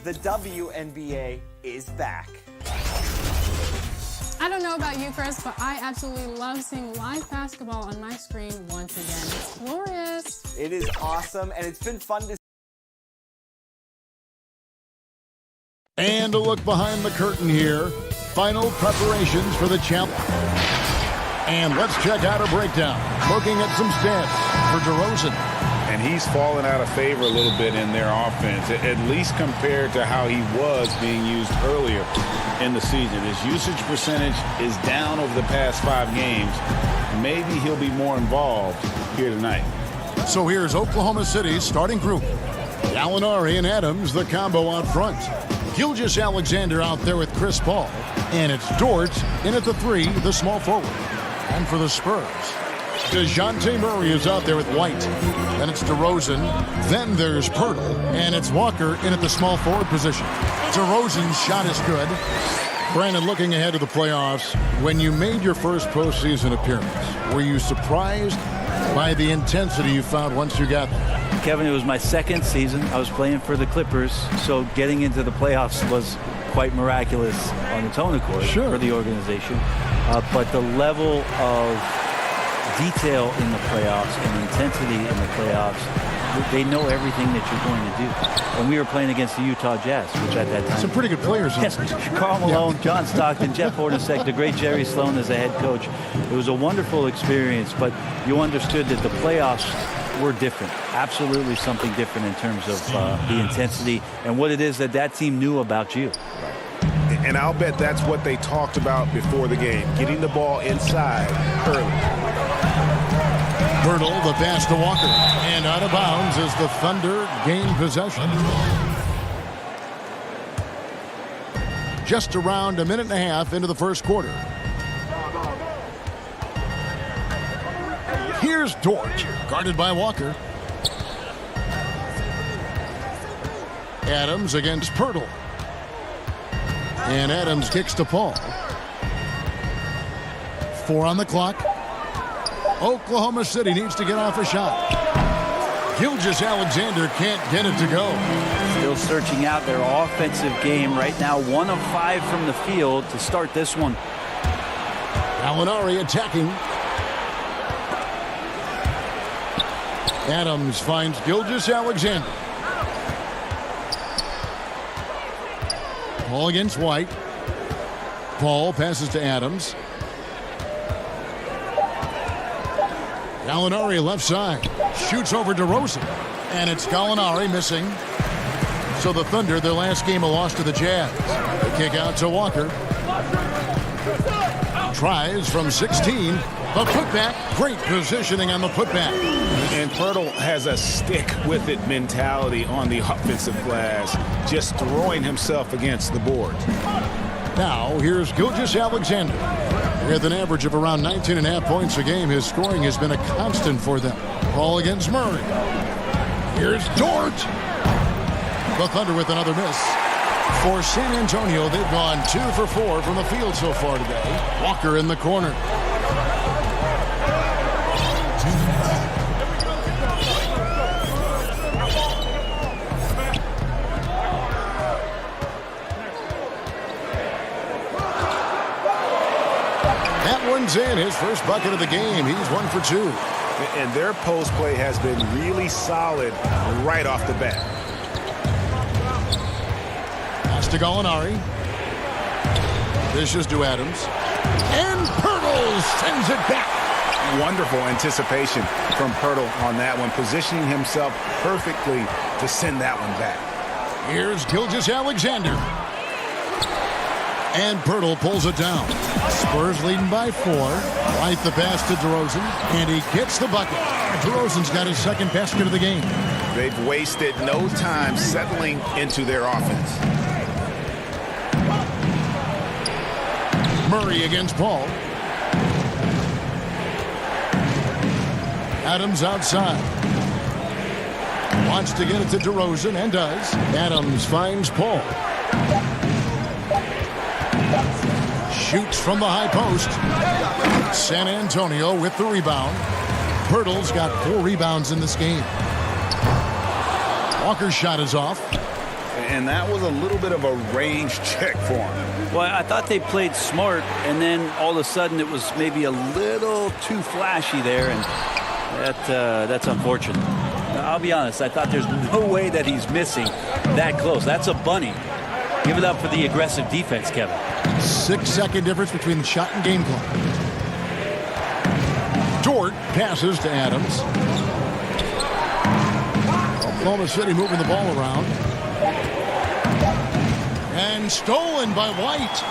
The WNBA is back. I don't know about you, Chris, but I absolutely love seeing live basketball on my screen once again. It's glorious. It is awesome, and it's been fun to And a look behind the curtain here. Final preparations for the champ. And let's check out a breakdown. Looking at some stats for DeRozan. And he's fallen out of favor a little bit in their offense, at least compared to how he was being used earlier in the season. His usage percentage is down over the past 5 games. Maybe he'll be more involved here tonight. So here's Oklahoma City's starting group. Gallinari and Adams, the combo out front. Gilgeous-Alexander out there with Chris Paul. And it's Dort in at the 3, the small forward. And for the Spurs, DeJounte Murray is out there with White. Then it's DeRozan. Then there's Pirtle. And it's Walker in at the small forward position. DeRozan's shot is good. Brandon, looking ahead to the playoffs, when you made your first postseason appearance, were you surprised by the intensity you found once you got there? Kevin, it was my second season. I was playing for the Clippers, so getting into the playoffs was quite miraculous on its own accord for the organization. But the level of detail in the playoffs and intensity in the playoffs, they know everything that you're going to do. And we were playing against the Utah Jazz, which at that time... Some pretty good players. Yes, Karl Malone, John Stockton, Jeff Hornacek, the great Jerry Sloan as a head coach. It was a wonderful experience, but you understood that the playoffs were different. Absolutely something different in terms of the intensity and what it is that that team knew about you. And I'll bet that's what they talked about before the game, getting the ball inside early. Pirtle, the pass to Walker, and out of bounds as the Thunder gain possession. Just around a minute and a half into the first quarter. Here's Dort, guarded by Walker. Adams against Pirtle. And Adams kicks to Paul. 4 on the clock. Oklahoma City needs to get off a shot. Gilgeous-Alexander can't get it to go. Still searching out their offensive game right now. 1 of 5 from the field to start this one. Gallinari attacking. Adams finds Gilgeous-Alexander. Paul against White. Paul passes to Adams. Gallinari left side. Shoots over DeRozan. And it's Gallinari missing. So the Thunder, their last game, a loss to the Jazz. The kick out to Walker. Tries from 16. The putback. Great positioning on the putback. And Pirtle has a stick-with-it mentality on the offensive glass, just throwing himself against the board. Now, here's Gilgeous-Alexander. With an average of around 19.5 points a game, his scoring has been a constant for them. Paul against Murray. Here's Dort. The Thunder with another miss. For San Antonio, they've gone 2 for 4 from the field so far today. Walker in the corner. That one's in, his first bucket of the game. He's 1 for 2. And their post play has been really solid right off the bat. Pass to Gallinari. Dishes to Adams. And Pirtle sends it back. Wonderful anticipation from Pirtle on that one, positioning himself perfectly to send that one back. Here's Gilgeous-Alexander. And Pirtle pulls it down. Spurs leading by 4. Right the pass to DeRozan. And he gets the bucket. DeRozan's got his second basket of the game. They've wasted no time settling into their offense. Murray against Paul. Adams outside. Wants to get it to DeRozan and does. Adams finds Paul. Shoots from the high post. San Antonio with the rebound. Pirtle's got 4 rebounds in this game. Walker's shot is off. and that was a little bit of a range check for him. Well, I thought they played smart, and then all of a sudden it was maybe a little too flashy there, and that's unfortunate. I'll be honest, I thought there's no way that he's missing that close. That's a bunny. Give it up for the aggressive defense, Kevin. 6-second difference between the shot and game clock. Dort passes to Adams. Oklahoma City moving the ball around. And stolen by White.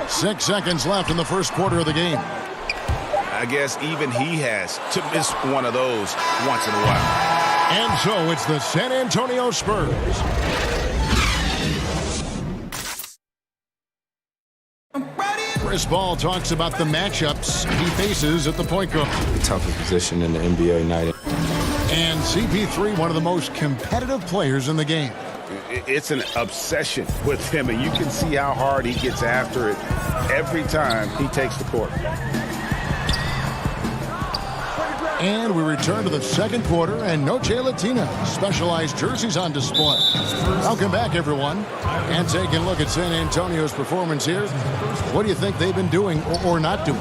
Six seconds left in the first quarter of the game. I guess even he has to miss one of those once in a while. And so it's the San Antonio Spurs. Chris Paul talks about the matchups he faces at the point guard. The toughest position in the NBA night. And CP3, one of the most competitive players in the game. It's an obsession with him, and you can see how hard he gets after it every time he takes the court. And we return to the second quarter, and Noche Latina specialized jerseys on display. Welcome back, everyone. And taking a look at San Antonio's performance here. What do you think they've been doing or not doing?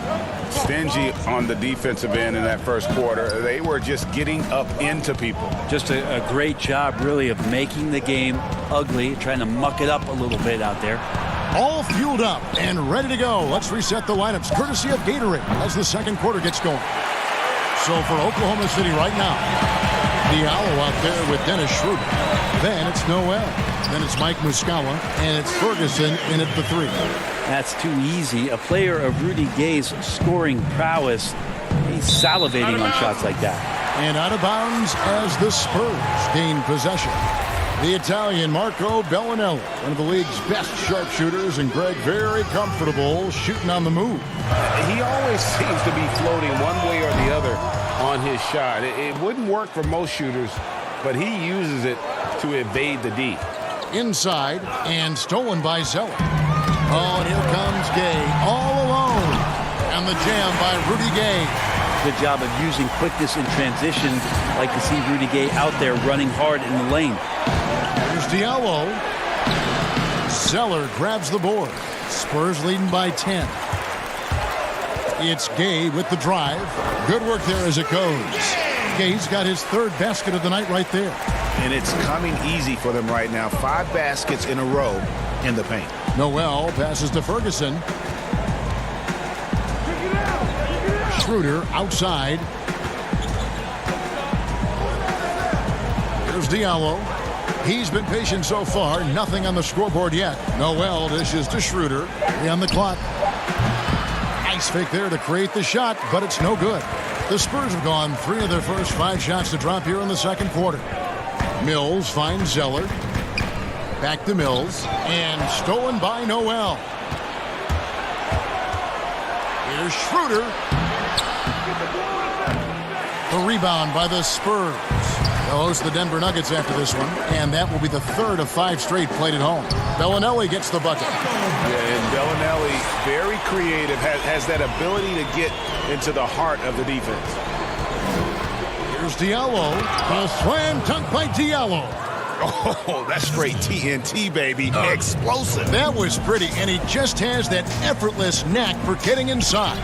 Stingy on the defensive end in that first quarter. They were just getting up into people. Just a great job, really, of making the game ugly, trying to muck it up a little bit out there. All fueled up and ready to go. Let's reset the lineups, courtesy of Gatorade, as the second quarter gets going. So for Oklahoma City right now, Diallo out there with Dennis Schroeder. Then it's Noel. Then it's Mike Muscala. And it's Ferguson in at the 3. That's too easy. A player of Rudy Gay's scoring prowess, he's salivating on shots like that. And out of bounds as the Spurs gain possession. The Italian Marco Bellinelli, one of the league's best sharpshooters, and Greg very comfortable shooting on the move. He always seems to be floating one way or the other on his shot. It wouldn't work for most shooters, but he uses it to evade the D. Inside and stolen by Zeller. Oh, and here comes Gay all alone. And the jam by Rudy Gay. Good job of using quickness in transition. Like to see Rudy Gay out there running hard in the lane. Here's Diallo. Zeller grabs the board. Spurs leading by 10. It's Gay with the drive. Good work there as it goes. Gay's got his third basket of the night right there. And it's coming easy for them right now. 5 baskets in a row in the paint. Noel passes to Ferguson. Schroeder outside. Here's Diallo. He's been patient so far. Nothing on the scoreboard yet. Noel dishes to Schroeder. 3 on the clock. Nice fake there to create the shot, but it's no good. The Spurs have gone 3 of their first 5 shots to drop here in the second quarter. Mills finds Zeller. Back to Mills. And stolen by Noel. Here's Schroeder. The rebound by the Spurs. They'll host the Denver Nuggets after this one, and that will be the 3rd of 5 straight played at home. Bellinelli gets the bucket. Yeah, and Bellinelli, very creative, has that ability to get into the heart of the defense. Here's Diallo. A slam dunk by Diallo. Oh, that's straight TNT, baby. Explosive. That was pretty, and he just has that effortless knack for getting inside.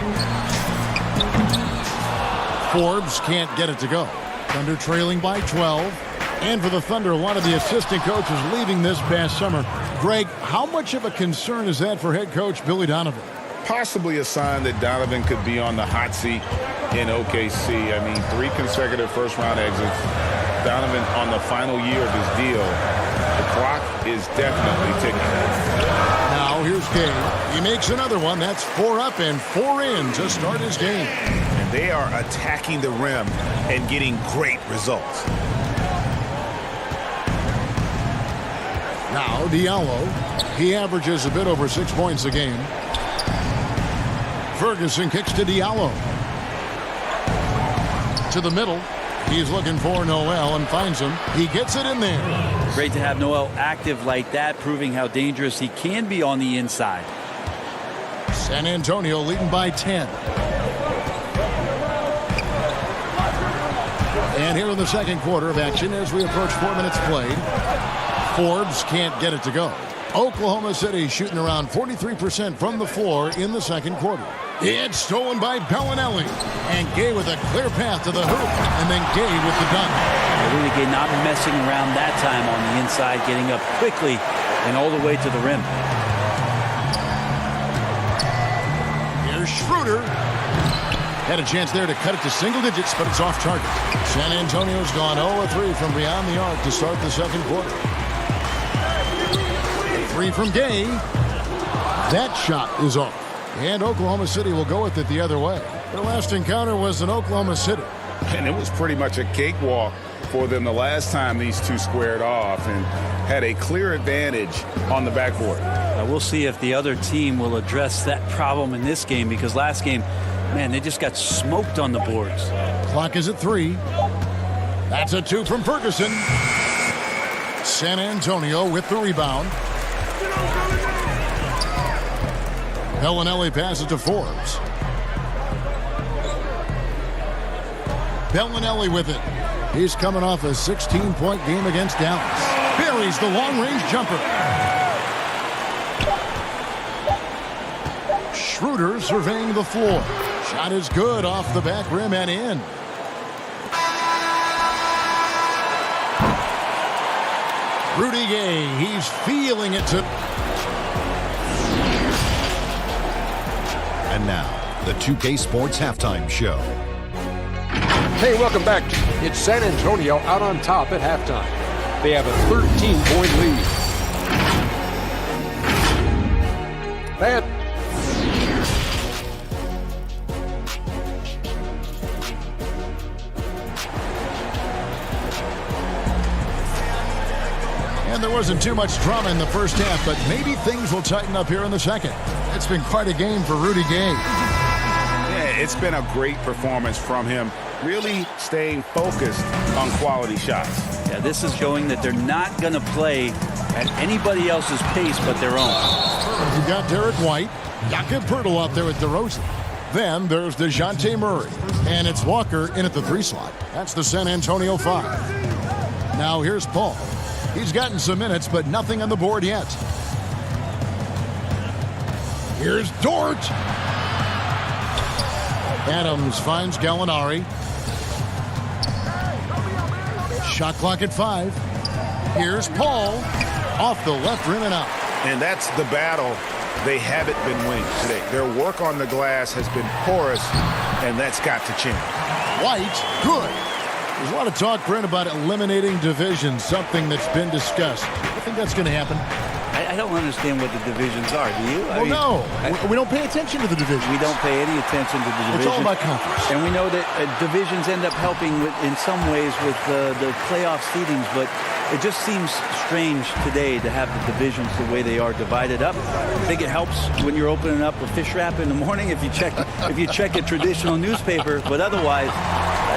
Forbes can't get it to go. Thunder trailing by 12. And for the Thunder, a lot of the assistant coaches leaving this past summer. Greg, how much of a concern is that for head coach Billy Donovan? Possibly a sign that Donovan could be on the hot seat in OKC. I mean, 3 consecutive first-round exits. Donovan on the final year of his deal. The clock is definitely ticking. Now here's Gay. He makes another one. That's 4 up and 4 in to start his game. And they are attacking the rim and getting great results. Now Diallo. He averages a bit over 6 points a game. Ferguson kicks to Diallo. To the middle. He's looking for Noel and finds him. He gets it in there. Great to have Noel active like that, proving how dangerous he can be on the inside. San Antonio leading by 10. And here in the second quarter of action as we approach 4 minutes played. Forbes can't get it to go. Oklahoma City shooting around 43% from the floor in the second quarter. It's stolen by Bellinelli. And Gay with a clear path to the hoop. And then Gay with the dunk. Rudy Gay not messing around that time on the inside, getting up quickly and all the way to the rim. Here's Schroeder. Had a chance there to cut it to single digits, but it's off target. San Antonio's gone 0-3 from beyond the arc to start the second quarter. 3 from Gay. That shot is off. And Oklahoma City will go with it the other way. Their last encounter was in Oklahoma City. And it was pretty much a cakewalk for them the last time these two squared off and had a clear advantage on the backboard. We'll see if the other team will address that problem in this game, because last game, man, they just got smoked on the boards. Clock is at 3. That's a 2 from Ferguson. San Antonio with the rebound. Bellinelli passes to Forbes. Bellinelli with it. He's coming off a 16-point game against Dallas. Buries the long-range jumper. Schroeder surveying the floor. Shot is good off the back rim and in. Rudy Gay, he's feeling it to... And now, the 2K Sports Halftime Show. Hey, welcome back. It's San Antonio out on top at halftime. They have a 13-point lead. And there wasn't too much drama in the first half, but maybe things will tighten up here in the second. It's been quite a game for Rudy Gay. Yeah, it's been a great performance from him, really staying focused on quality shots. Yeah, this is showing that they're not going to play at anybody else's pace but their own. You've got Derek White, Jakob Poeltl out there with DeRozan. Then there's DeJounte Murray, and it's Walker in at the 3 slot. That's the San Antonio 5. Now here's Paul. He's gotten some minutes, but nothing on the board yet. Here's Dort. Adams finds Gallinari. Shot clock at 5. Here's Paul. Off the left rim and out. And that's the battle they haven't been winning today. Their work on the glass has been porous, and that's got to change. White, good. There's a lot of talk, Brent, about eliminating divisions, something that's been discussed. I think that's going to happen. I don't understand what the divisions are, do you? No. We don't pay attention to the divisions. We don't pay any attention to the divisions. It's all about conference. And we know that divisions end up helping in some ways with the playoff seedings, but it just seems strange today to have the divisions the way they are divided up. I think it helps when you're opening up a fish wrap in the morning if you check a traditional newspaper, but otherwise,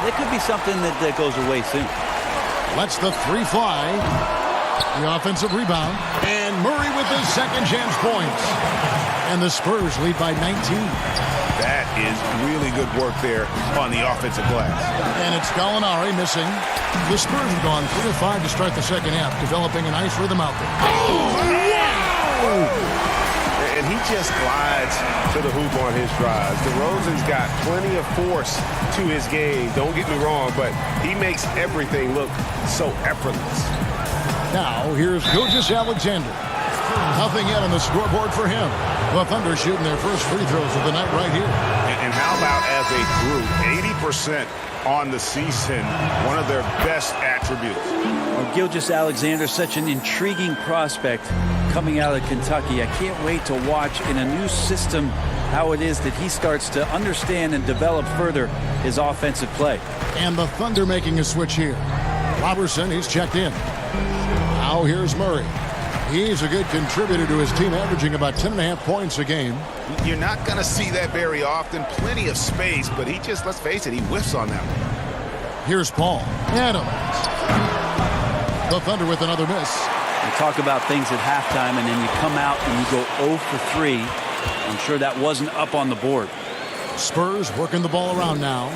there could be something that goes away soon. Lets the 3 fly. The offensive rebound. And Murray with his second chance points. And the Spurs lead by 19. That is really good work there on the offensive glass. And it's Gallinari missing. The Spurs have gone 3 of 5 to start the second half, developing a nice rhythm out there. And he just glides to the hoop on his drives. DeRozan's got plenty of force to his game. Don't get me wrong, but he makes everything look so effortless. Now, here's Gilgeous-Alexander. Nothing yet on the scoreboard for him. The Thunder shooting their first free throws of the night right here. And how about as a group, 80% on the season, one of their best attributes. Well, Gilgeous-Alexander, such an intriguing prospect coming out of Kentucky. I can't wait to watch in a new system how it is that he starts to understand and develop further his offensive play. And the Thunder making a switch here. Robertson, he's checked in. Now here's Murray. He's a good contributor to his team, averaging about 10.5 points a game. You're not going to see that very often. Plenty of space, but he just, let's face it, he whiffs on that one. Here's Paul. Adams. The Thunder with another miss. You talk about things at halftime, and then you come out and you go 0 for 3. I'm sure that wasn't up on the board. Spurs working the ball around now.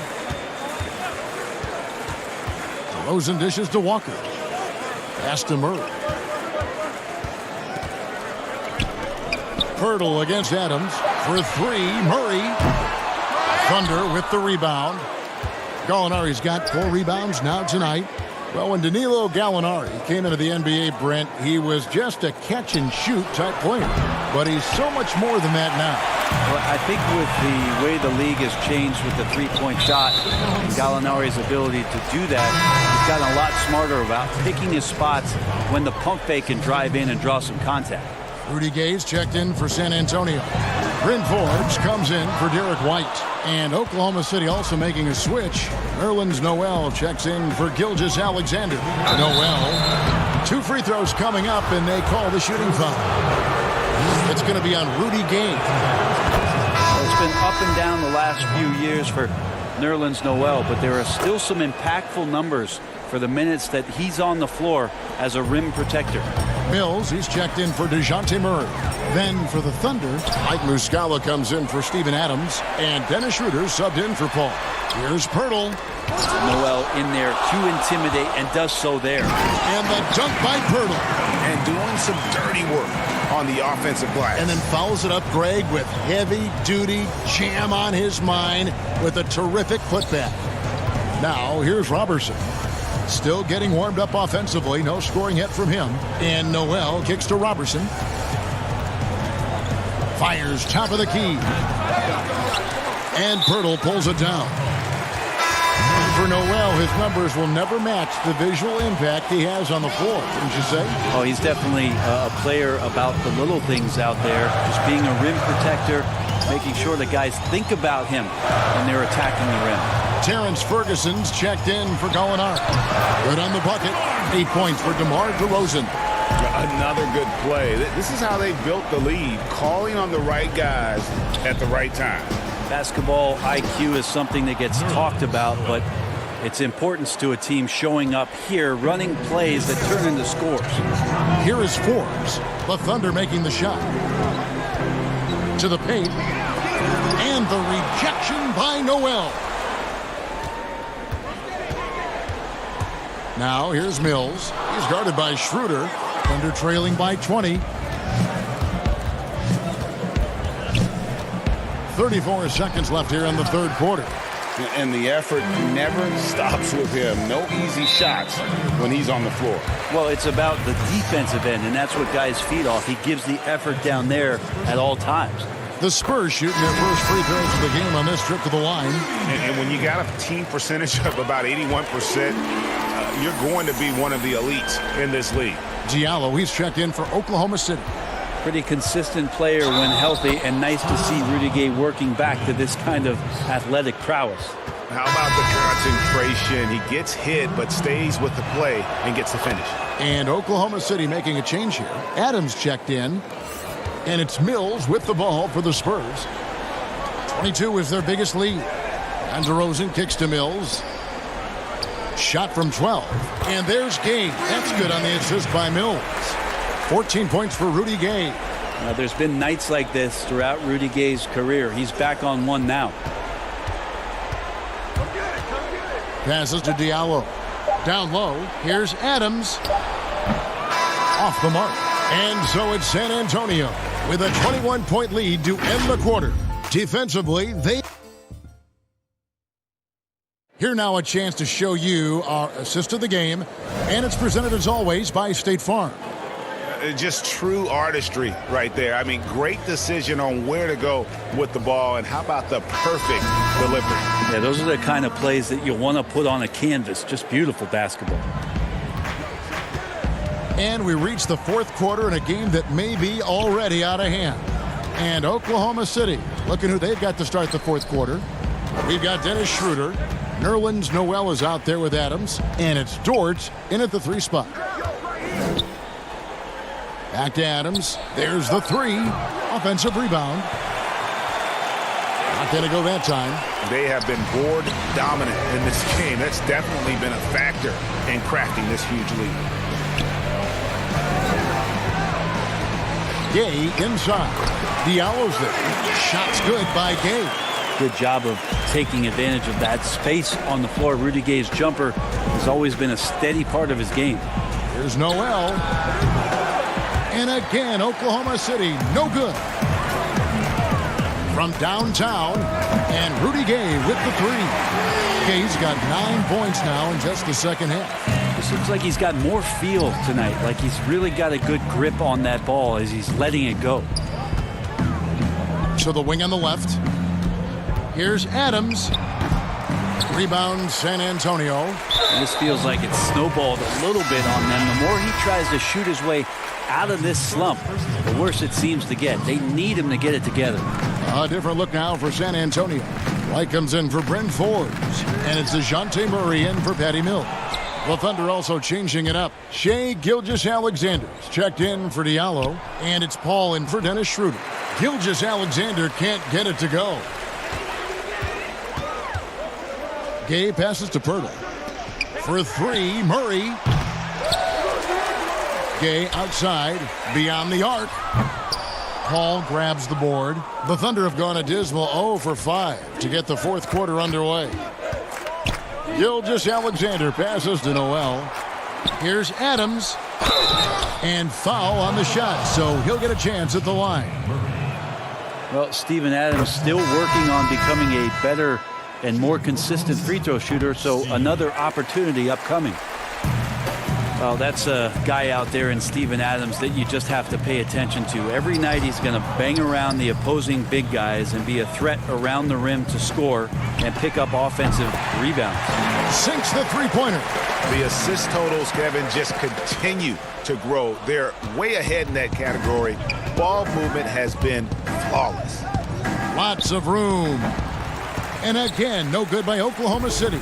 Rosen dishes to Walker. Pass to Murray. Pirtle against Adams for three. Murray. Thunder with the rebound. Gallinari's got 4 rebounds now tonight. Well, when Danilo Gallinari came into the NBA, Brent, he was just a catch-and-shoot type player. But he's so much more than that now. Well, I think with the way the league has changed with the three-point shot, and Gallinari's ability to do that, he's gotten a lot smarter about picking his spots when the pump fake can drive in and draw some contact. Rudy Gay's checked in for San Antonio. Bryn Forbes comes in for Derek White. And Oklahoma City also making a switch. Nerlens Noel checks in for Gilgeous Alexander. Noel, 2 free throws coming up, and they call the shooting foul. It's going to be on Rudy Gay. It's been up and down the last few years for Nerlens Noel, but there are still some impactful numbers for the minutes that he's on the floor as a rim protector. Mills, he's checked in for DeJounte Murray. Then for the Thunder, Mike Muscala comes in for Steven Adams, and Dennis Schroeder subbed in for Paul. Here's Pirtle. Noel in there to intimidate, and does so there. And the dunk by Pirtle. And doing some dirty work on the offensive glass. And then follows it up, Greg, with heavy-duty jam on his mind with a terrific putback. Now, here's Robertson. Still getting warmed up offensively. No scoring yet from him. And Noel kicks to Robertson. Fires top of the key. And Pirtle pulls it down. For Noel, his numbers will never match the visual impact he has on the floor, wouldn't you say? Oh, he's definitely a player about the little things out there. Just being a rim protector, making sure that guys think about him when they're attacking the rim. Terrence Ferguson's checked in for Gallinari. Good on the bucket. 8 points for DeMar DeRozan. Another good play. This is how they built the lead, calling on the right guys at the right time. Basketball IQ is something that gets talked about, but its importance to a team showing up here, running plays that turn into scores. Here is Forbes. The Thunder making the shot. To the paint. And the rejection by Noel. Now here's Mills. He's guarded by Schroeder. Thunder trailing by 20. 34 seconds left here in the third quarter. And the effort never stops with him. No easy shots when he's on the floor. Well, it's about the defensive end, and that's what guys feed off. He gives the effort down there at all times. The Spurs shooting their first free throws of the game on this trip to the line. And when you got a team percentage of about 81%, you're going to be one of the elites in this league. Diallo, he's checked in for Oklahoma City. Pretty consistent player when healthy, and nice to see Rudy Gay working back to this kind of athletic prowess. How about the concentration? He gets hit but stays with the play and gets the finish. And Oklahoma City making a change here. Adams checked in, and it's Mills with the ball for the Spurs. 22 is their biggest lead. And DeRozan kicks to Mills. Shot from 12. And there's Gay. That's good on the assist by Mills. 14 points for Rudy Gay. There's been nights like this throughout Rudy Gay's career. He's back on one now. Passes to Diallo. Down low. Here's Adams. Off the mark. And so it's San Antonio with a 21-point lead to end the quarter. Defensively, they... Here now a chance to show you our assist of the game. And it's presented as always by State Farm. Just true artistry right there. I mean, great decision on where to go with the ball, and how about the perfect delivery? Yeah, those are the kind of plays that you want to put on a canvas. Just beautiful basketball. And we reach the fourth quarter in a game that may be already out of hand. And Oklahoma City, looking who they've got to start the fourth quarter. We've got Dennis Schroeder. Nerlens Noel is out there with Adams. And it's Dort in at the 3 spot. Back to Adams. There's the 3. Offensive rebound. Not going to go that time. They have been board dominant in this game. That's definitely been a factor in crafting this huge lead. Gay inside. Diallo's there. Shot's good by Gay. Good job of taking advantage of that space on the floor. Rudy Gay's jumper has always been a steady part of his game. Here's Noel. And again, Oklahoma City, no good. From downtown, and Rudy Gay with the three. Gay's got 9 points now in just the second half. It seems like he's got more feel tonight, like he's really got a good grip on that ball as he's letting it go. So the wing on the left. Here's Adams. Rebound, San Antonio. And this feels like it's snowballed a little bit on them. The more he tries to shoot his way out of this slump, the worse it seems to get. They need him to get it together. A different look now for San Antonio. White comes in for Bryn Forbes. And it's DeJounte Murray in for Patty Mills. The Thunder also changing it up. Shai Gilgeous-Alexander's checked in for Diallo. And it's Paul in for Dennis Schroeder. Gilgeous-Alexander can't get it to go. Gay passes to Pirtle. For three, Murray. Gay outside, beyond the arc. Paul grabs the board. The Thunder have gone a dismal 0 for 5 to get the fourth quarter underway. Gilgeous-Alexander passes to Noel. Here's Adams. And foul on the shot, so he'll get a chance at the line. Well, Steven Adams still working on becoming a better and more consistent free throw shooter, so another opportunity upcoming. Well, that's a guy out there in Steven Adams that you just have to pay attention to. Every night he's going to bang around the opposing big guys and be a threat around the rim to score and pick up offensive rebounds. Sinks the three-pointer. The assist totals, Kevin, just continue to grow. They're way ahead in that category. Ball movement has been flawless. Lots of room. And again, no good by Oklahoma City.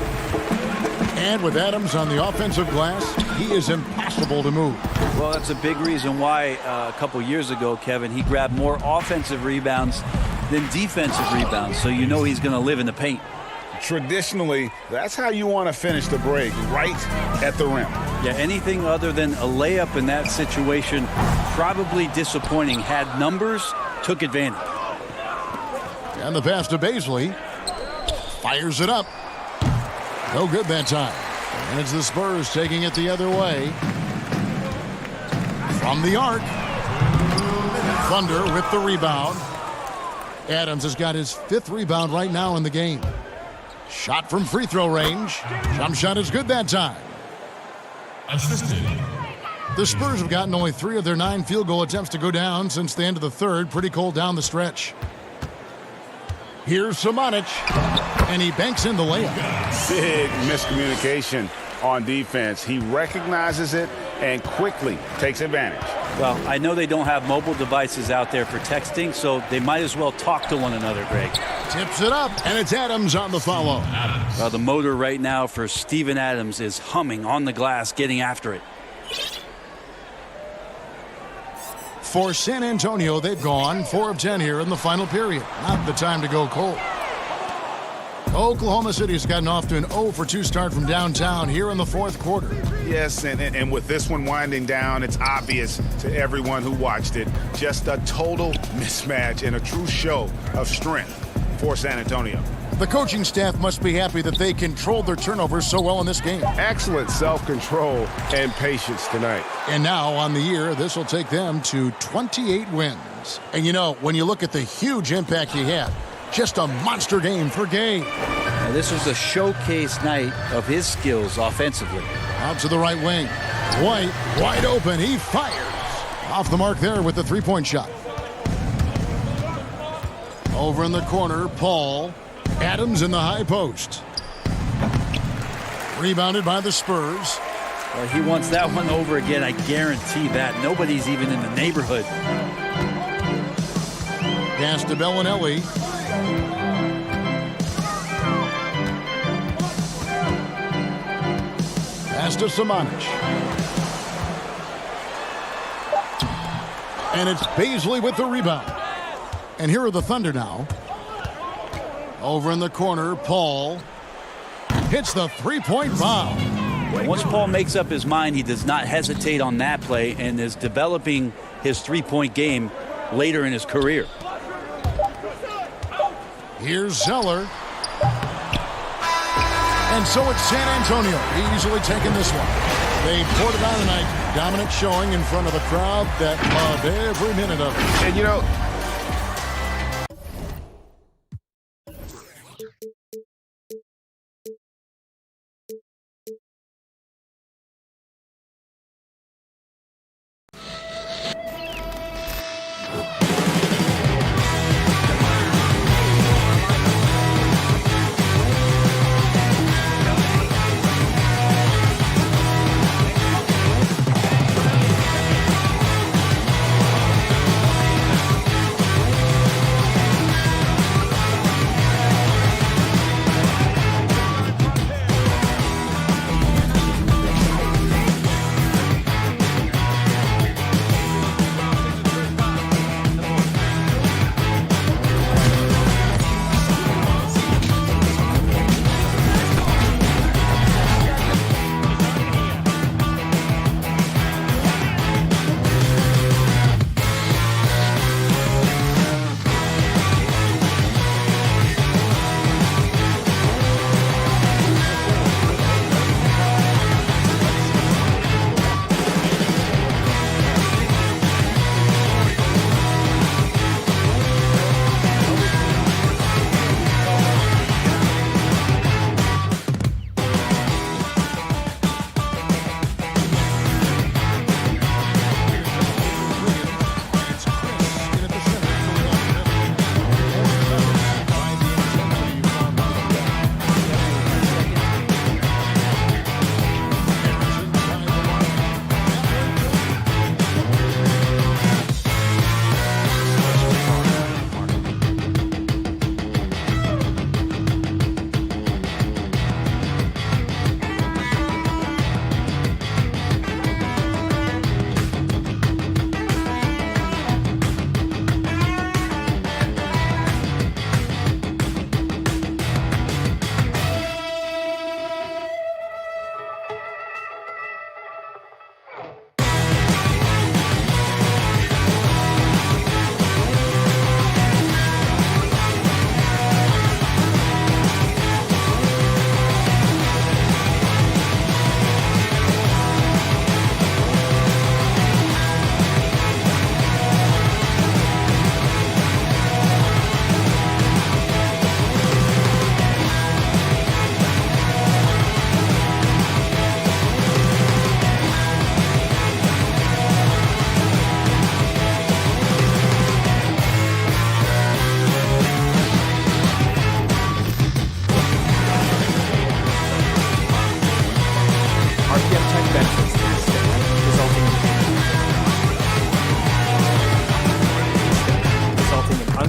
And with Adams on the offensive glass, he is impossible to move. Well, that's a big reason why a couple years ago, Kevin, he grabbed more offensive rebounds than defensive rebounds. So you know he's going to live in the paint. Traditionally, that's how you want to finish the break, right at the rim. Yeah, anything other than a layup in that situation, probably disappointing. Had numbers, took advantage. And the pass to Baisley. Fires it up. No good that time. And it's the Spurs taking it the other way. From the arc. Thunder with the rebound. Adams has got his 5th rebound right now in the game. Shot from free throw range. Jump shot is good that time. Assisted. The Spurs have gotten only 3 of their 9 field goal attempts to go down since the end of the third. Pretty cold down the stretch. Here's Samanic, and he banks in the layup. Big miscommunication on defense. He recognizes it and quickly takes advantage. Well, I know they don't have mobile devices out there for texting, so they might as well talk to one another, Greg. Tips it up, and it's Adams on the follow. Well, the motor right now for Steven Adams is humming on the glass, getting after it. For San Antonio, they've gone 4 of 10 here in the final period. Not the time to go cold. Oklahoma City has gotten off to an 0 for 2 start from downtown here in the fourth quarter. Yes, and with this one winding down, it's obvious to everyone who watched it. Just a total mismatch and a true show of strength for San Antonio. The coaching staff must be happy that they controlled their turnovers so well in this game. Excellent self-control and patience tonight. And now on the year, this will take them to 28 wins. And you know, when you look at the huge impact he had, just a monster game for Gay. Now, this was a showcase night of his skills offensively. Out to the right wing. White, wide open. He fires. Off the mark there with the three-point shot. Over in the corner, Paul. Adams in the high post. Rebounded by the Spurs. Well, he wants that one over again, I guarantee that. Nobody's even in the neighborhood. Pass to Bellinelli. Pass to Samanic. And it's Baisley with the rebound. And here are the Thunder now. Over in the corner, Paul hits the three-point foul. Once Paul makes up his mind, he does not hesitate on that play and is developing his three-point game later in his career. Here's Zeller. And so it's San Antonio easily taking this one. They poured it on tonight. Dominant showing in front of a crowd that loved every minute of it. And you know,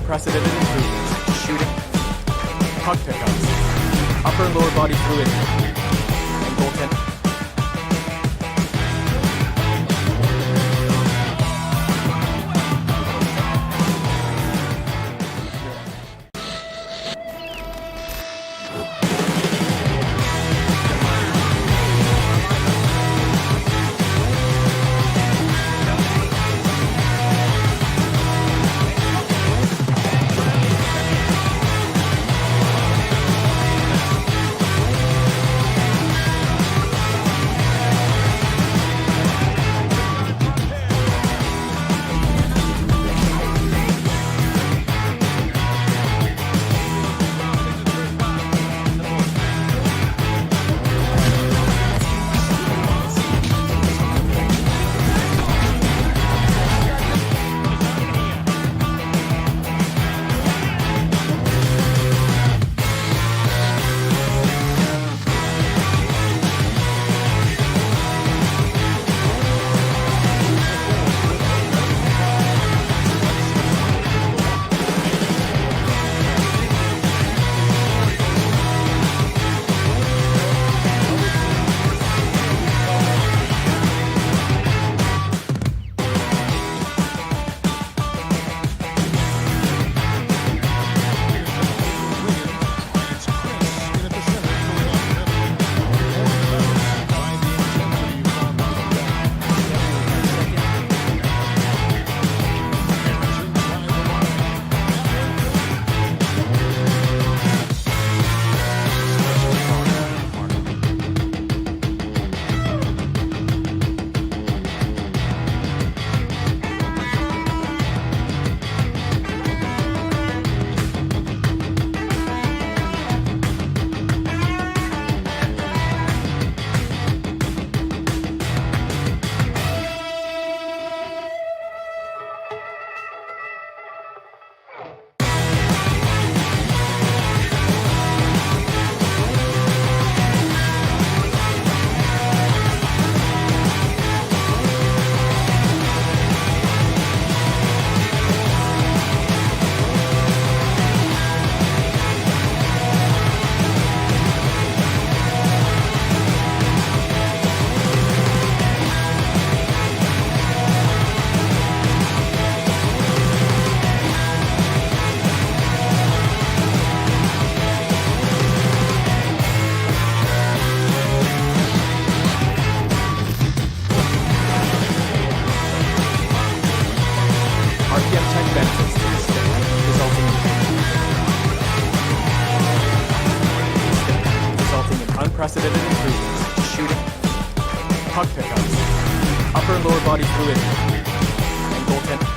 unprecedented improvements in shooting, puck pickups, upper and lower body fluidity, and goaltending. unprecedented improvements, shooting, puck pickups, upper and lower body fluidity, and goaltending.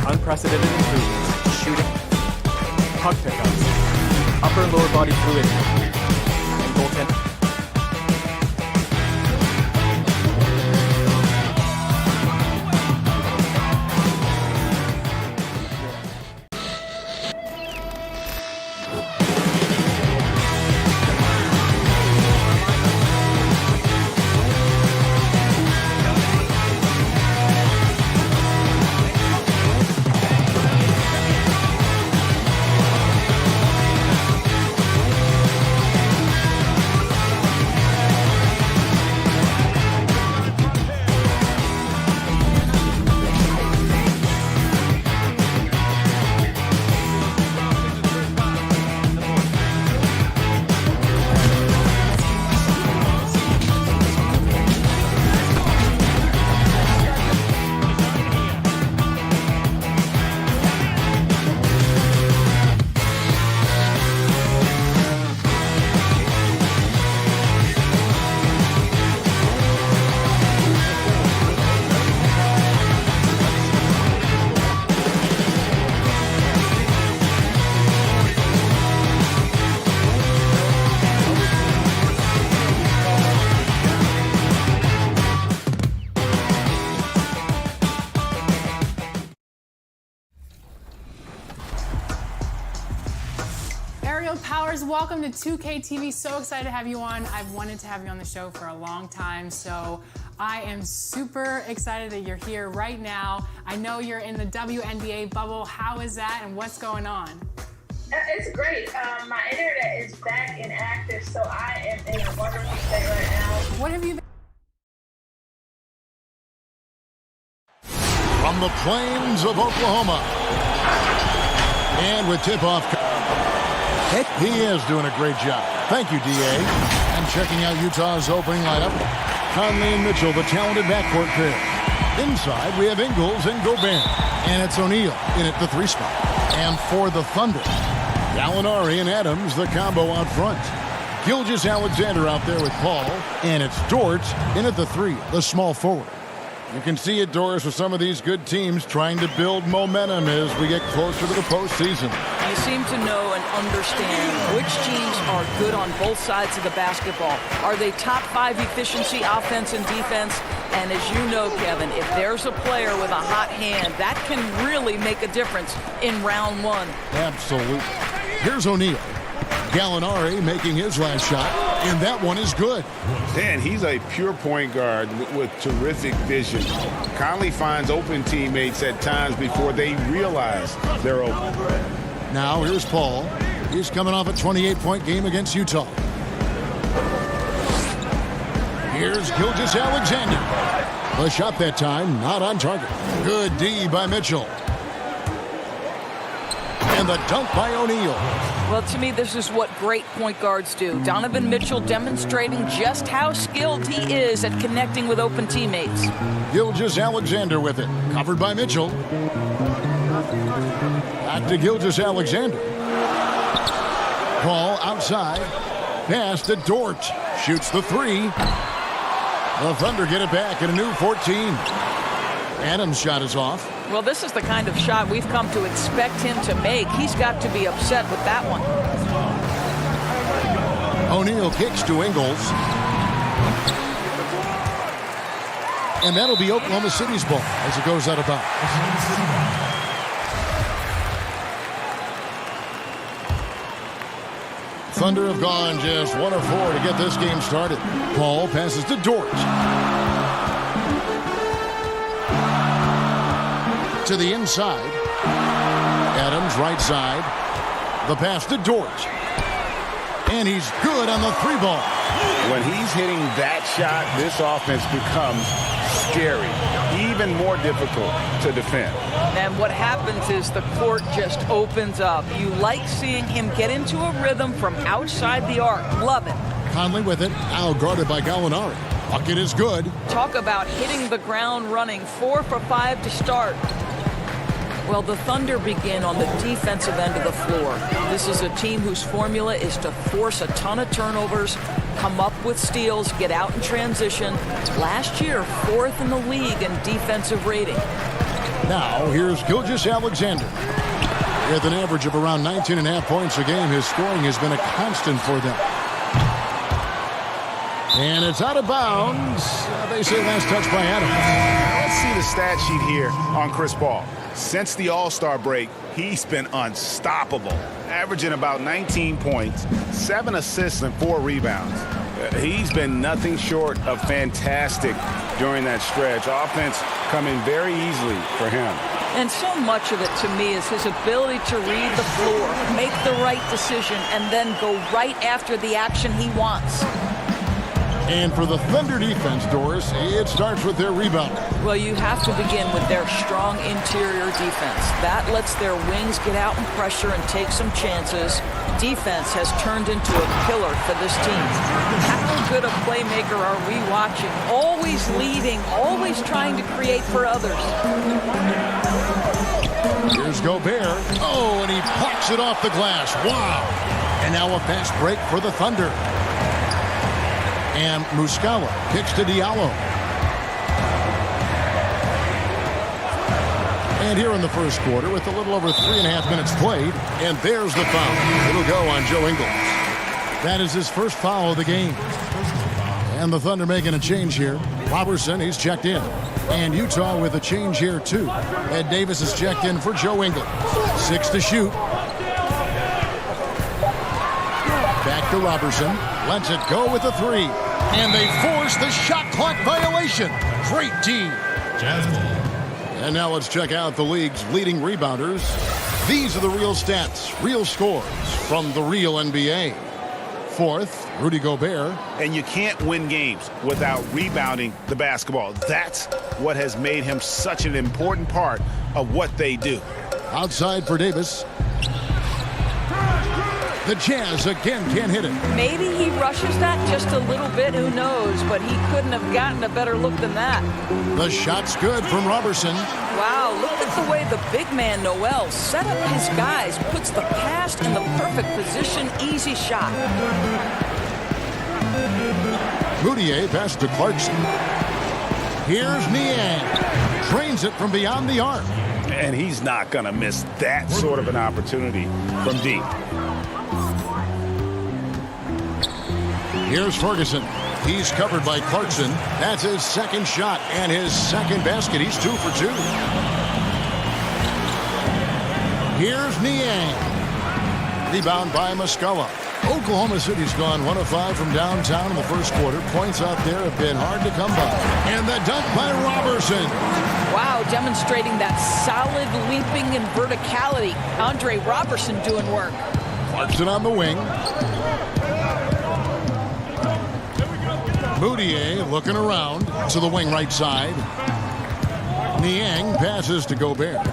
Unprecedented improvements, shooting, puck pickups, upper and lower body fluidity, and goaltending. Powers, welcome to 2K TV. So excited to have you on. I've wanted to have you on the show for a long time, so I am super excited that you're here right now. I know you're in the WNBA bubble. How is that and what's going on? It's great. My internet is back and active, so I am in a wonderful state right now. What have you been from the plains of Oklahoma. And with tip-off, he is doing a great job. Thank you, D.A. And checking out Utah's opening lineup, Conley and Mitchell, the talented backcourt pair. Inside, we have Ingles and Gobert. And it's O'Neal in at the 3 spot. And for the Thunder, Gallinari and Adams, the combo out front. Gilgeous-Alexander out there with Paul. And it's Dort in at the 3, the small forward. You can see it, Doris, with some of these good teams trying to build momentum as we get closer to the postseason. You seem to know and understand which teams are good on both sides of the basketball. Are they top 5 efficiency, offense and defense? And as you know, Kevin, if there's a player with a hot hand, that can really make a difference in round 1. Absolutely. Here's O'Neal. Gallinari making his last shot, and that one is good. Man, he's a pure point guard with terrific vision. Conley finds open teammates at times before they realize they're open. Now here's Paul. He's coming off a 28-point game against Utah. Here's Gilgeous-Alexander. The shot that time, not on target. Good D by Mitchell. And the dunk by O'Neal. Well, to me, this is what great point guards do. Donovan Mitchell demonstrating just how skilled he is at connecting with open teammates. Gilgeous-Alexander with it. Covered by Mitchell. Back to Gilgeous-Alexander. Ball outside. Pass to Dort. Shoots the 3. The Thunder get it back at a new 14. Adams' shot is off. Well, this is the kind of shot we've come to expect him to make. He's got to be upset with that one. O'Neal kicks to Ingles. And that'll be Oklahoma City's ball as it goes out of bounds. Thunder have gone just 1 of 4 to get this game started. Paul passes to Dort. To the inside. Adams right side. The pass to Dort. And he's good on the 3 ball. When he's hitting that shot, this offense becomes scary, even more difficult to defend. And what happens is the court just opens up. You like seeing him get into a rhythm from outside the arc. Love it. Conley with it, now guarded by Gallinari. Bucket is good. Talk about hitting the ground running. 4 for 5 to start. Well, the Thunder begin on the defensive end of the floor. This is a team whose formula is to force a ton of turnovers, come up with steals, get out in transition. Last year, 4th in the league in defensive rating. Now, here's Gilgeous-Alexander. With an average of around 19.5 points a game, his scoring has been a constant for them. And it's out of bounds. They say last touch by Adams. Let's see the stat sheet here on Chris Paul. Since the All-Star break, he's been unstoppable, averaging about 19 points, 7 assists, and 4 rebounds. He's been nothing short of fantastic during that stretch. Offense coming very easily for him. And so much of it, to me, is his ability to read the floor, make the right decision, and then go right after the action he wants. And for the Thunder defense, Doris, it starts with their rebound. Well, you have to begin with their strong interior defense. That lets their wings get out and pressure and take some chances. Defense has turned into a killer for this team. How good a playmaker are we watching? Always leading, always trying to create for others. Here's Gobert. Oh, and he pops it off the glass. Wow. And now a fast break for the Thunder. And Muscala kicks to Diallo. And here in the first quarter with a little over 3.5 minutes played. And there's the foul. It'll go on Joe Ingles. That is his first foul of the game. And the Thunder making a change here. Robertson, he's checked in. And Utah with a change here too. Ed Davis is checked in for Joe Ingles. 6 to shoot. Back to Robertson. Lets it go with the 3. And they force the shot clock violation. Great team. And now let's check out the league's leading rebounders. These are the real stats, real scores from the real NBA. fourth, Rudy Gobert. And you can't win games without rebounding the basketball. That's what has made him such an important part of what they do. Outside for Davis. The Jazz again can't hit it. Maybe he rushes that just a little bit, who knows, but he couldn't have gotten a better look than that. The shot's good from Robertson. Wow, look at the way the big man Noel set up his guys, puts the pass in the perfect position, easy shot. Moutier passes to Clarkson. Here's Niang. Drains it from beyond the arc. And he's not going to miss that sort of an opportunity from deep. Here's Ferguson. He's covered by Clarkson. That's his second shot and his second basket. He's 2 for 2. Here's Niang. Rebound by Muscala. Oklahoma City's gone 1 of 5 from downtown in the first quarter. Points out there have been hard to come by. And the dunk by Robertson. Wow, demonstrating that solid leaping and verticality. Andre Robertson doing work. Clarkson on the wing. Moutier looking around to the wing right side. Niang passes to Gobert.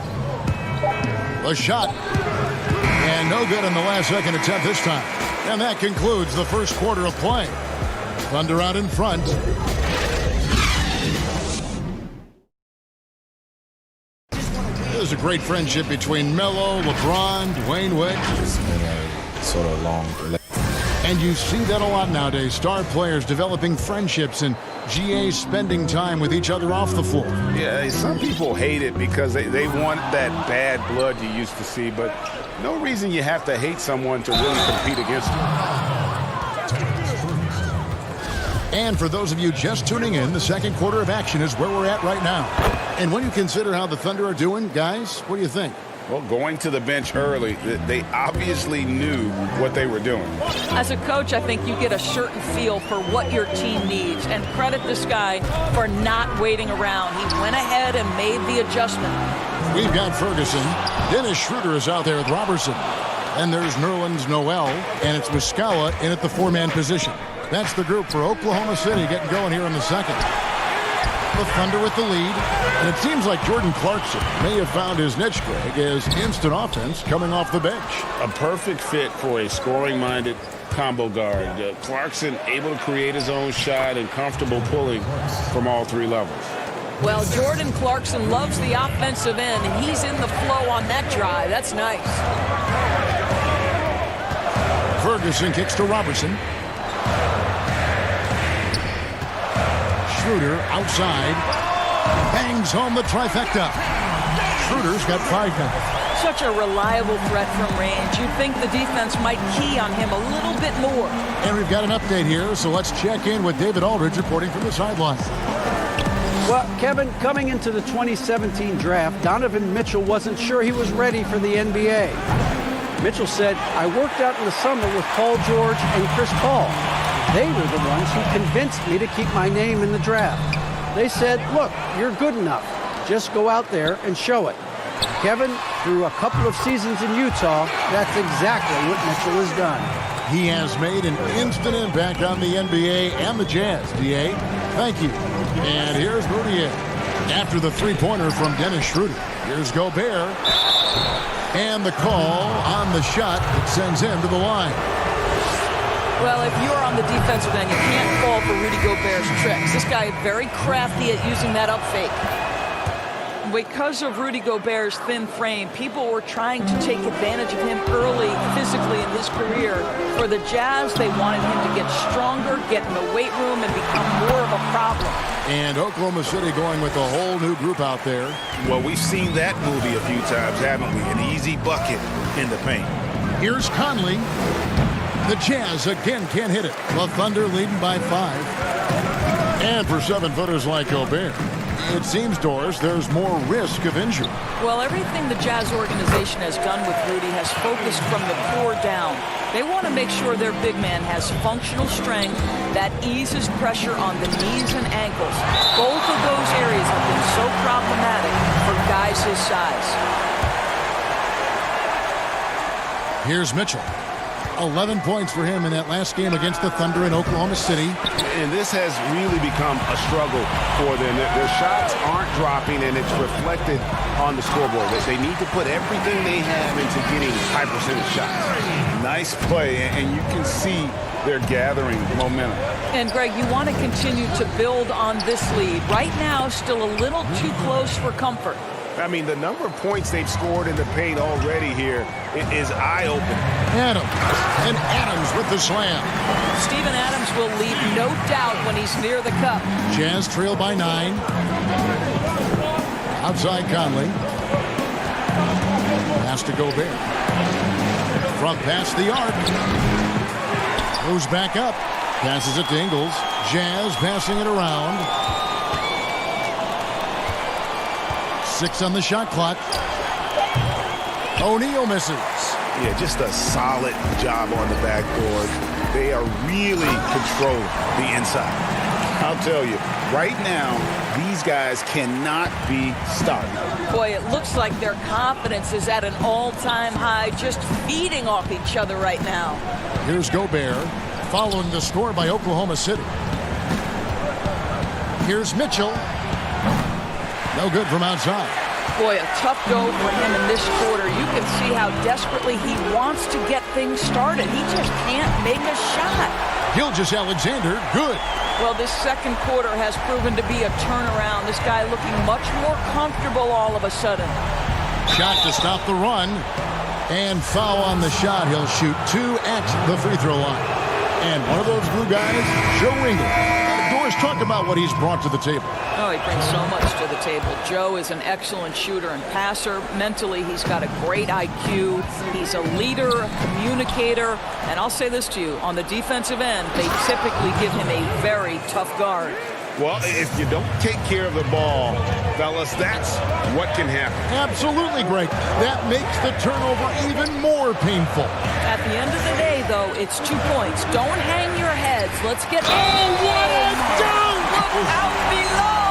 A shot. And no good in the last second attempt this time. And that concludes the first quarter of play. Thunder out in front. There's a great friendship between Melo, LeBron, Dwayne Wade. It's been a sort of long. And you see that a lot nowadays. Star players developing friendships and GAs spending time with each other off the floor. Yeah, some people hate it because they want that bad blood you used to see, but no reason you have to hate someone to really compete against them. And for those of you just tuning in, the second quarter of action is where we're at right now. And when you consider how the Thunder are doing, guys, what do you think? Well, going to the bench early, they obviously knew what they were doing. As a coach, I think you get a certain feel for what your team needs, and credit this guy for not waiting around. He went ahead and made the adjustment. We've got Ferguson. Dennis Schroeder is out there with Robertson. And there's Nerlens Noel, and it's Muscala in at the 4-man position. That's the group for Oklahoma City getting going here in the second. The Thunder with the lead, and it seems like Jordan Clarkson may have found his niche, Greg, as instant offense coming off the bench. A perfect fit for a scoring-minded combo guard. Clarkson able to create his own shot and comfortable pulling from all 3 levels. Well, Jordan Clarkson loves the offensive end, and he's in the flow on that drive. That's nice. Ferguson kicks to Robertson. Schroeder outside, bangs home the trifecta. Schroeder's got 5 now. Such a reliable threat from range. You'd think the defense might key on him a little bit more. And we've got an update here, so let's check in with David Aldridge reporting from the sideline. Well, Kevin, coming into the 2017 draft, Donovan Mitchell wasn't sure he was ready for the NBA. Mitchell said, "I worked out in the summer with Paul George and Chris Paul. They were the ones who convinced me to keep my name in the draft. They said, look, you're good enough. Just go out there and show it." Kevin, through a couple of seasons in Utah, that's exactly what Mitchell has done. He has made an instant impact on the NBA and the Jazz. D.A., thank you. And here's Moutier. After the three-pointer from Dennis Schroeder, here's Gobert. And the call on the shot that sends him to the line. Well, if you're on the defensive end, you can't fall for Rudy Gobert's tricks. This guy is very crafty at using that up fake. Because of Rudy Gobert's thin frame, people were trying to take advantage of him early physically in his career. For the Jazz, they wanted him to get stronger, get in the weight room, and become more of a problem. And Oklahoma City going with a whole new group out there. Well, we've seen that movie a few times, haven't we? An easy bucket in the paint. Here's Conley. The Jazz again can't hit it. The Thunder leading by 5. And for 7-footers like Gobert, it seems, Doris, there's more risk of injury. Well, everything the Jazz organization has done with Rudy has focused from the core down. They want to make sure their big man has functional strength that eases pressure on the knees and ankles. Both of those areas have been so problematic for guys his size. Here's Mitchell. 11 points for him in that last game against the Thunder in Oklahoma City. And this has really become a struggle for them. Their shots aren't dropping, and it's reflected on the scoreboard. They need to put everything they have into getting high percentage shots. Nice play, and you can see they're gathering momentum. And, Greg, you want to continue to build on this lead. Right now, still a little too close for comfort. I mean, the number of points they've scored in the paint already here is eye-opening. Adams, and Adams with the slam. Steven Adams will leave no doubt when he's near the cup. Jazz trail by 9. Outside Conley. Pass to Gobert. Front pass the arc. Goes back up. Passes it to Ingles. Jazz passing it around. 6 on the shot clock. O'Neal misses. Yeah, just a solid job on the backboard. They are really controlling the inside. I'll tell you, right now, these guys cannot be stopped. Boy, it looks like their confidence is at an all-time high, just feeding off each other right now. Here's Gobert, following the score by Oklahoma City. Here's Mitchell. No good from outside. Boy, a tough go for him in this quarter. You can see how desperately he wants to get things started. He just can't make a shot. Gilgeous-Alexander, good. Well, this second quarter has proven to be a turnaround. This guy looking much more comfortable all of a sudden. Shot to stop the run. And foul on the shot. He'll shoot 2 at the free throw line. And one of those blue guys, Joe Ingles. Doris, talk about what he's brought to the table. Oh, he brings so much to the table. Joe is an excellent shooter and passer. Mentally, he's got a great IQ. He's a leader, a communicator. And I'll say this to you, on the defensive end, they typically give him a very tough guard. Well, if you don't take care of the ball, fellas, that's what can happen. Absolutely, Greg. That makes the turnover even more painful. At the end of the day, though, it's 2 points. Don't hang your heads. Let's get... Oh, what a dunk! Look out below!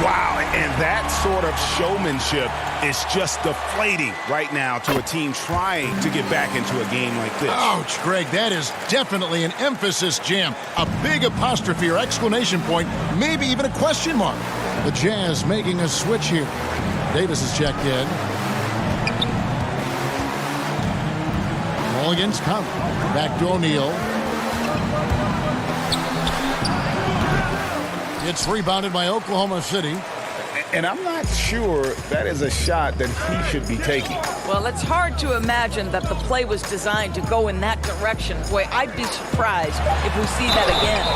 Wow, and that sort of showmanship is just deflating right now to a team trying to get back into a game like this. Ouch, Greg, that is definitely an emphasis jam. A big apostrophe or exclamation point, maybe even a question mark. The Jazz making a switch here. Davis is checked in. Ball against Conley. Back to O'Neal. It's rebounded by Oklahoma City. And I'm not sure that is a shot that he should be taking. Well, it's hard to imagine that the play was designed to go in that direction. Boy, I'd be surprised if we see that again.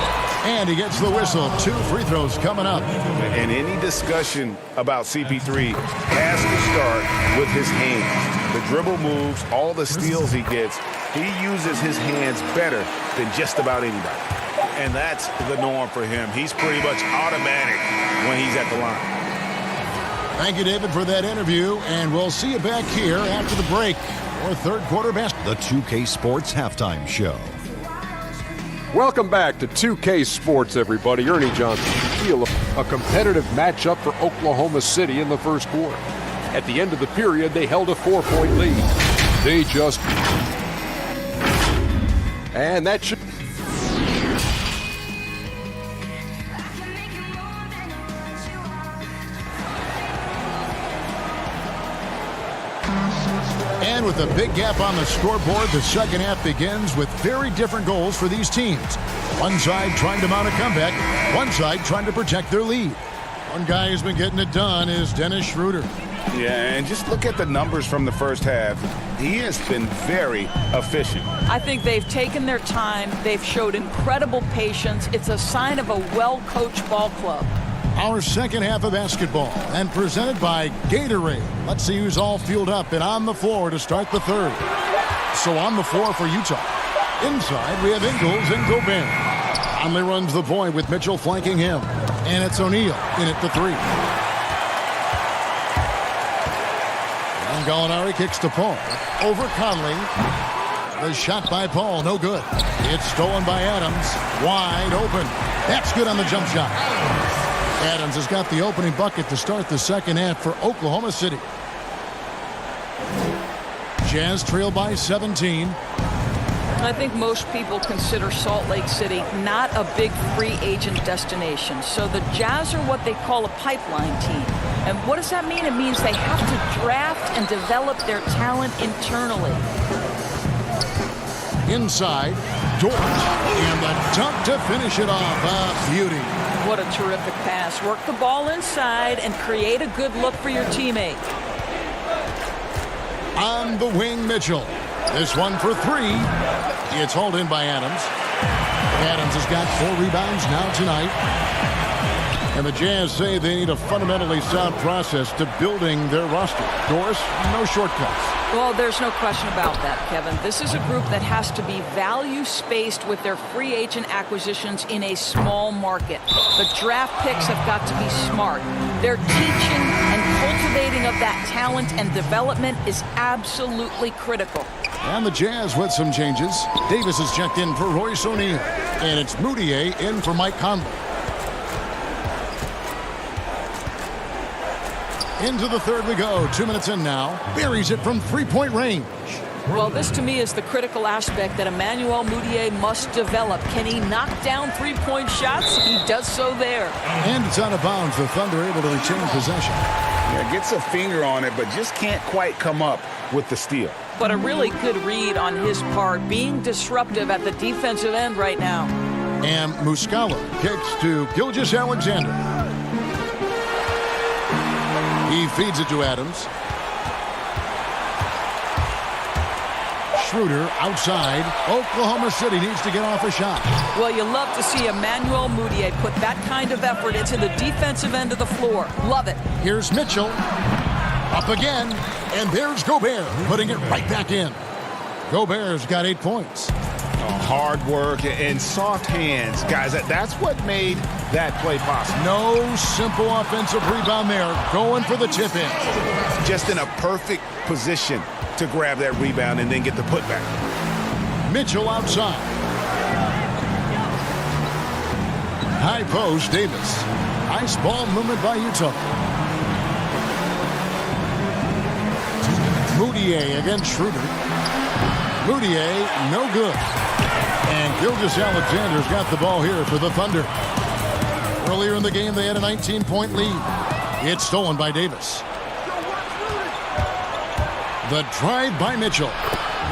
And he gets the whistle. 2 free throws coming up. And any discussion about CP3 has to start with his hands. The dribble moves, all the steals he gets, he uses his hands better than just about anybody. And that's the norm for him. He's pretty much automatic when he's at the line. Thank you, David, for that interview, and we'll see you back here after the break for third quarter basketball. The 2K Sports Halftime Show. Welcome back to 2K Sports, everybody. Ernie Johnson. Feel a competitive matchup for Oklahoma City in the first quarter. At the end of the period, they held a 4-point lead. They just... And that should... And with a big gap on the scoreboard, the second half begins with very different goals for these teams. One side trying to mount a comeback, one side trying to protect their lead. One guy who's been getting it done is Dennis Schroeder. Yeah, and just look at the numbers from the first half. He has been very efficient. I think they've taken their time. They've showed incredible patience. It's a sign of a well-coached ball club. Our second half of basketball, and presented by Gatorade. Let's see who's all fueled up and on the floor to start the third. So on the floor for Utah. Inside, we have Ingles and Gobert. Conley runs the point with Mitchell flanking him. And it's O'Neal in at the 3. And Gallinari kicks to Paul. Over Conley. The shot by Paul, no good. It's stolen by Adams. Wide open. That's good on the jump shot. Adams has got the opening bucket to start the second half for Oklahoma City. Jazz trail by 17. I think most people consider Salt Lake City not a big free agent destination. So the Jazz are what they call a pipeline team. And what does that mean? It means they have to draft and develop their talent internally. Inside, Dort, and the dunk to finish it off. A beauty. What a terrific pass. Work the ball inside and create a good look for your teammate. On the wing, Mitchell. This one for three. It's hauled in by Adams. Adams has got 4 rebounds now tonight. And the Jazz say they need a fundamentally sound process to building their roster. Doris, no shortcuts. Well, there's no question about that, Kevin. This is a group that has to be value-spaced with their free agent acquisitions in a small market. The draft picks have got to be smart. Their teaching and cultivating of that talent and development is absolutely critical. And the Jazz with some changes. Davis is checked in for Royce O'Neal. And it's Moutier in for Mike Conley. Into the third we go. 2 minutes in now. Buries it from three-point range. Well, this to me is the critical aspect that Emmanuel Moutier must develop. Can he knock down three-point shots? He does so there. And it's out of bounds. The Thunder able to retain possession. Yeah, gets a finger on it, but just can't quite come up with the steal. But a really good read on his part, being disruptive at the defensive end right now. And Muscala kicks to Gilgeous-Alexander. He feeds it to Adams. Schroeder outside. Oklahoma City needs to get off a shot. Well, you love to see Emmanuel Moutier put that kind of effort into the defensive end of the floor. Love it. Here's Mitchell. Up again. And there's Gobert putting it right back in. Gobert's got 8 points. Hard work and soft hands. Guys, that's what made that play possible. No simple offensive rebound there. Going for the tip-in. Just in a perfect position to grab that rebound and then get the putback. Mitchell outside. High post, Davis. Nice ball movement by Utah. Moutier against Schroeder. Moutier, no good. And Gilgeous-Alexander's got the ball here for the Thunder. Earlier in the game, they had a 19-point lead. It's stolen by Davis. The drive by Mitchell.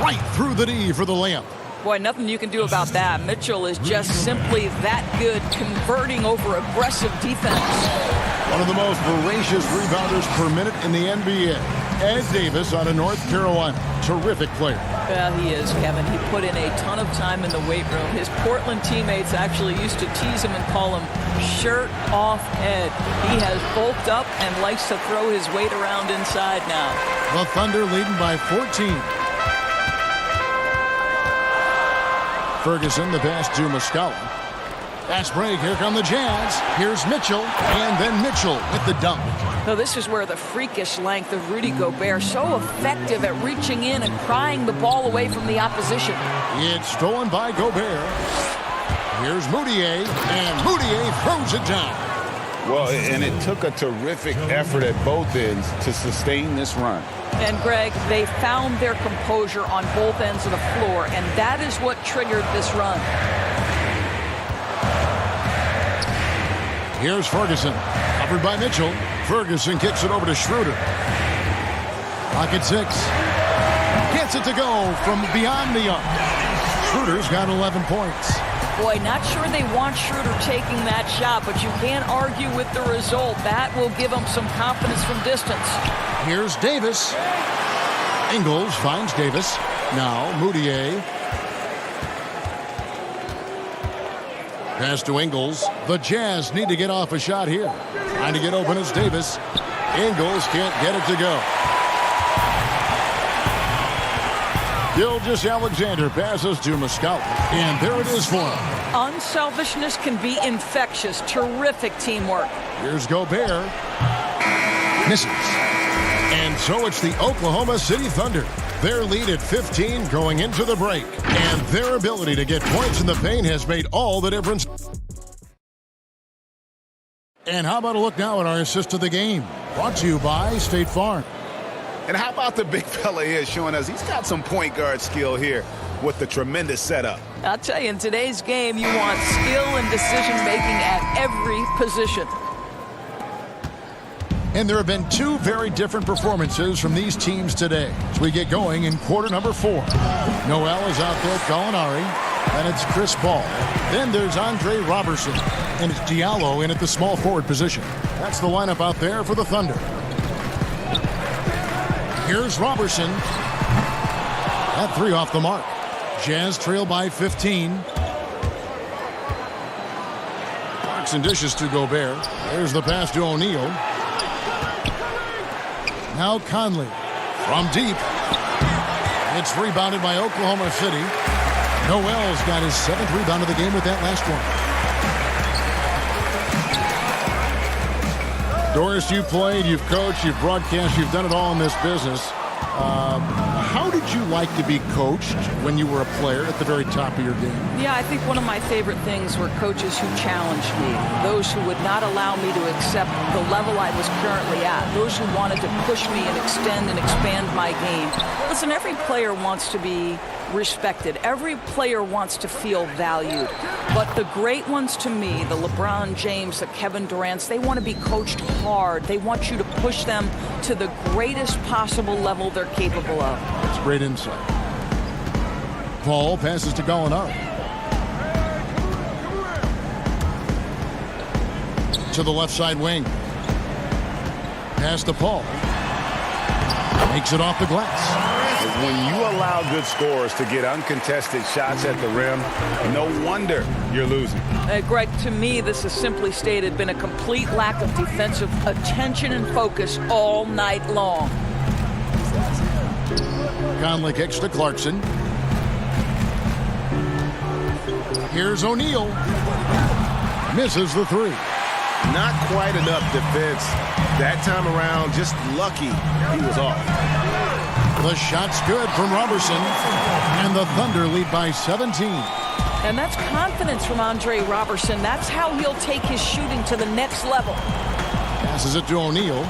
Right through the D for the layup. Boy, nothing you can do about that. Mitchell is just simply that good, converting over aggressive defense. One of the most voracious rebounders per minute in the NBA. Ed Davis out of North Carolina. Terrific player. Yeah, he is, Kevin. He put in a ton of time in the weight room. His Portland teammates actually used to tease him and call him shirt off Ed. He has bulked up and likes to throw his weight around inside now. The Thunder leading by 14. Ferguson, the pass to Muscala. Fast break, here come the Jazz. Here's Mitchell, and then Mitchell with the dunk. So this is where the freakish length of Rudy Gobert, so effective at reaching in and prying the ball away from the opposition. It's stolen by Gobert. Here's Moutier, and Moutier throws it down. Well, and it took a terrific effort at both ends to sustain this run. And, Greg, they found their composure on both ends of the floor, and that is what triggered this run. Here's Ferguson, covered by Mitchell. Ferguson kicks it over to Schroeder. Pocket 6. Gets it to go from beyond the arc. Schroeder's got 11 points. Boy, not sure they want Schroeder taking that shot, but you can't argue with the result. That will give them some confidence from distance. Here's Davis. Ingles finds Davis. Now Moutier. Pass to Ingles. The Jazz need to get off a shot here. Trying to get open is Davis. Ingles can't get it to go. Gilgeous-Alexander passes to Muscala. And there it is for him. Unselfishness can be infectious. Terrific teamwork. Here's Gobert. Misses. And so it's the Oklahoma City Thunder. Their lead at 15 going into the break. And their ability to get points in the paint has made all the difference. And how about a look now at our assist of the game? Brought to you by State Farm. And how about the big fella here showing us he's got some point guard skill here with the tremendous setup. I'll tell you, in today's game, you want skill and decision-making at every position. And there have been two very different performances from these teams today as we get going in quarter number 4. Noel is out there, Gallinari, and it's Chris Paul. Then there's Andre Robertson, and it's Diallo in at the small forward position. That's the lineup out there for the Thunder. Here's Robertson. That 3 off the mark. Jazz trail by 15. Box and dishes to Gobert. There's the pass to O'Neal. Now Conley from deep. It's rebounded by Oklahoma City. Noel's got his 7th rebound of the game with that last one. Doris, you played, you've coached, you've broadcast, you've done it all in this business. How did you like to be coached when you were a player at the very top of your game? Yeah, I think one of my favorite things were coaches who challenged me, those who would not allow me to accept the level I was currently at, those who wanted to push me and extend and expand my game. Listen, every player wants to be respected. Every player wants to feel valued. But the great ones to me, the LeBron James, the Kevin Durant's, they want to be coached hard. They want you to push them to the greatest possible level they're capable of. That's great insight. Paul passes to Gallinari. To the left side wing. Pass to Paul. Makes it off the glass. When you allow good scorers to get uncontested shots at the rim, no wonder you're losing. Greg, to me, this has simply stated been a complete lack of defensive attention and focus all night long. Conley kicks to Clarkson. Here's O'Neal. Misses the 3. Not quite enough defense that time around. Just lucky he was off. The shot's good from Robertson, and the Thunder lead by 17. And that's confidence from Andre Robertson. That's how he'll take his shooting to the next level. Passes it to O'Neal.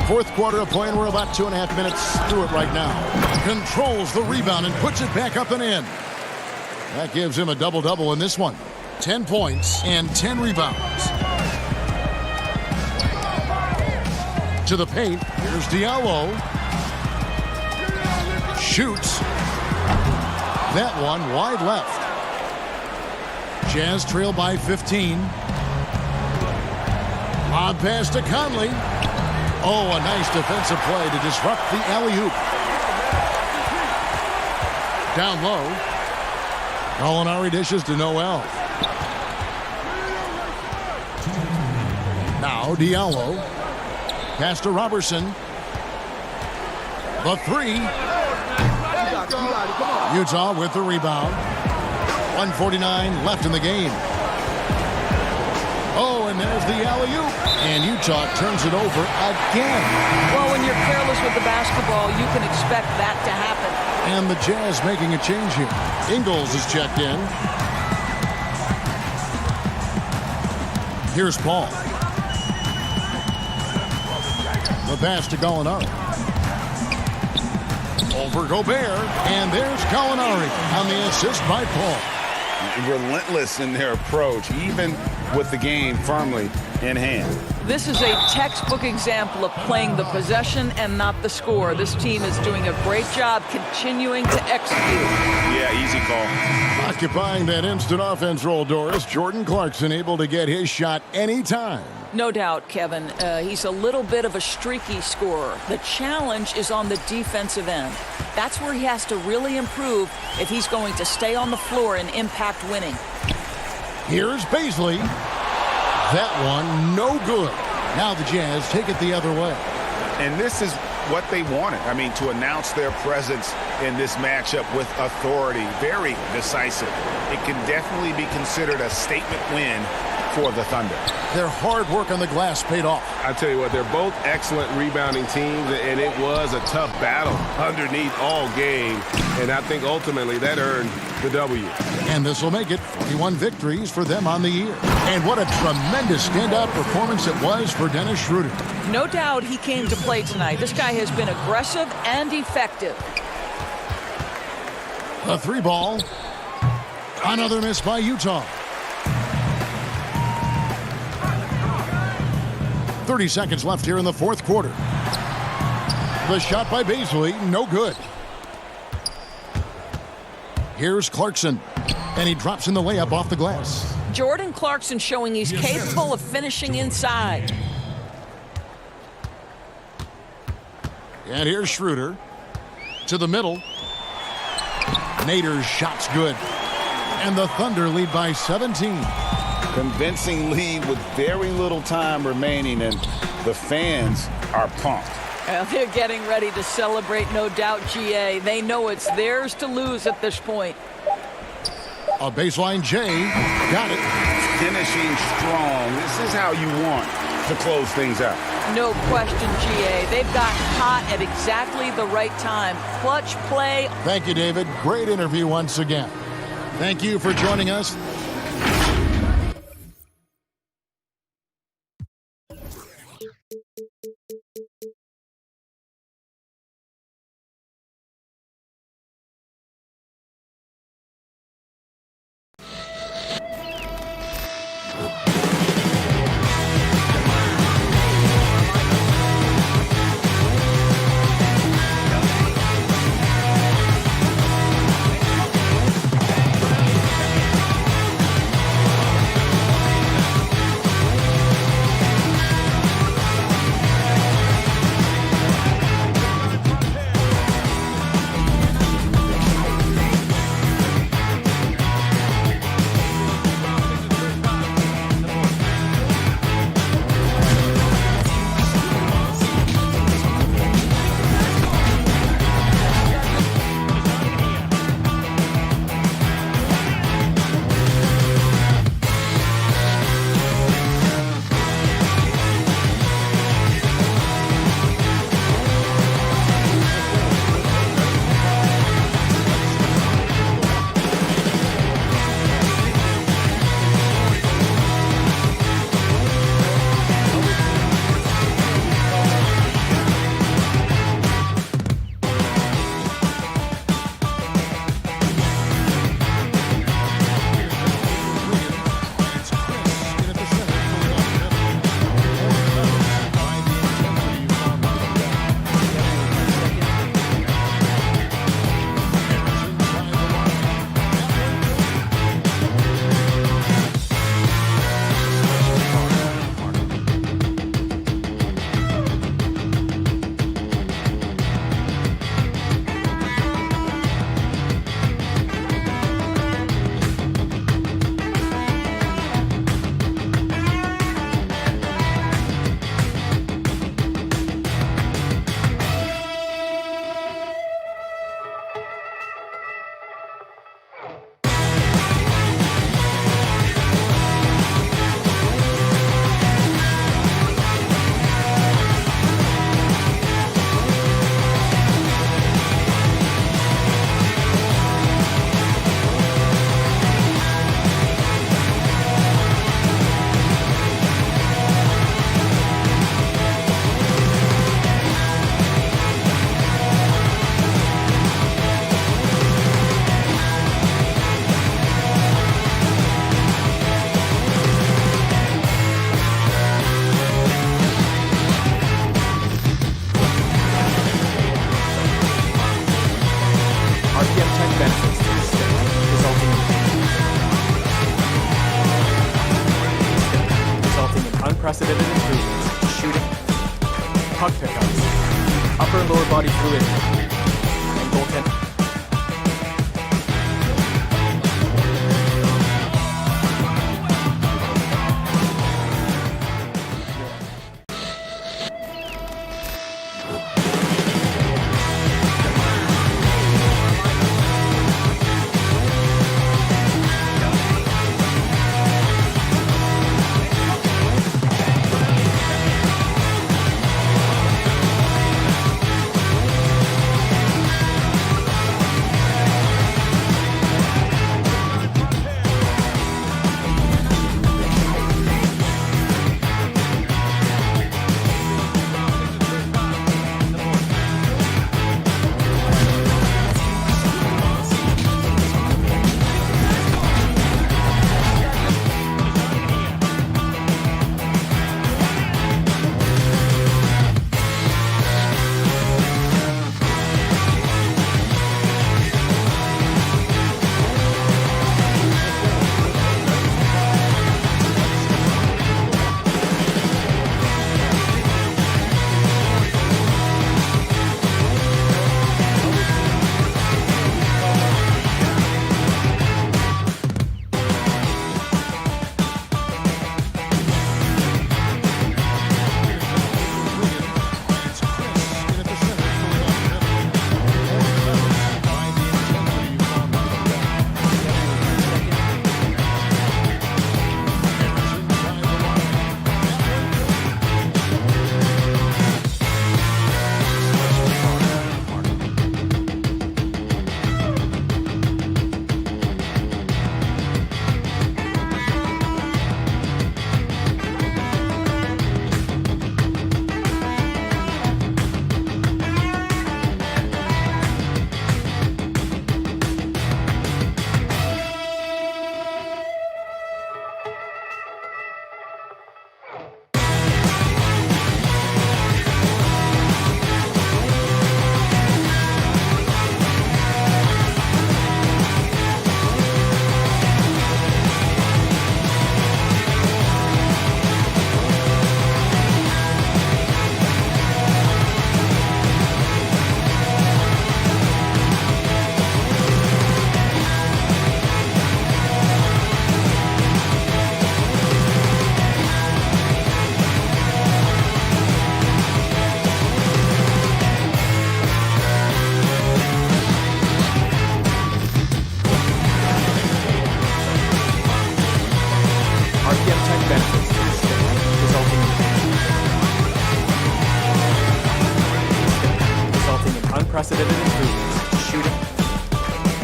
4th quarter of play, and we're about 2.5 minutes through it right now. Controls the rebound and puts it back up and in. That gives him a double-double in this one. 10 points and 10 rebounds. To the paint. Here's Diallo. Shoots. That one wide left. Jazz trail by 15. Lob pass to Conley. Oh, a nice defensive play to disrupt the alley-oop. Down low. Gallinari dishes to Noel. Now Diallo. Pass to Robertson. The 3. Utah with the rebound. 1:49 left in the game. Oh, and there's the alley-oop. And Utah turns it over again. Well, when you're careless with the basketball, you can expect that to happen. And the Jazz making a change here. Ingles is checked in. Here's Paul. The pass to Gallinari. Over Gobert. And there's Gallinari on the assist by Paul. Relentless in their approach, even with the game firmly in hand. This is a textbook example of playing the possession and not the score. This team is doing a great job continuing to execute. Yeah, easy call. Occupying that instant offense role, Doris. Jordan Clarkson able to get his shot anytime. No doubt, Kevin. He's a little bit of a streaky scorer. The challenge is on the defensive end. That's where he has to really improve if he's going to stay on the floor and impact winning. Here's Baisley. That one, no good. Now the Jazz take it the other way. And this is what they wanted. I mean, to announce their presence in this matchup with authority. Very decisive. It can definitely be considered a statement win for the Thunder. Their hard work on the glass paid off. I tell you what, they're both excellent rebounding teams, and it was a tough battle underneath all game. And I think ultimately that earned the W. And this will make it 41 victories for them on the year. And what a tremendous standout performance it was for Dennis Schroeder. No doubt he came to play tonight. This guy has been aggressive and effective. A 3-ball. Another miss by Utah. 30 seconds left here in the fourth quarter. The shot by Baisley, no good. Here's Clarkson, and he drops in the layup off the glass. Jordan Clarkson showing he's capable of finishing inside. And here's Schroeder to the middle. Nader's shot's good. And the Thunder lead by 17. Convincing lead with very little time remaining, and the fans are pumped. Well, they're getting ready to celebrate, no doubt, GA. They know it's theirs to lose at this point. A baseline J. Got it. Finishing strong. This is how you want to close things out. No question, GA. They've got hot at exactly the right time. Clutch play. Thank you, David. Great interview once again. Thank you for joining us. unprecedented improvements, shooting, puck pickups, upper and lower body fluidity, and goaltending.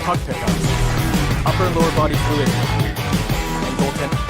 puck pickups, upper and lower body fluidity, and goaltending.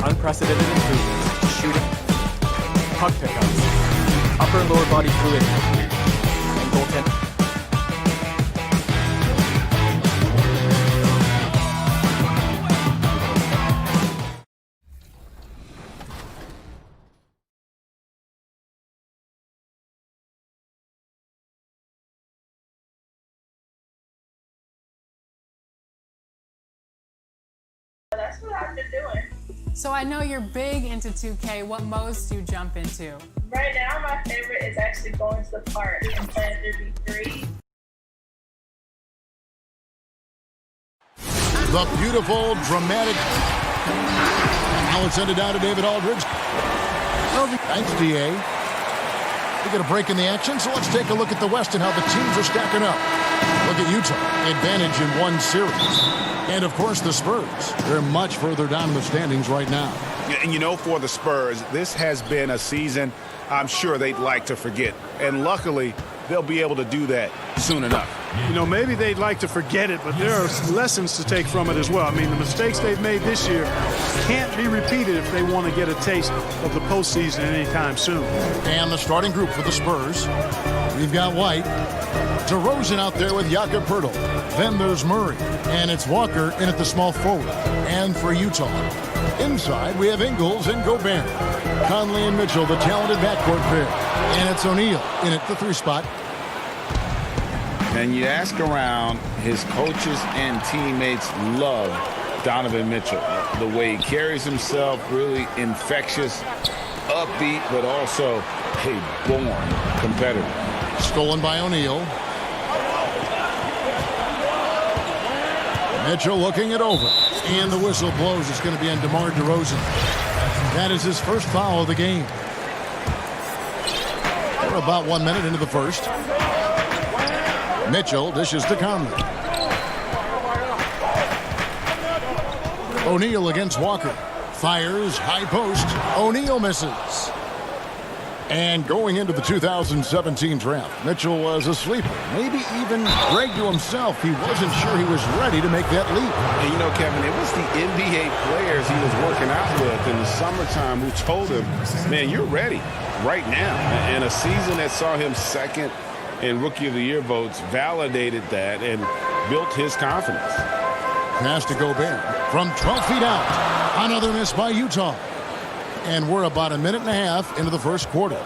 Unprecedented improvements to shooting, puck pickups, upper and lower body fluidity, and goaltending. That's what I've been doing. So I know you're big into 2K. What modes do you jump into? Right now, my favorite is actually going to the park and playing 3v3. The beautiful, dramatic. Now it's ended down to David Aldridge. Thanks, DA. We get a break in the action, so let's take a look at the West and how the teams are stacking up. Look at Utah, advantage in one series. And, of course, the Spurs. They're much further down in the standings right now. And, you know, for the Spurs, this has been a season I'm sure they'd like to forget. And luckily, they'll be able to do that soon enough. You know, maybe they'd like to forget it, but there are lessons to take from it as well. I mean, the mistakes they've made this year can't be repeated if they want to get a taste of the postseason anytime soon. And the starting group for the Spurs, we've got White, DeRozan out there with Jakob Poeltl. Then there's Murray, and it's Walker in at the small forward. And for Utah, inside we have Ingles and Gobert. Conley and Mitchell, the talented backcourt pair. And it's O'Neal in at the 3 spot. And you ask around, his coaches and teammates love Donovan Mitchell. The way he carries himself, really infectious, upbeat, but also a born competitor. Stolen by O'Neal. Mitchell looking it over. And the whistle blows. It's going to be on DeMar DeRozan. That is his first foul of the game. We're about 1 minute into the first. Mitchell dishes to Conley. O'Neal against Walker. Fires, high post. O'Neal misses. And going into the 2017 draft, Mitchell was a sleeper. Maybe even bragged to himself he wasn't sure he was ready to make that leap. And you know, Kevin, it was the NBA players he was working out with in the summertime who told him, man, you're ready right now. And a season that saw him second in Rookie of the Year votes validated that and built his confidence. Pass to Gobert from 12 feet out. Another miss by Utah. And we're about a minute and a half into the first quarter.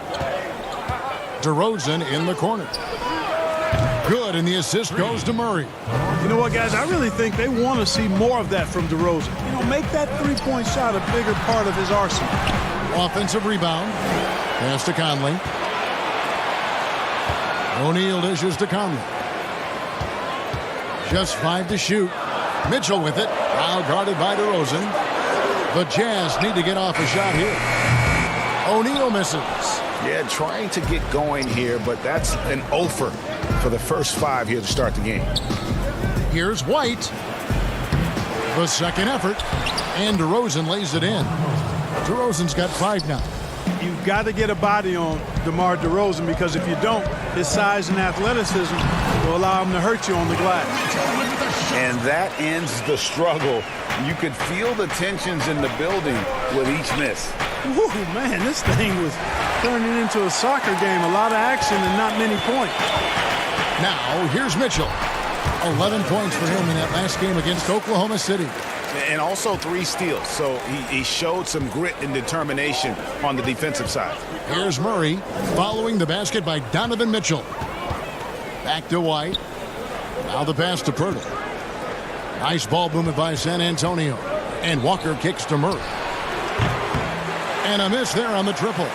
DeRozan in the corner. Good, and the assist goes to Murray. You know what, guys? I really think they want to see more of that from DeRozan. You know, make that three-point shot a bigger part of his arsenal. Offensive rebound. Pass to Conley. O'Neal dishes to Conley. Just 5 to shoot. Mitchell with it. Now guarded by DeRozan. The Jazz need to get off a shot here. O'Neal misses. Yeah, trying to get going here, but that's an offer for the first 5 here to start the game. Here's White. The second effort. And DeRozan lays it in. DeRozan's got 5 now. You've got to get a body on DeMar DeRozan, because if you don't, his size and athleticism will allow him to hurt you on the glass. And that ends the struggle. You could feel the tensions in the building with each miss. Woo, man, this thing was turning into a soccer game. A lot of action and not many points. Now, here's Mitchell. 11 points for him in that last game against Oklahoma City. And also 3 steals, so he showed some grit and determination on the defensive side. Here's Murray following the basket by Donovan Mitchell. Back to White. Now the pass to Pirtle. Nice ball movement by San Antonio. And Walker kicks to Murray. And a miss there on the triple.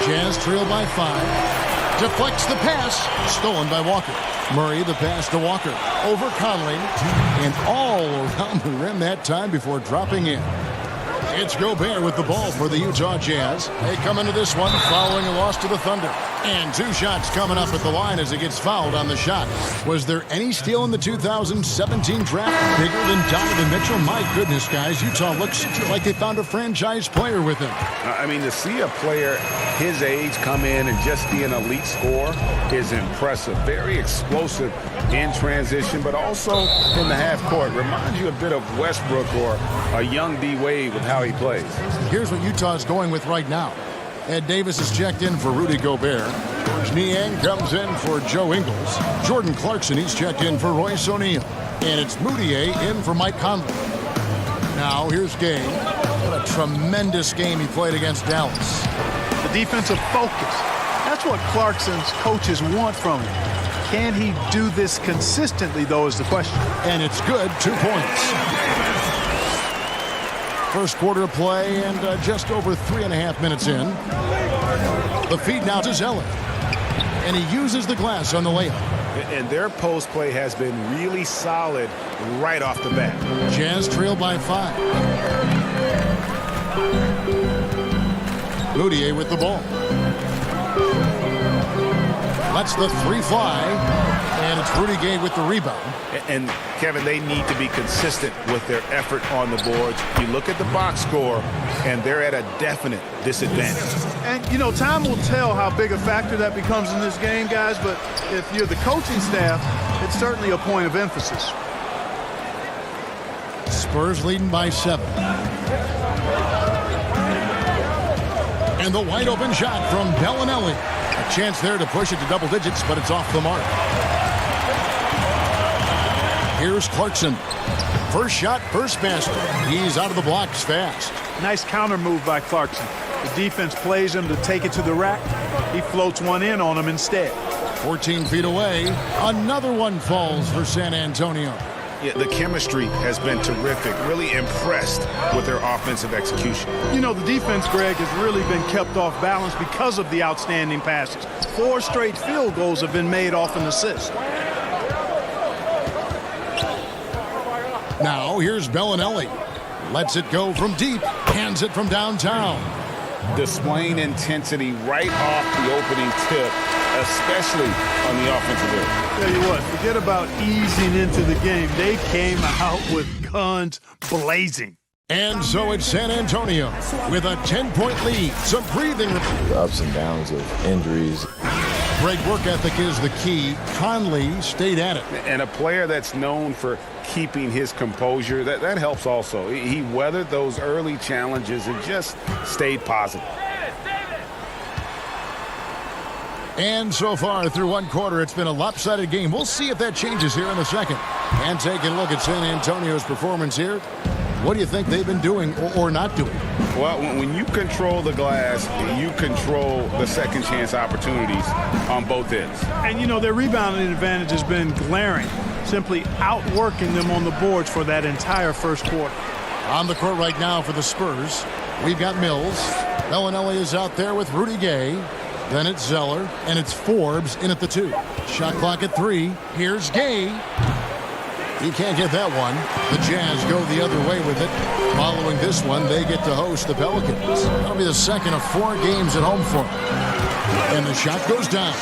Jazz trail by 5. Deflects the pass. Stolen by Walker. Murray the pass to Walker. Over Conley. And all around the rim that time before dropping in. It's Gobert with the ball for the Utah Jazz. They come into this one following a loss to the Thunder. And 2 shots coming up at the line as he gets fouled on the shot. Was there any steal in the 2017 draft bigger than Donovan Mitchell? My goodness, guys, Utah looks like they found a franchise player with him. I mean, to see a player his age come in and just be an elite scorer is impressive. Very explosive in transition, but also in the half court. Reminds you a bit of Westbrook or a young D. Wade with how he plays. Here's what Utah's going with right now. Ed Davis is checked in for Rudy Gobert. George Niang comes in for Joe Ingles. Jordan Clarkson, he's checked in for Royce O'Neal. And it's Moutier in for Mike Conley. Now here's Gay. What a tremendous game he played against Dallas. The defensive focus. That's what Clarkson's coaches want from him. Can he do this consistently, though, is the question. And it's good. 2 points. First quarter of play and just over 3.5 minutes in. The feed now to Zeller. And he uses the glass on the layup. And their post play has been really solid right off the bat. Jazz trail by 5. Moutier with the ball. Lets the 3 fly. And it's Rudy Gay with the rebound. And, Kevin, they need to be consistent with their effort on the boards. You look at the box score, and they're at a definite disadvantage. And, you know, time will tell how big a factor that becomes in this game, guys, but if you're the coaching staff, it's certainly a point of emphasis. Spurs leading by 7. And the wide open shot from Bellinelli. A chance there to push it to double digits, but it's off the mark. Here's Clarkson. First shot, first basket. He's out of the blocks fast. Nice counter move by Clarkson. The defense plays him to take it to the rack. He floats one in on him instead. 14 feet away. Another one falls for San Antonio. Yeah, the chemistry has been terrific. Really impressed with their offensive execution. You know, the defense, Greg, has really been kept off balance because of the outstanding passes. 4 straight field goals have been made off an assist. Now here's Bellinelli. Lets it go from deep. Hands it from downtown. Displaying intensity right off the opening tip, especially on the offensive end. Tell you what, forget about easing into the game. They came out with guns blazing. And so it's San Antonio with a 10-point lead. Some breathing. The ups and downs of injuries. Great work ethic is the key. Conley stayed at it. And a player that's known for keeping his composure, that helps also. He weathered those early challenges and just stayed positive. And so far through one quarter, it's been a lopsided game. We'll see if that changes here in the second. And taking a look at San Antonio's performance here. What do you think they've been doing or not doing? Well, when you control the glass, you control the second chance opportunities on both ends. And, you know, their rebounding advantage has been glaring, simply outworking them on the boards for that entire first quarter. On the court right now for the Spurs, we've got Mills. Bellinelli is out there with Rudy Gay. Then it's Zeller, and it's Forbes in at the 2. Shot clock at 3. Here's Gay. He can't get that one. The Jazz go the other way with it. Following this one, they get to host the Pelicans. That'll be the second of 4 games at home for them. And the shot goes down.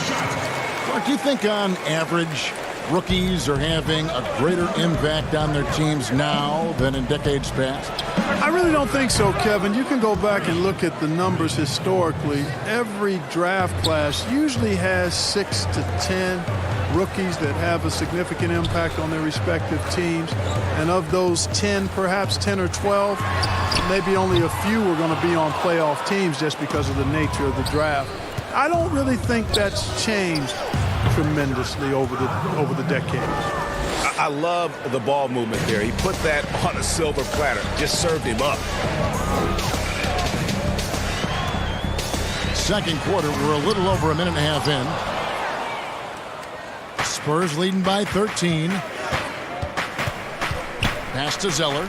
Mark, do you think on average rookies are having a greater impact on their teams now than in decades past? I really don't think so, Kevin. You can go back and look at the numbers historically. Every draft class usually has 6 to 10 rookies that have a significant impact on their respective teams. And of those 10, perhaps 10 or 12, maybe only a few are going to be on playoff teams just because of the nature of the draft. I don't really think that's changed tremendously over the decades. I love the ball movement there. He put that on a silver platter, just served him up. Second quarter, we're a little over a minute and a half in. Spurs leading by 13. Pass to Zeller.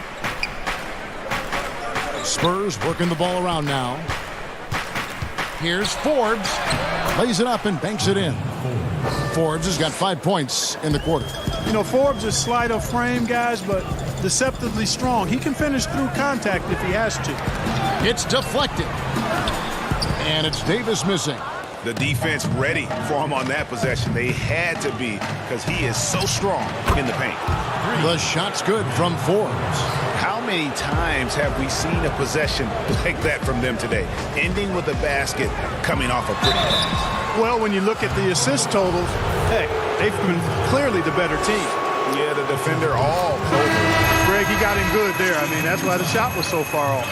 Spurs working the ball around now. Here's Forbes. Lays it up and banks it in. Forbes has got 5 points in the quarter. You know, Forbes is slight of frame, guys, but deceptively strong. He can finish through contact if he has to. It's deflected. And it's Davis missing. The defense ready for him on that possession. They had to be because he is so strong in the paint. The shot's good from Forbes. How many times have we seen a possession like that from them today? Ending with a basket, coming off a pretty pass. Well, when you look at the assist totals, hey, they've been clearly the better team. Yeah, the defender all over. Greg, he got him good there. I mean, that's why the shot was so far off.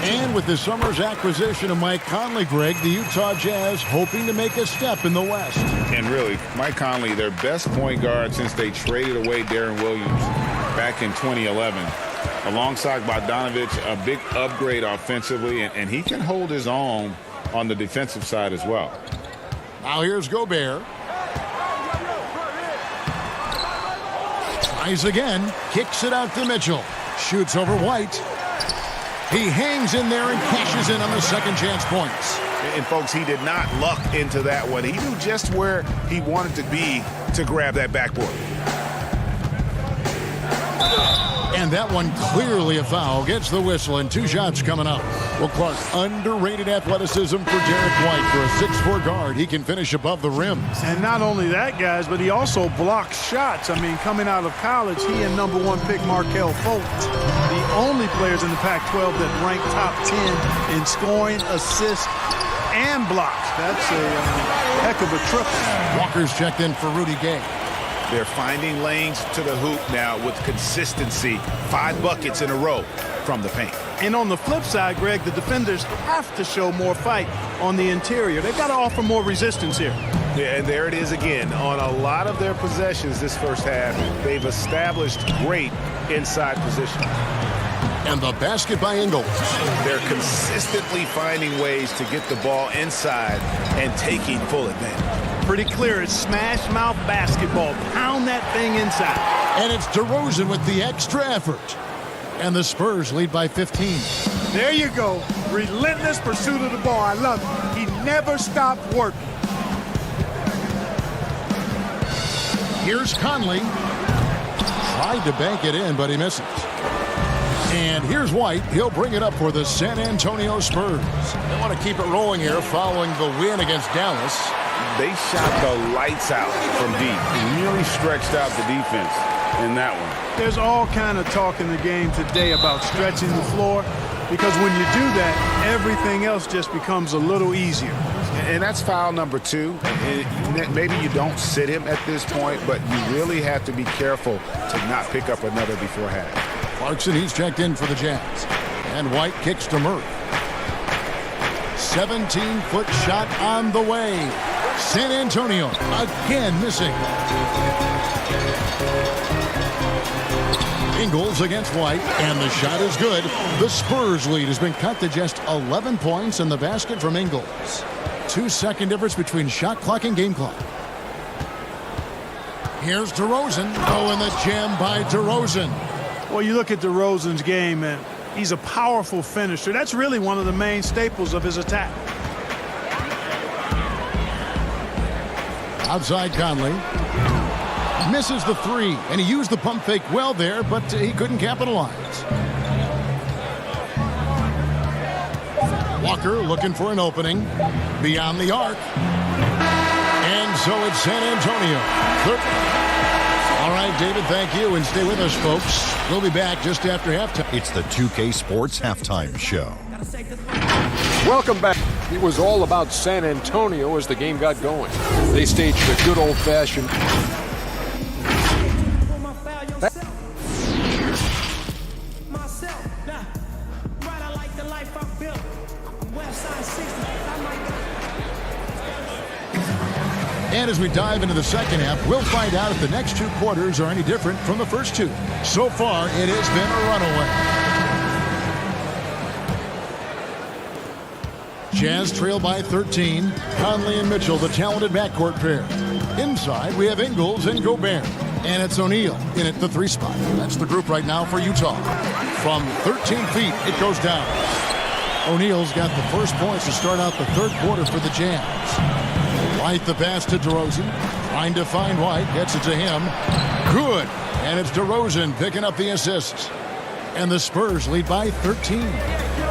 And with this summer's acquisition of Mike Conley, Greg, the Utah Jazz hoping to make a step in the West. And really, Mike Conley, their best point guard since they traded away Darren Williams back in 2011. Alongside Bogdanovich, a big upgrade offensively, and he can hold his own on the defensive side as well. Now here's Gobert. Tries again, kicks it out to Mitchell. Shoots over White. He hangs in there and cashes in on the second chance points. And folks, he did not luck into that one. He knew just where he wanted to be to grab that backboard. And that one clearly a foul. Gets the whistle and 2 shots coming up. Well, Clark, underrated athleticism for Derek White. For a 6'4" guard, he can finish above the rim. And not only that, guys, but he also blocks shots. I mean, coming out of college, he and number 1 pick Markelle Fultz, the only players in the Pac-12 that rank top 10 in scoring, assists, and blocks. That's a heck of a triple. Walker's checked in for Rudy Gay. They're finding lanes to the hoop now with consistency. 5 buckets in a row from the paint. And on the flip side, Greg, the defenders have to show more fight on the interior. They've got to offer more resistance here. Yeah, and there it is again. On a lot of their possessions this first half, they've established great inside position. And the basket by Ingles. They're consistently finding ways to get the ball inside and taking full advantage. Pretty clear. It's smash mouth basketball. Pound that thing inside. And it's DeRozan with the extra effort. And the Spurs lead by 15. There you go. Relentless pursuit of the ball. I love it. He never stopped working. Here's Conley. Tried to bank it in, but he misses. And here's White. He'll bring it up for the San Antonio Spurs. They want to keep it rolling here following the win against Dallas. They shot the lights out from deep. Really stretched out the defense in that one. There's all kind of talk in the game today about stretching the floor, because when you do that, everything else just becomes a little easier. And that's foul number 2. Maybe you don't sit him at this point, but you really have to be careful to not pick up another before half. Clarkson, he's checked in for the Jazz. And White kicks to Murray. 17-foot shot on the way. San Antonio again missing. Ingles against White, and the shot is good. The Spurs lead has been cut to just 11 points in the basket from Ingles. 2-second difference between shot clock and game clock. Here's DeRozan. Oh, and the jam by DeRozan. Well, you look at DeRozan's game, and he's a powerful finisher. That's really one of the main staples of his attack. Outside Conley. Misses the 3, and he used the pump fake well there, but he couldn't capitalize. Walker looking for an opening beyond the arc. And so it's San Antonio. All right, David, thank you, and stay with us, folks. We'll be back just after halftime. It's the 2K Sports Halftime Show. Welcome back. It was all about San Antonio as the game got going. They staged a good old-fashioned... And as we dive into the second half, we'll find out if the next 2 quarters are any different from the first 2. So far, it has been a runaway. Jazz trail by 13. Conley and Mitchell, the talented backcourt pair. Inside, we have Ingles and Gobert. And it's O'Neal in at the 3 spot. That's the group right now for Utah. From 13 feet, it goes down. O'Neal's got the first points to start out the third quarter for the Jazz. White the pass to DeRozan. Trying to find White. Gets it to him. Good. And it's DeRozan picking up the assist. And the Spurs lead by 13.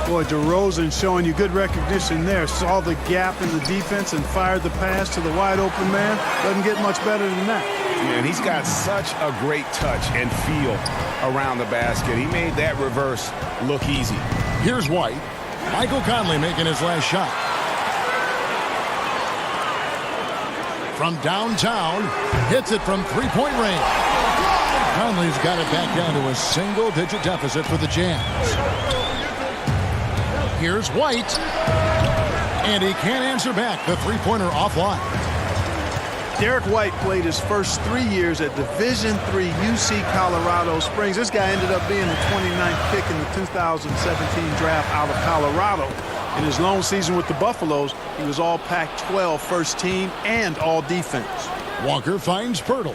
Boy, DeRozan showing you good recognition there. Saw the gap in the defense and fired the pass to the wide open man. Doesn't get much better than that. And he's got such a great touch and feel around the basket. He made that reverse look easy. Here's White. Michael Conley making his last shot. From downtown, hits it from 3-point range. Conley's got it back down to a single-digit deficit for the Jazz. Here's White. And he can't answer back. The 3-pointer offline. Derek White played his first 3 years at Division III UC Colorado Springs. This guy ended up being the 29th pick in the 2017 draft out of Colorado. In his lone season with the Buffaloes, he was all Pac-12 first team and all defense. Walker finds Pirtle.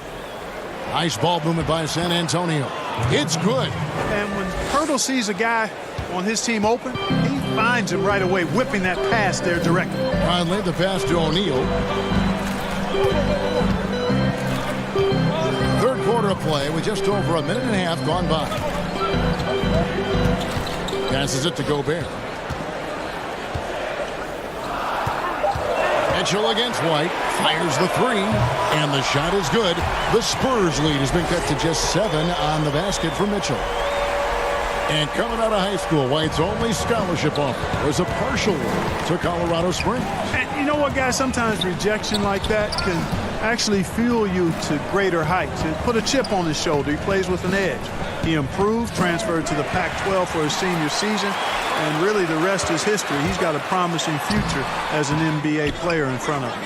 Nice ball movement by San Antonio. It's good. And when Pirtle sees a guy on his team open, he finds him right away, whipping that pass there directly. Conley the pass to O'Neal. Third quarter of play with just over a minute and a half gone by. Passes it to Gobert. Mitchell against White, fires the 3, and the shot is good. The Spurs lead has been cut to just 7 on the basket for Mitchell. And coming out of high school, White's only scholarship offer was a partial to Colorado Springs. And you know what, guys? Sometimes rejection like that can actually fuel you to greater heights. And put a chip on his shoulder. He plays with an edge. He improved, transferred to the Pac-12 for his senior season, and really the rest is history. He's got a promising future as an NBA player in front of him.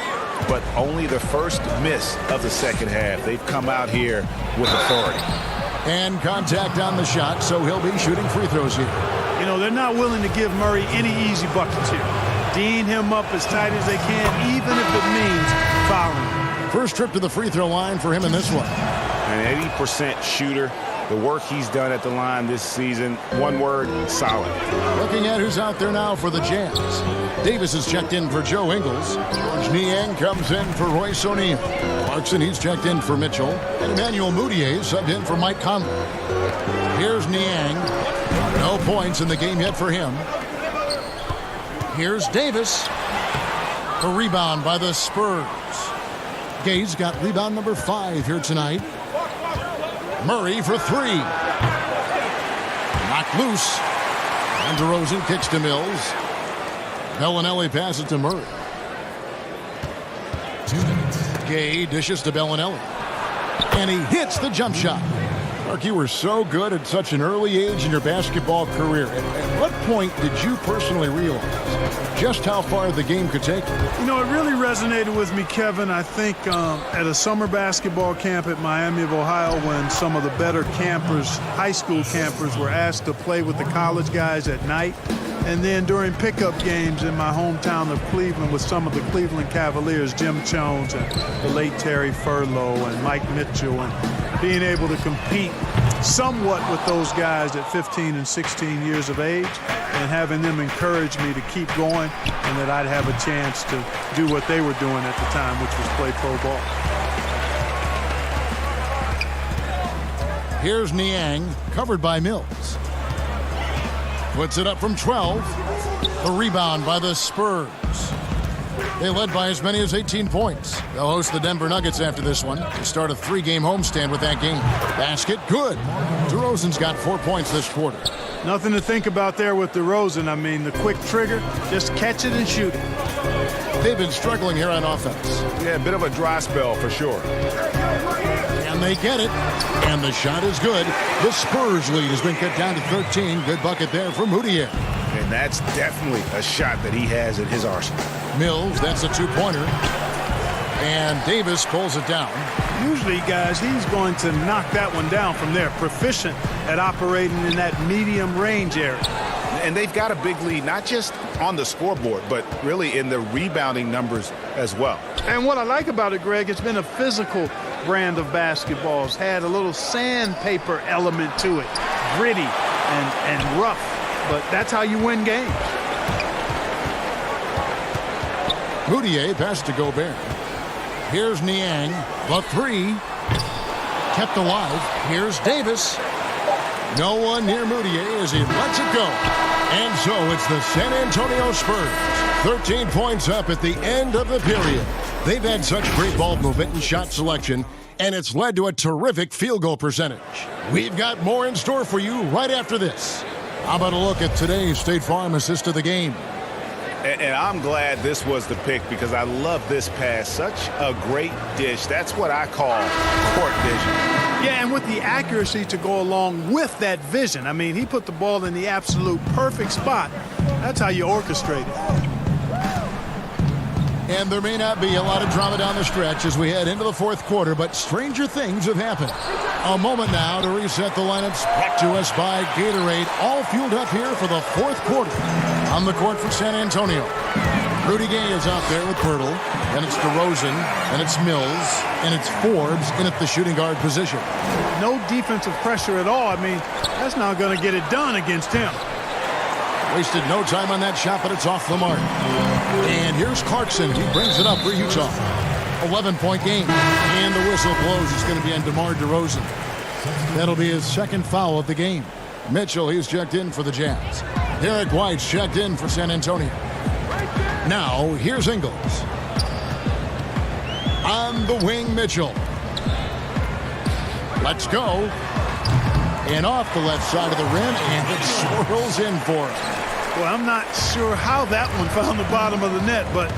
But only the first miss of the second half. They've come out here with authority. And contact on the shot, so he'll be shooting free throws here. You know, they're not willing to give Murray any easy buckets here. Dean him up as tight as they can, even if it means fouling. First trip to the free throw line for him in this one. An 80% shooter. The work he's done at the line this season, one word, solid. Looking at who's out there now for the Jazz. Davis is checked in for Joe Ingles. George Niang comes in for Royce O'Neal. Clarkson, he's checked in for Mitchell. And Emmanuel Mudiay subbed in for Mike Conley. Here's Niang. No points in the game yet for him. Here's Davis. The rebound by the Spurs. Gay's got rebound number 5 here tonight. Murray for 3. Knocked loose. And DeRozan kicks to Mills. Bellinelli passes to Murray. Gay dishes to Bellinelli. And he hits the jump shot. Mark, you were so good at such an early age in your basketball career. At what point did you personally realize just how far the game could take you? You know, it really resonated with me, Kevin, I think at a summer basketball camp at Miami of Ohio when some of the better campers, high school campers, were asked to play with the college guys at night. And then during pickup games in my hometown of Cleveland with some of the Cleveland Cavaliers, Jim Jones and the late Terry Furlow and Mike Mitchell, and being able to compete somewhat with those guys at 15 and 16 years of age and having them encourage me to keep going and that I'd have a chance to do what they were doing at the time, which was play pro ball. Here's Niang, covered by Mills. Puts it up from 12. The rebound by the Spurs. They led by as many as 18 points. They'll host the Denver Nuggets after this one. They start a 3-game homestand with that game. Basket, good. DeRozan's got 4 points this quarter. Nothing to think about there with DeRozan. I mean, the quick trigger, just catch it and shoot it. They've been struggling here on offense. Yeah, a bit of a dry spell for sure. And they get it. And the shot is good. The Spurs lead has been cut down to 13. Good bucket there for Mudiay. And that's definitely a shot that he has in his arsenal. Mills, that's a 2-pointer. And Davis pulls it down. Usually, guys, he's going to knock that one down from there. Proficient at operating in that medium range area. And they've got a big lead, not just on the scoreboard, but really in the rebounding numbers as well. And what I like about it, Greg, it's been a physical brand of basketball. It's had a little sandpaper element to it. Gritty and rough. But that's how you win games. Mudiay passes to Gobert. Here's Niang. The 3. Kept alive. Here's Davis. No one near Mudiay as he lets it go. And so it's the San Antonio Spurs. 13 points up at the end of the period. They've had such great ball movement and shot selection, and it's led to a terrific field goal percentage. We've got more in store for you right after this. How about a look at today's State Farm assist of the game? And I'm glad this was the pick because I love this pass. Such a great dish. That's what I call court vision. Yeah, and with the accuracy to go along with that vision. I mean, he put the ball in the absolute perfect spot. That's how you orchestrate it. And there may not be a lot of drama down the stretch as we head into the fourth quarter, but stranger things have happened. A moment now to reset the lineups. Brought to us by Gatorade. All fueled up here for the fourth quarter. On the court for San Antonio. Rudy Gay is out there with Pirtle. Then it's DeRozan. Then it's Mills. And it's Forbes in at the shooting guard position. No defensive pressure at all. I mean, that's not going to get it done against him. Wasted no time on that shot, but it's off the mark. And here's Clarkson. He brings it up for Utah. 11-point game. And the whistle blows. It's going to be on DeMar DeRozan. That'll be his second foul of the game. Mitchell, he's checked in for the Jazz. Derek White's checked in for San Antonio. Now, here's Ingles. On the wing, Mitchell. Let's go. And off the left side of the rim, and it swirls in for him. Well, I'm not sure how that one found the bottom of the net, but,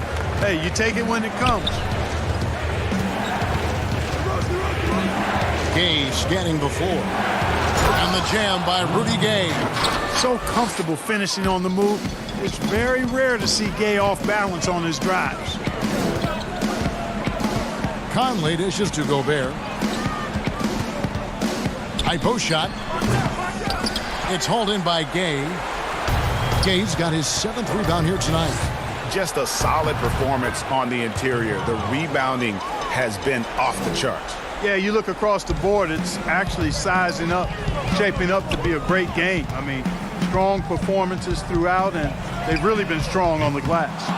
hey, you take it when it comes. Gay scanning the floor. And the jam by Rudy Gay. So comfortable finishing on the move. It's very rare to see Gay off balance on his drives. Conley dishes to Gobert. High post shot. It's hauled in by Gay. Gay's got his 7th rebound here tonight. Just a solid performance on the interior. The rebounding has been off the charts. Yeah, you look across the board, it's actually sizing up, shaping up to be a great game. I mean, strong performances throughout, and they've really been strong on the glass.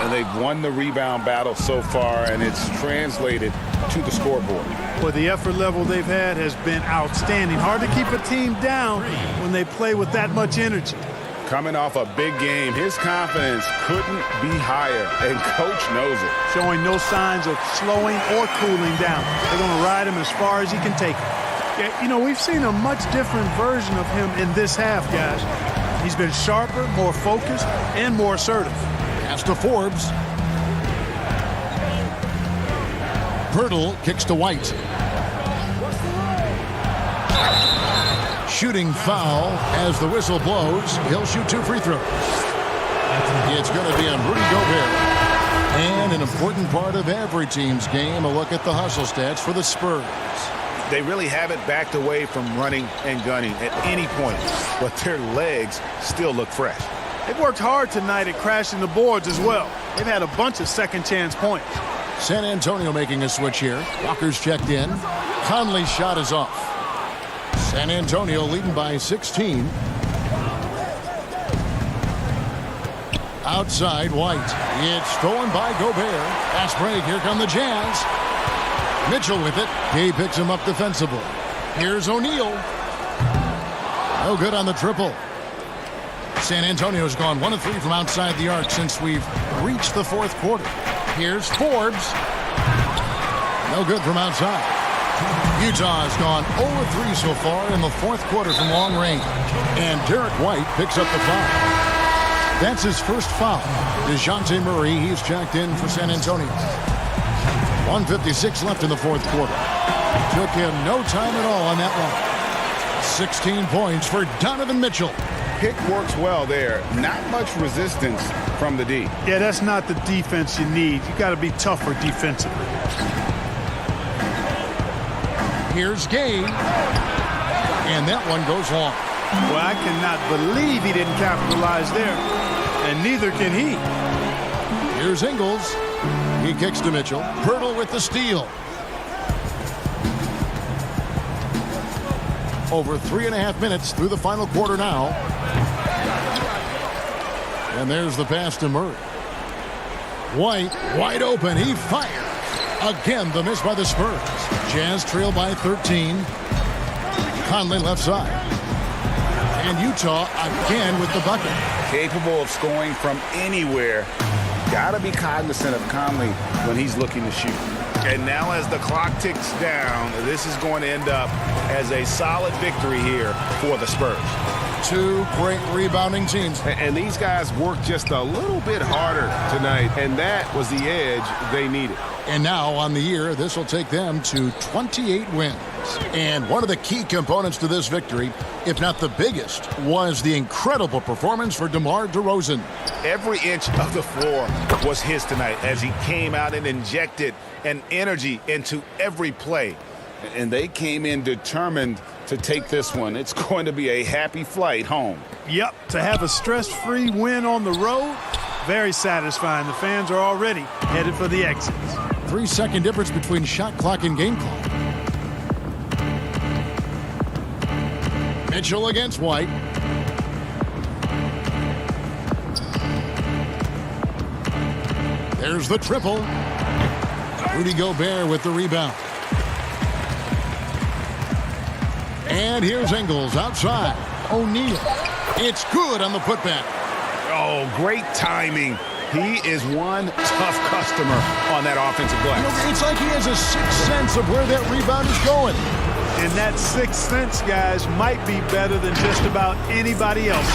And they've won the rebound battle so far, and it's translated to the scoreboard. Well, the effort level they've had has been outstanding. Hard to keep a team down when they play with that much energy. Coming off a big game, his confidence couldn't be higher, and Coach knows it. Showing no signs of slowing or cooling down. They're going to ride him as far as he can take him. Yeah, you know, we've seen a much different version of him in this half, guys. He's been sharper, more focused, and more assertive. Pass to Forbes. Pirtle kicks to White. Shooting foul as the whistle blows. He'll shoot 2 free throws. It's going to be on Rudy Gobert. And an important part of every team's game, a look at the hustle stats for the Spurs. They really haven't backed away from running and gunning at any point, but their legs still look fresh. They've worked hard tonight at crashing the boards as well. They've had a bunch of second chance points. San Antonio making a switch here. Walker's checked in. Conley's shot is off. San Antonio leading by 16. Outside, White. It's stolen by Gobert. Fast break. Here come the Jazz. Mitchell with it. He picks him up defensively. Here's O'Neal. No good on the triple. San Antonio's gone 1 of 3 from outside the arc since we've reached the fourth quarter. Here's Forbes. No good from outside. Utah has gone 0-3 so far in the fourth quarter from long range. And Derek White picks up the foul. That's his first foul. DeJounte Murray, he's checked in for San Antonio. 1:56 left in the fourth quarter. Took him no time at all on that one. 16 points for Donovan Mitchell. Pick works well there. Not much resistance from the D. Yeah, that's not the defense you need. You got to be tougher defensively. Here's Gay. And that one goes long. Well, I cannot believe he didn't capitalize there. And neither can he. Here's Ingles. He kicks to Mitchell. Pirtle with the steal. Over 3.5 minutes through the final quarter now. And there's the pass to Murray. White, wide open. He fires. Again, the miss by the Spurs. Jazz trail by 13. Conley left side. And Utah again with the bucket. Capable of scoring from anywhere. Got to be cognizant of Conley when he's looking to shoot. And now as the clock ticks down, this is going to end up as a solid victory here for the Spurs. 2 great rebounding teams. And these guys worked just a little bit harder tonight, and that was the edge they needed. And now on the year, this will take them to 28 wins. And one of the key components to this victory, if not the biggest, was the incredible performance for DeMar DeRozan. Every inch of the floor was his tonight as he came out and injected an energy into every play. And they came in determined to take this one. It's going to be a happy flight home. Yep, to have a stress-free win on the road, very satisfying. The fans are already headed for the exits. 3-second difference between shot clock and game clock. Mitchell against White. There's the triple. Rudy Gobert with the rebound. And here's Ingles outside. O'Neal. It's good on the putback. Oh, great timing. He is one tough customer on that offensive glass. You know, it's like he has a sixth sense of where that rebound is going. And that sixth sense, guys, might be better than just about anybody else.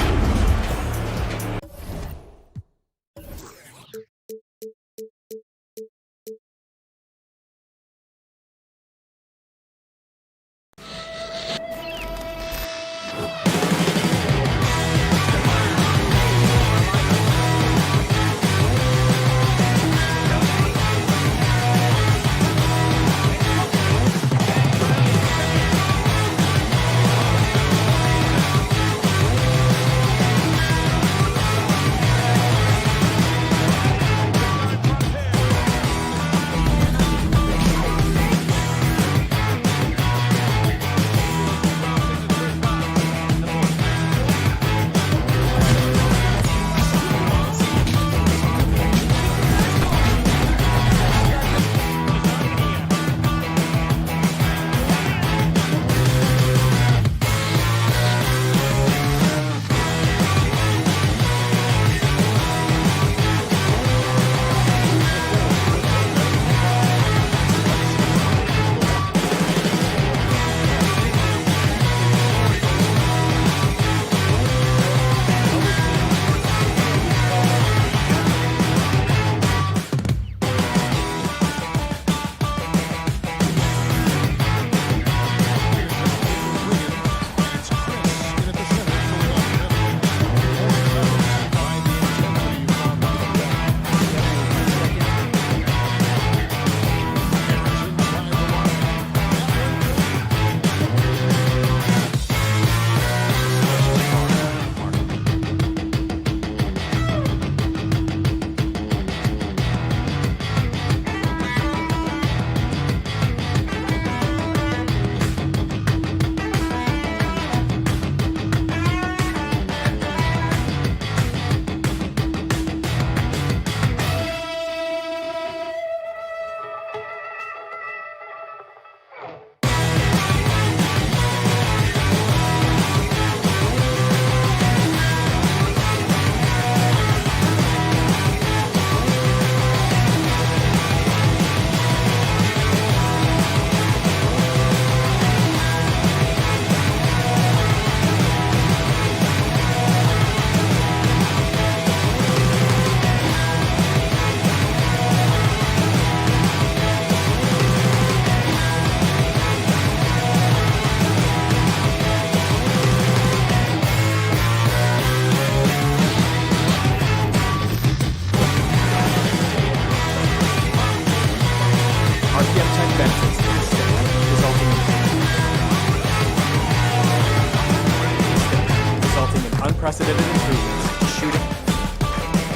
unprecedented improvements, shooting,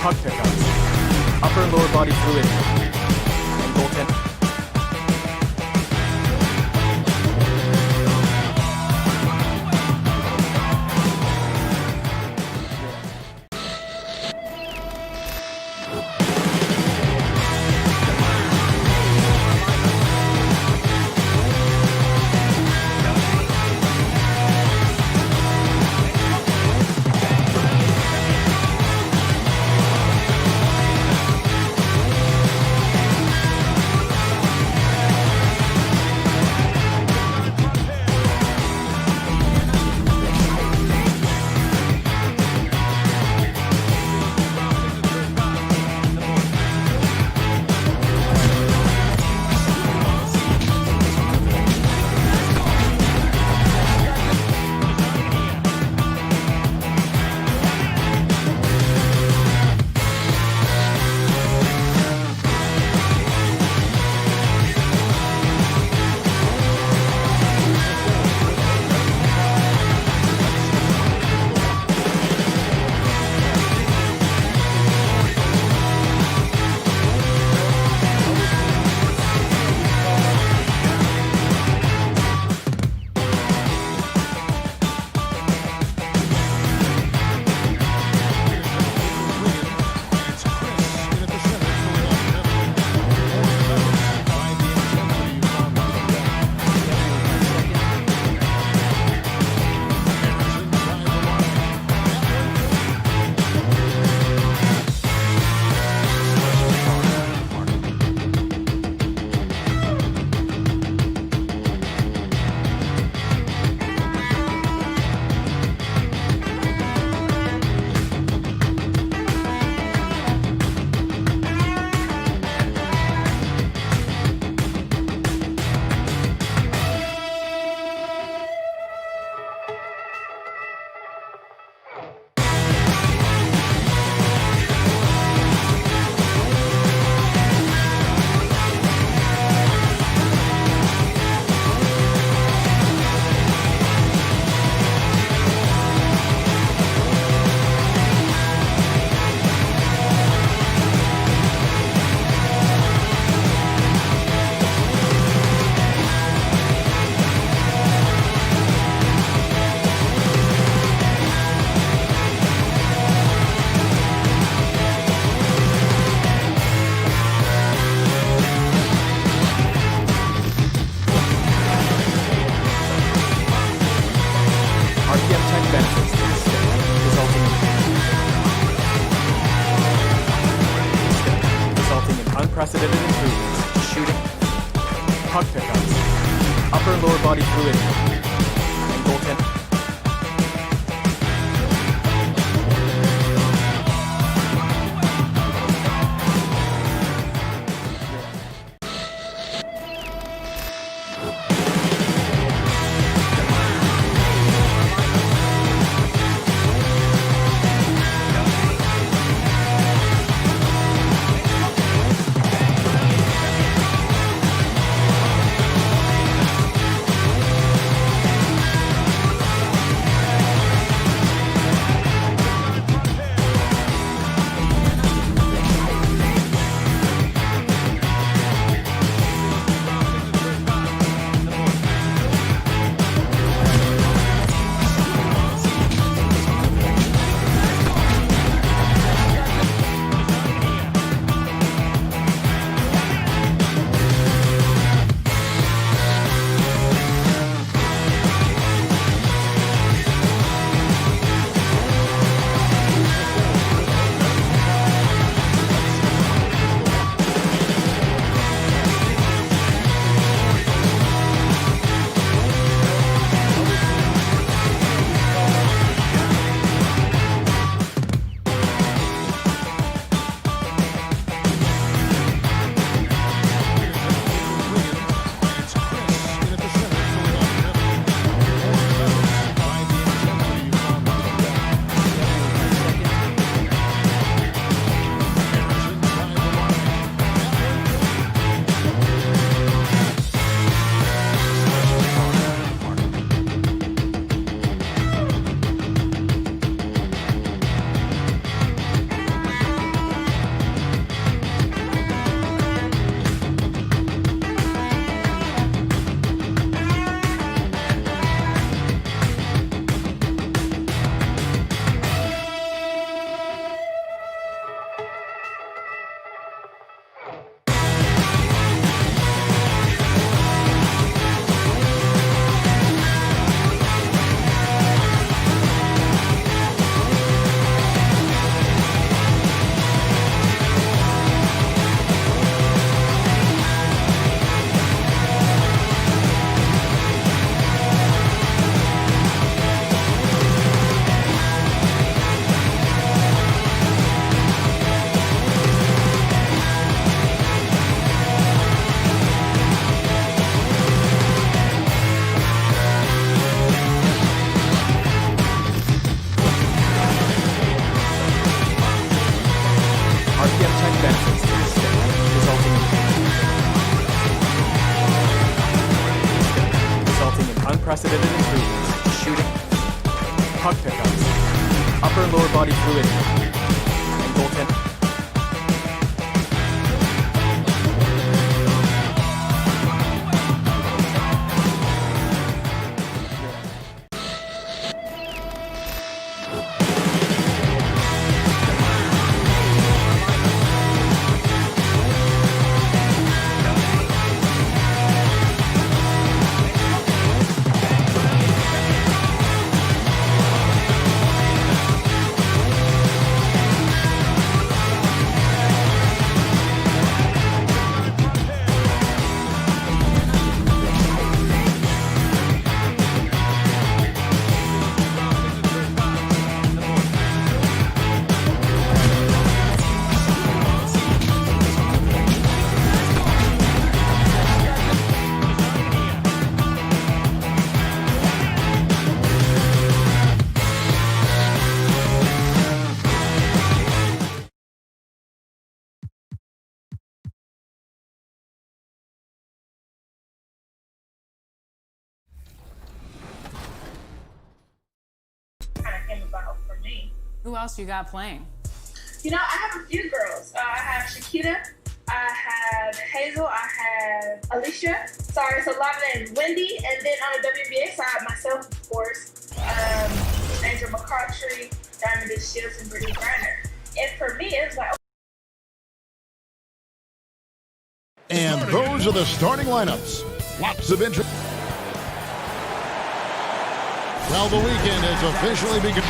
puck pickups, upper and lower body fluidity, and goaltending. Unprecedented improvements, shooting, puck pickups, upper and lower body fluidity, and goaltending. benefits to this game, resulting in unprecedented improvements in shooting, puck pickups, upper and lower body fluidity, and goaltending. Who else you got playing? You know, I have a few girls. I have Shakita, I have Hazel, I have Alicia. Sorry, it's a lot of names. Wendy, and then on the WNBA side, myself, of course, Angel McCartry, Diamond Shields, and Brittany Griner. And for me, it was like. And those are the starting lineups. Lots of interest. Well, the weekend has officially begun.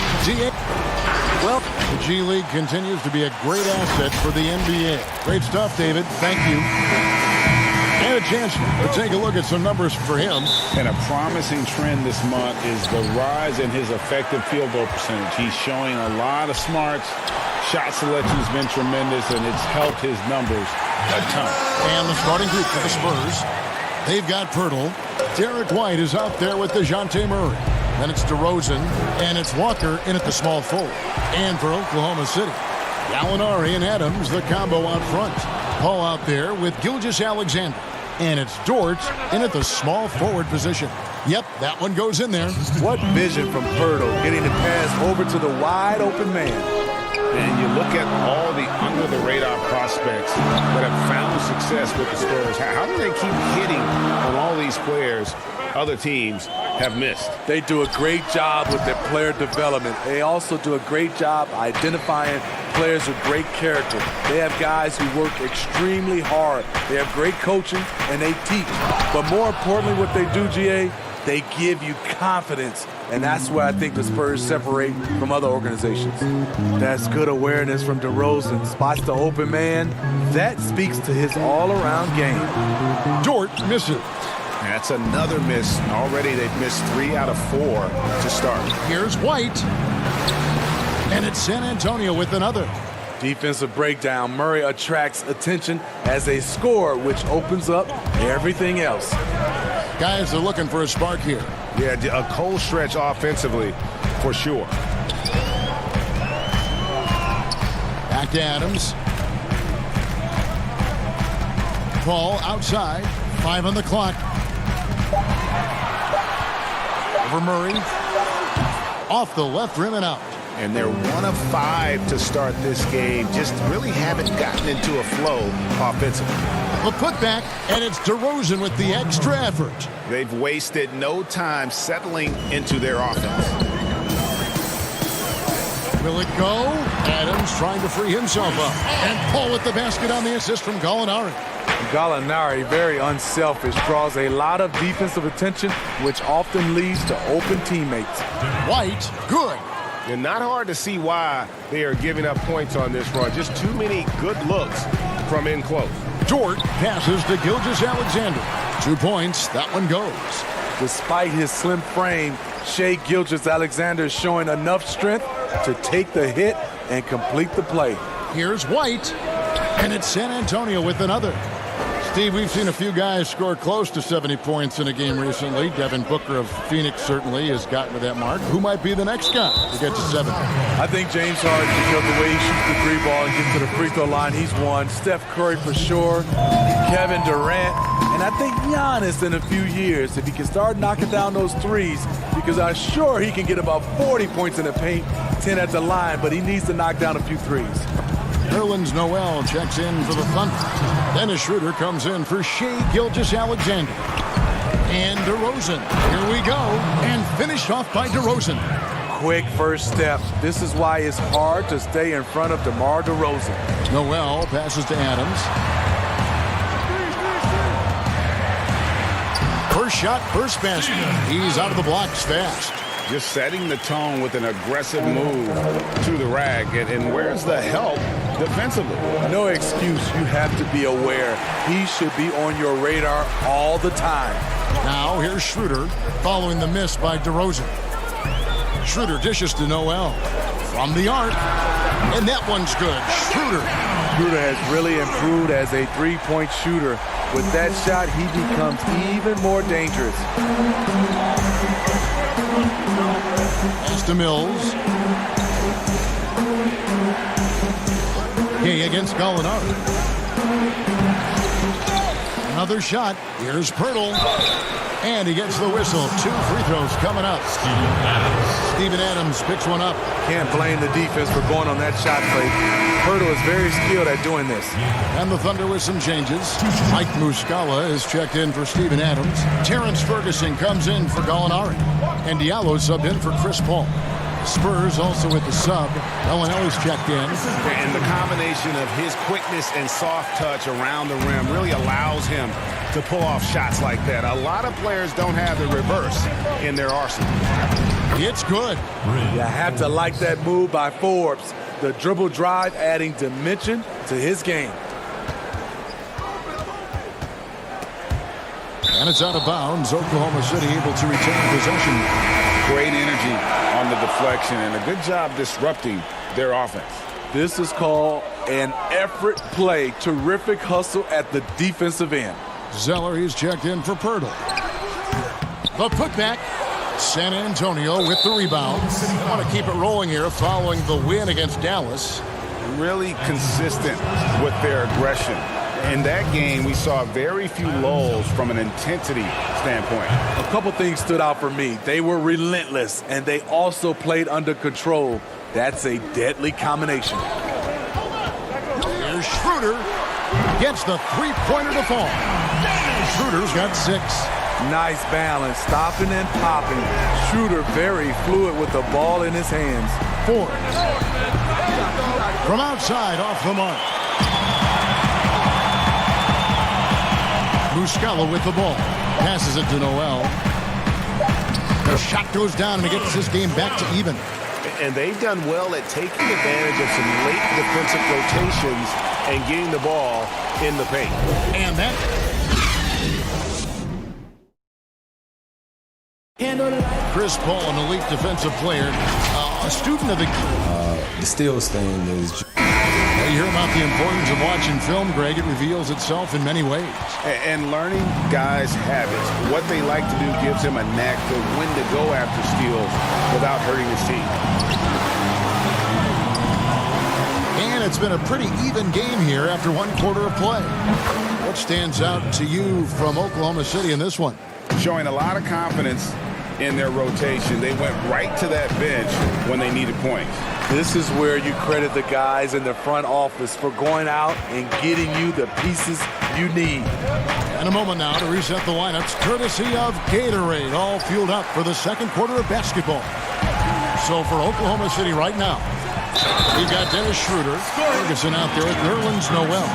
Well, the G League continues to be a great asset for the NBA. Great stuff, David. Thank you. And a chance to take a look at some numbers for him. And a promising trend this month is the rise in his effective field goal percentage. He's showing a lot of smarts. Shot selection's been tremendous, and it's helped his numbers a ton. And the starting group for the Spurs, they've got Pirtle. Derek White is out there with DeJounte Murray. Then it's DeRozan, and it's Walker in at the small forward. And for Oklahoma City, Gallinari and Adams, the combo out front. Paul out there with Gilgeous-Alexander. And it's Dort in at the small forward position. Yep, that one goes in there. What vision from Pirtle, getting the pass over to the wide open man. And you look at all the under-the-radar prospects that have found success with the Spurs. How do they keep hitting on all these players other teams have missed? They do a great job with their player development. They also do a great job identifying players with great character. They have guys who work extremely hard. They have great coaching, and they teach. But more importantly, what they do, GA, they give you confidence. And that's where I think the Spurs separate from other organizations. That's good awareness from DeRozan. Spots the open man. That speaks to his all-around game. Dort misses. That's another miss. Already they've missed 3 out of 4 to start. Here's White. And it's San Antonio with another. Defensive breakdown. Murray attracts attention as a scorer, which opens up everything else. Guys are looking for a spark here. Yeah, a cold stretch offensively, for sure. Back to Adams. Paul outside. 5 on the clock. Over Murray. Off the left rim and out. And they're 1 of 5 to start this game. Just really haven't gotten into a flow offensively. The putback, and it's DeRozan with the extra effort. They've wasted no time settling into their offense. Will it go? Adams trying to free himself up. And Paul with the basket on the assist from Gallinari. Gallinari, very unselfish, draws a lot of defensive attention, which often leads to open teammates. White, good. And not hard to see why they are giving up points on this run. Just too many good looks from in close. Dort passes to Gilgeous-Alexander. 2 points. That one goes. Despite his slim frame, Shai Gilgeous-Alexander is showing enough strength to take the hit and complete the play. Here's White. And it's San Antonio with another. Steve, we've seen a few guys score close to 70 points in a game recently. Devin Booker of Phoenix certainly has gotten to that mark. Who might be the next guy to get to 70? I think James Harden, because the way he shoots the three ball and gets to the free throw line, he's one. Steph Curry for sure. Kevin Durant. And I think Giannis in a few years, if he can start knocking down those threes, because I'm sure he can get about 40 points in the paint, 10 at the line, but he needs to knock down a few threes. Nerlens Noel checks in for the Thunder. Dennis Schroeder comes in for Shai Gilgeous-Alexander. And DeRozan. Here we go. And finished off by DeRozan. Quick first step. This is why it's hard to stay in front of DeMar DeRozan. Noel passes to Adams. First shot, first basket. He's out of the blocks fast. Just setting the tone with an aggressive move to the rack. And where's the help defensively? No excuse. You have to be aware. He should be on your radar all the time. Now here's Schroeder following the miss by DeRozan. Schroeder dishes to Noel from the arc. And that one's good. Schroeder. Schroeder has really improved as a three-point shooter. With that shot, he becomes even more dangerous. Pass to Mills. Gay against Gallinari. Another shot. Here's Pirtle. And he gets the whistle. 2 free throws coming up. Steven Adams picks one up. Can't blame the defense for going on that shot play. Pirtle is very skilled at doing this. And the Thunder with some changes. Mike Muscala is checked in for Steven Adams. Terrence Ferguson comes in for Gallinari. And Diallo subbed in for Chris Paul. Spurs also with the sub. Bellinelli's checked in. And the combination of his quickness and soft touch around the rim really allows him to pull off shots like that. A lot of players don't have the reverse in their arsenal. It's good. You have to like that move by Forbes. The dribble drive adding dimension to his game. And it's out of bounds. Oklahoma City able to retain possession. Great energy on the deflection and a good job disrupting their offense. This is called an effort play. Terrific hustle at the defensive end. Zeller, he's checked in for Pirtle. The putback. San Antonio with the rebound. They want to keep it rolling here following the win against Dallas. Really consistent with their aggression. In that game, we saw very few lulls from an intensity standpoint. A couple things stood out for me. They were relentless, and they also played under control. That's a deadly combination. Here's Schroeder. Gets the three-pointer to fall. Schroeder's got 6. Nice balance, stopping and popping. Schroeder very fluid with the ball in his hands. Forbes. From outside, off the mark. Muscala with the ball. Passes it to Noel. The shot goes down and he gets this game back to even. And they've done well at taking advantage of some late defensive rotations and getting the ball in the paint. And that... Chris Paul, an elite defensive player, a student of the steals thing is... You hear about the importance of watching film, Greg. It reveals itself in many ways. And learning guys' habits. What they like to do gives him a knack for when to go after steals without hurting his team. And it's been a pretty even game here after 1 quarter of play. What stands out to you from Oklahoma City in this one? Showing a lot of confidence in their rotation. They went right to that bench when they needed points. This is where you credit the guys in the front office for going out and getting you the pieces you need. And a moment now to reset the lineups, courtesy of Gatorade, all fueled up for the second quarter of basketball. So for Oklahoma City right now, we've got Dennis Schroeder, Ferguson out there with Nerlens Noel.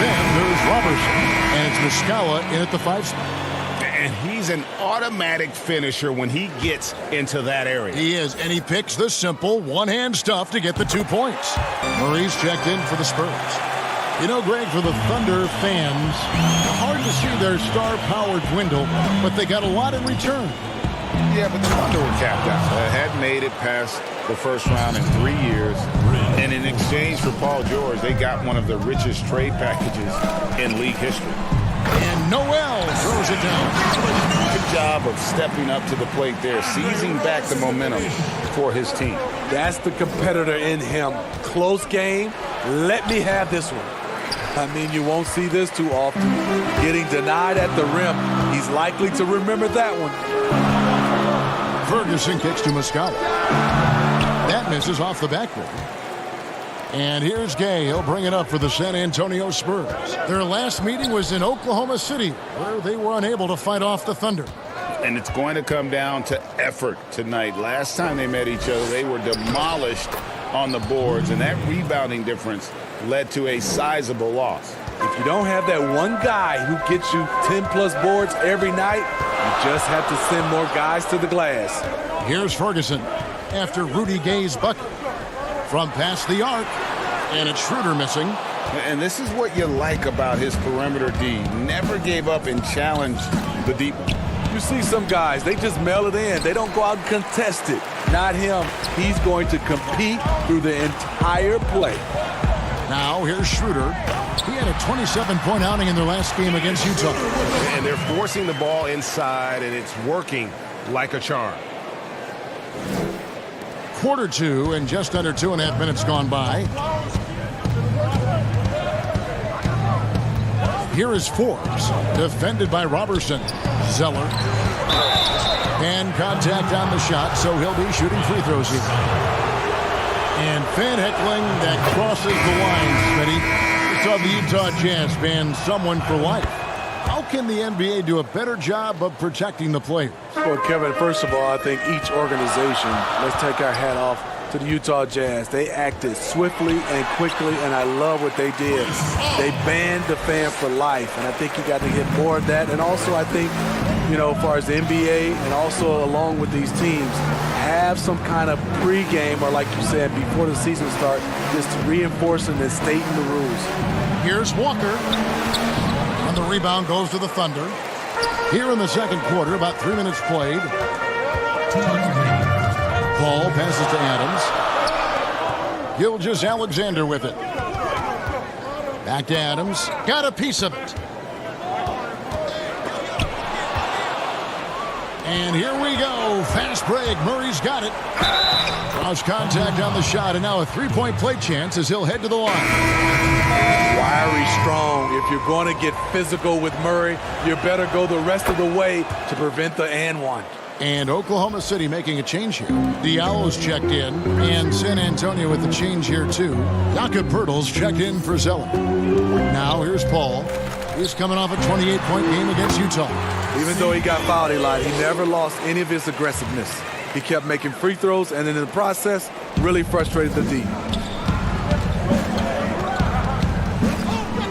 Then there's Robertson, and it's Muscala in at the 5 spot. And he's an automatic finisher when he gets into that area. He is, and he picks the simple one-hand stuff to get the 2 points. Murray's checked in for the Spurs. You know, Greg, for the Thunder fans, hard to see their star power dwindle, but they got a lot in return. Yeah, but the Thunder were capped out. They hadn't made it past the first round in 3 years. And in exchange for Paul George, they got one of the richest trade packages in league history. And Noel throws it down. Good job of stepping up to the plate there, seizing back the momentum for his team. That's the competitor in him. Close game. Let me have this one. I mean, you won't see this too often. Getting denied at the rim. He's likely to remember that one. Ferguson kicks to Muscala. That misses off the backboard. And here's Gay. He'll bring it up for the San Antonio Spurs. Their last meeting was in Oklahoma City, where they were unable to fight off the Thunder. And it's going to come down to effort tonight. Last time they met each other, they were demolished on the boards, and that rebounding difference led to a sizable loss. If you don't have that one guy who gets you 10-plus boards every night, you just have to send more guys to the glass. Here's Ferguson after Rudy Gay's bucket. From past the arc, and it's Schroeder missing. And this is what you like about his perimeter D. Never gave up and challenged the deep. You see some guys, they just mail it in. They don't go out and contest it. Not him. He's going to compete through the entire play. Now here's Schroeder. He had a 27-point outing in their last game against Utah. And they're forcing the ball inside, and it's working like a charm. Quarter two, and just under 2.5 minutes gone by. Here is Forbes, defended by Robertson. Zeller. And contact on the shot, so he'll be shooting free throws here. And Van Heckling, that crosses the line, Smitty. We saw the Utah Jazz ban someone for life. How can the NBA do a better job of protecting the players? Well, Kevin, first of all, I think each organization, let's take our hat off to the Utah Jazz. They acted swiftly and quickly, and I love what they did. They banned the fan for life, and I think you got to get more of that. And also, I think, you know, as far as the NBA and also along with these teams, have some kind of pregame or, like you said, before the season starts, just reinforcing and stating the rules. Here's Walker. And the rebound goes to the Thunder. Here in the second quarter, about 3 minutes played. Ball passes to Adams. Gilgeous-Alexander with it. Back to Adams. Got a piece of it. And here we go. Fast break. Murray's got it. Cross contact on the shot, and now a three-point play chance as he'll head to the line. Wiry, strong. If you're going to get physical with Murray, you better go the rest of the way to prevent the and one. And Oklahoma City making a change here. Diallo's checked in, and San Antonio with the change here too. Jakob Poeltl's checked in for Zeller. Now here's Paul. He's coming off a 28-point game against Utah. Even though he got fouled a lot, he never lost any of his aggressiveness. He kept making free throws, and in the process, really frustrated the D.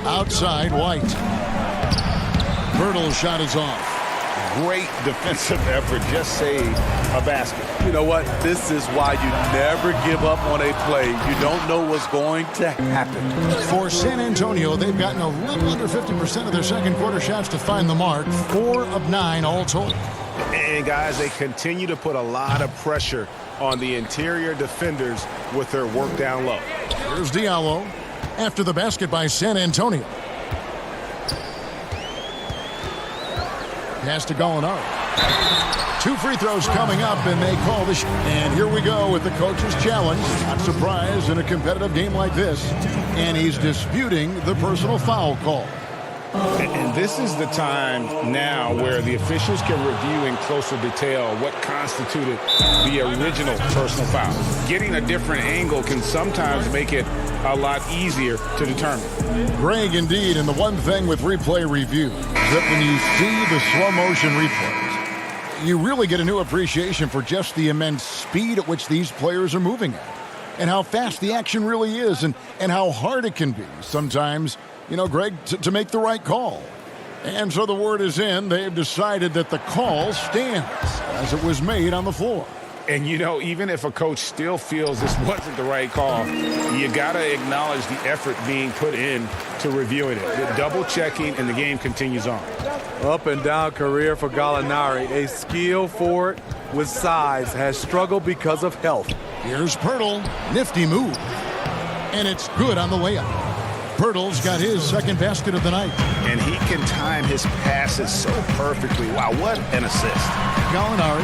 Outside, White. Poeltl's shot is off. Great defensive effort, just saved a basket. You know what? This is why you never give up on a play. You don't know what's going to happen. For San Antonio, they've gotten a little under 50% of their second quarter shots to find the mark. 4 of 9 all told. And guys, they continue to put a lot of pressure on the interior defenders with their work down low. Here's Diallo after the basket by San Antonio. Pass to Gallinari. 2 free throws coming up, and they call the shot. And here we go with the coach's challenge. Not surprised in a competitive game like this. And he's disputing the personal foul call. And this is the time now where the officials can review in closer detail what constituted the original personal foul. Getting a different angle can sometimes make it a lot easier to determine. Greg, indeed, and the one thing with replay review is that when you see the slow motion replays, you really get a new appreciation for just the immense speed at which these players are moving at, and how fast the action really is, and how hard it can be sometimes, you know, Greg, to make the right call. And so the word is in. They've decided that the call stands as it was made on the floor. And, you know, even if a coach still feels this wasn't the right call, you got to acknowledge the effort being put in to reviewing it. The double checking, and the game continues on. Up and down career for Gallinari. A skill forward with size has struggled because of health. Here's Poeltl. Nifty move. And it's good on the layup. Pirtle's got his second basket of the night. And he can time his passes so perfectly. Wow, what an assist. Gallinari.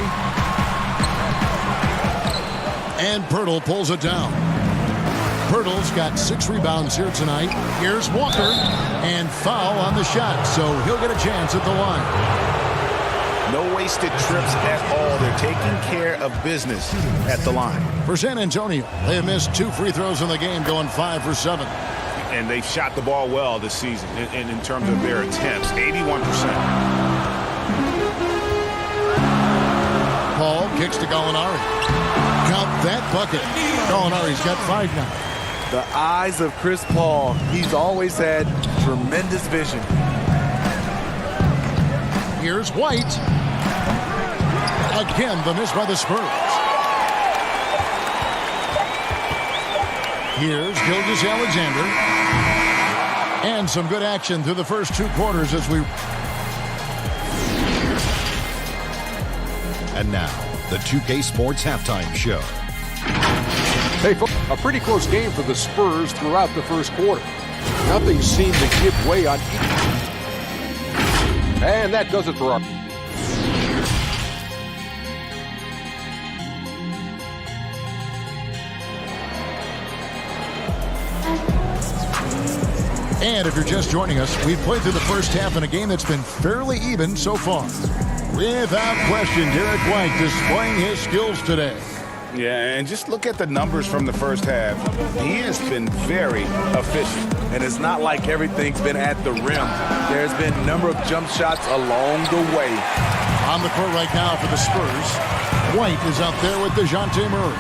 And Pirtle pulls it down. Pirtle's got 6 rebounds here tonight. Here's Walker. And foul on the shot, so he'll get a chance at the line. No wasted trips at all. They're taking care of business at the line. For San Antonio, they have missed 2 free throws in the game, going 5 for 7. And they've shot the ball well this season in terms of their attempts, 81%. Paul kicks to Gallinari. Count that bucket. Gallinari's got 5 now. The eyes of Chris Paul. He's always had tremendous vision. Here's White. Again, the miss by the Spurs. Here's Gilgeous-Alexander. And some good action through the first 2 quarters as we... And now, the 2K Sports Halftime Show. Hey, a pretty close game for the Spurs throughout the first quarter. Nothing seemed to give way on either. And that does it for our... And if you're just joining us, we've played through the first half in a game that's been fairly even so far. Without question, Derek White displaying his skills today. Yeah, and just look at the numbers from the first half. He has been very efficient. And it's not like everything's been at the rim. There's been a number of jump shots along the way. On the court right now for the Spurs, White is out there with DeJounte Murray.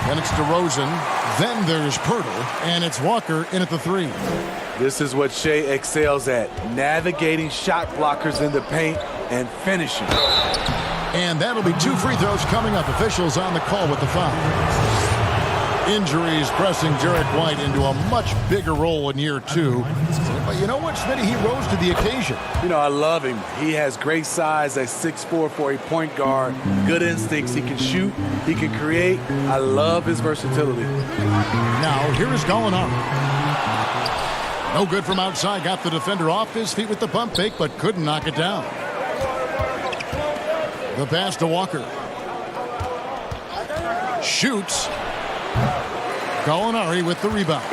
Then it's DeRozan. Then there's Pirtle. And it's Walker in at the 3. This is what Shea excels at, navigating shot blockers in the paint and finishing. And that'll be 2 free throws coming up. Officials on the call with the foul. Injuries pressing Derek White into a much bigger role in year 2. But you know what, Smitty? He rose to the occasion. You know, I love him. He has great size at 6'4" for a point guard. Good instincts. He can shoot. He can create. I love his versatility. Now, here is Gallinari. No good from outside. Got the defender off his feet with the pump fake, but couldn't knock it down. The pass to Walker. Shoots. Gallinari with the rebound.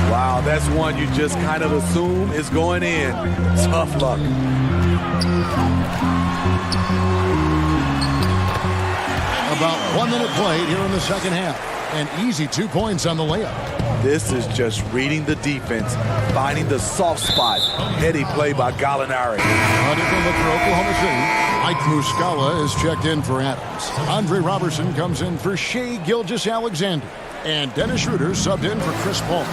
Wow, that's one you just kind of assume is going in. Tough luck. About 1 minute played here in the second half. An easy 2 points on the layup. This is just reading the defense, finding the soft spot. Heady play by Gallinari. A different look for Oklahoma City. Mike Muscala is checked in for Adams. Andre Robertson comes in for Shea Gilgeous-Alexander. And Dennis Schroeder subbed in for Chris Paul.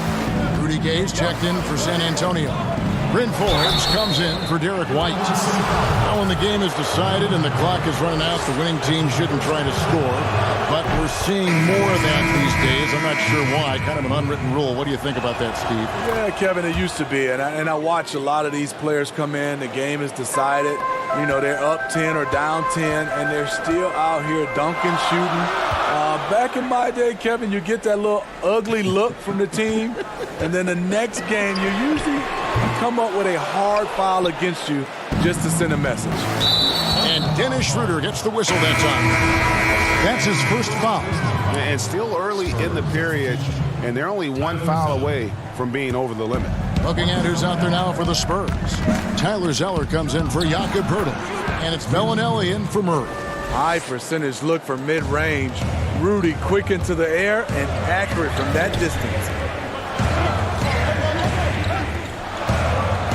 Rudy Gay's checked in for San Antonio. Bryn Forbes comes in for Derek White. Now when the game is decided and the clock is running out, the winning team shouldn't try to score. But we're seeing more of that these days. I'm not sure why. Kind of an unwritten rule. What do you think about that, Steve? Yeah, Kevin, it used to be. And I watch a lot of these players come in. The game is decided. You know, they're up 10 or down 10, and they're still out here dunking, shooting. Back in my day, Kevin, you get that little ugly look from the team, and then the next game you usually come up with a hard foul against you just to send a message. And Dennis Schroeder gets the whistle that time. That's his first foul. And still early in the period, and they're only 1 foul away from being over the limit. Looking at who's out there now for the Spurs. Tyler Zeller comes in for Jakob Pirtle. And it's Bellinelli in for Murray. High percentage look for mid-range. Rudy quick into the air and accurate from that distance.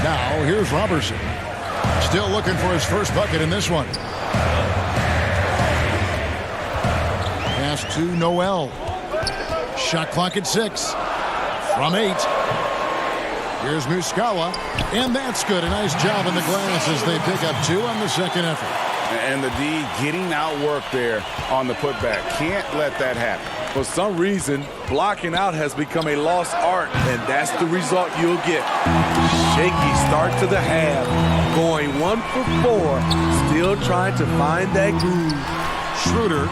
Now here's Robertson. Still looking for his first bucket in this one. Pass to Noel. Shot clock at 6. From 8. Here's Muscala. And that's good. A nice job in the glass as they pick up 2 on the second effort. And the D getting outwork there on the putback. Can't let that happen. For some reason, blocking out has become a lost art, and that's the result you'll get. Shaky start to the half, going 1 for 4, still trying to find that groove. Schroeder.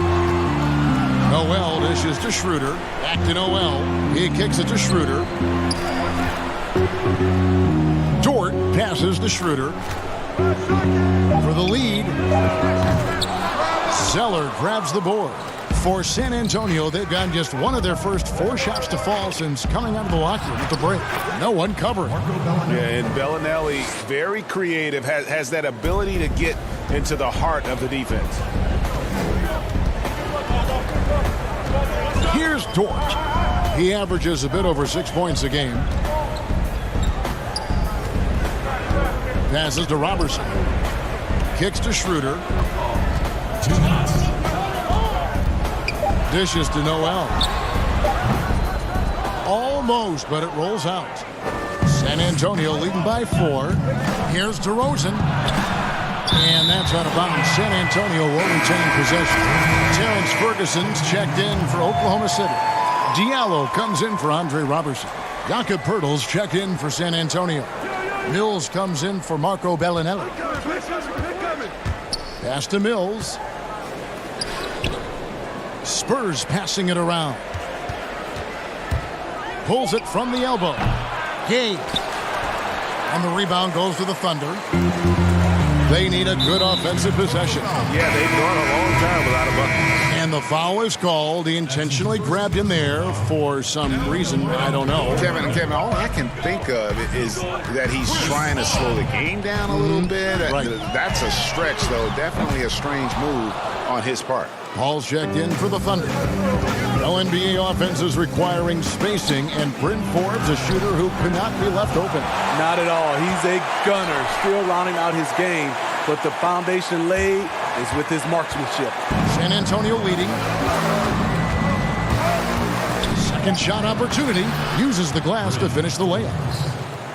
Noel dishes to Schroeder. Back to Noel. He kicks it to Schroeder. Dort passes to Schroeder. For the lead, Zeller grabs the board. For San Antonio, they've gotten just one of their first 4 shots to fall since coming out of the locker room at the break. No one covering. Yeah, and Bellinelli, very creative, has that ability to get into the heart of the defense. Here's Dort. He averages a bit over 6 points a game. Passes to Robertson. Kicks to Schroeder. Dishes to Noel. Almost, but it rolls out. San Antonio leading by 4. Here's DeRozan. And that's out of bounds. San Antonio will retain possession. Terrence Ferguson's checked in for Oklahoma City. Diallo comes in for Andre Robertson. Jakob Poeltl's checked in for San Antonio. Mills comes in for Marco Bellinelli. Pass to Mills. Spurs passing it around. Pulls it from the elbow. Gay. And the rebound goes to the Thunder. They need a good offensive possession. Yeah, they've gone a long time without a bucket. And the foul is called. He intentionally grabbed him there for some reason. I don't know. Kevin, all I can think of is that he's trying to slow the game down a little bit. Right. That's a stretch, though. Definitely a strange move on his part. Paul's checked in for the Thunder. No NBA offense is requiring spacing, and Bryn Forbes, a shooter who could not be left open. Not at all. He's a gunner, still rounding out his game, but the foundation laid is with his marksmanship. San Antonio leading. Second shot opportunity. Uses the glass to finish the layup.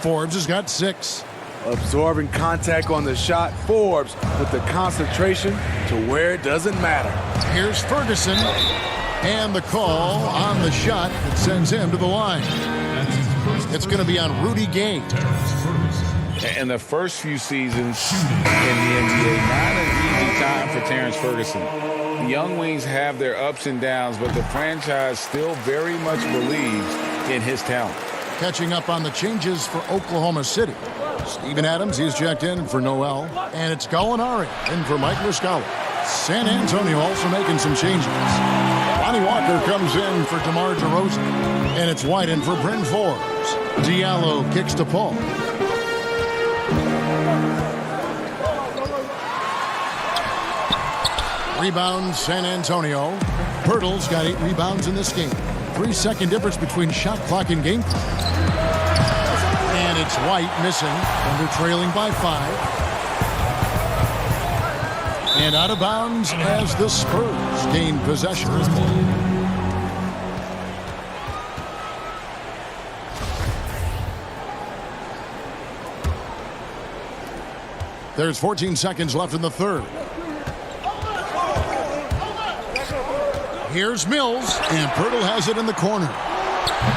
Forbes has got 6. Absorbing contact on the shot. Forbes with the concentration to where it doesn't matter. Here's Ferguson. And the call on the shot that sends him to the line. It's going to be on Rudy Gay. And the first few seasons in the NBA, not an easy time for Terrence Ferguson. The Young Wings have their ups and downs, but the franchise still very much believes in his talent. Catching up on the changes for Oklahoma City. Steven Adams, he's checked in for Noel. And it's Gallinari in for Mike Muscala. San Antonio also making some changes. Lonnie Walker comes in for DeMar DeRozan. And it's White in for Bryn Forbes. Diallo kicks to Paul. Rebound, San Antonio. Poeltl's got 8 rebounds in this game. 3-second difference between shot clock and game clock. And it's White missing, and they're trailing by 5. And out of bounds as the Spurs gain possession. There's 14 seconds left in the third. Here's Mills, and Poeltl has it in the corner.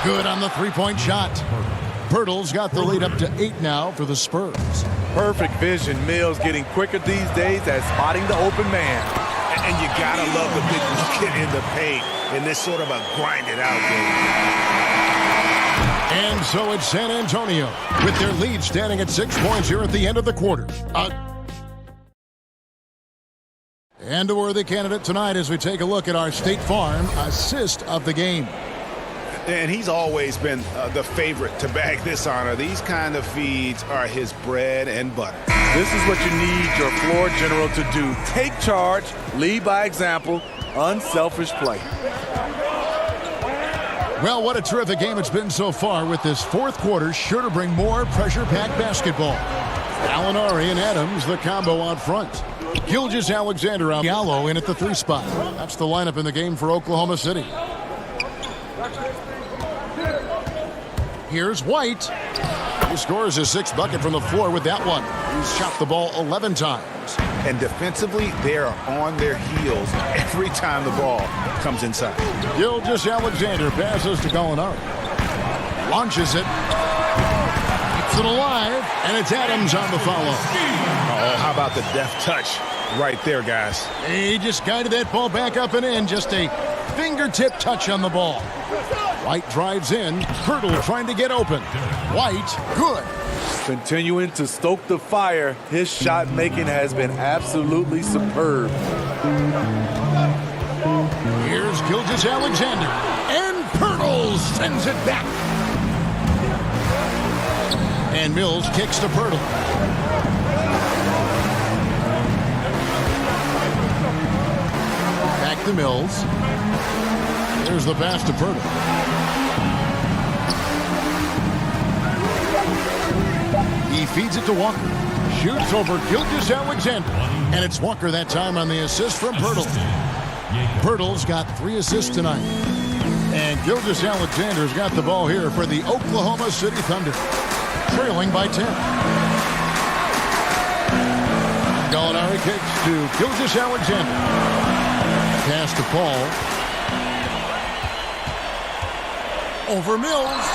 Good on the 3-point shot. Poeltl's got the lead up to 8 now for the Spurs. Perfect vision. Mills getting quicker these days at spotting the open man. And you gotta love the big bucket in the paint in this sort of a grinded out game. And so it's San Antonio with their lead standing at 6 points here at the end of the quarter. And a worthy candidate tonight as we take a look at our State Farm assist of the game. And he's always been the favorite to bag this honor. These kind of feeds are his bread and butter. This is what you need your floor general to do. Take charge, lead by example, unselfish play. Well, what a terrific game it's been so far, with this fourth quarter sure to bring more pressure-packed basketball. Gallinari and Adams, the combo out front. Gilgeous-Alexander out. Diallo in at the 3 spot. That's the lineup in the game for Oklahoma City. Here's White. He scores his 6th bucket from the floor with that one. He's shot the ball 11 times. And defensively, they are on their heels every time the ball comes inside. Gilgeous-Alexander passes to Gallinari. Launches it. Keeps it alive. And it's Adams on the follow. Oh, how about the deft touch right there, guys? He just guided that ball back up and in. Just a fingertip touch on the ball. White drives in. Pirtle trying to get open. White, good. Continuing to stoke the fire, his shot making has been absolutely superb. Here's Gilgeous-Alexander, and Pirtle sends it back. And Mills kicks to Pirtle. Back to Mills. There's the pass to Pirtle. He feeds it to Walker. Shoots over Gilgeous-Alexander. And it's Walker that time on the assist from Pirtle. Pirtle's got 3 assists tonight. And Gilgeous-Alexander's got the ball here for the Oklahoma City Thunder. Trailing by 10. Gallinari kicks to Gilgeous-Alexander. Pass to Paul. Over Mills.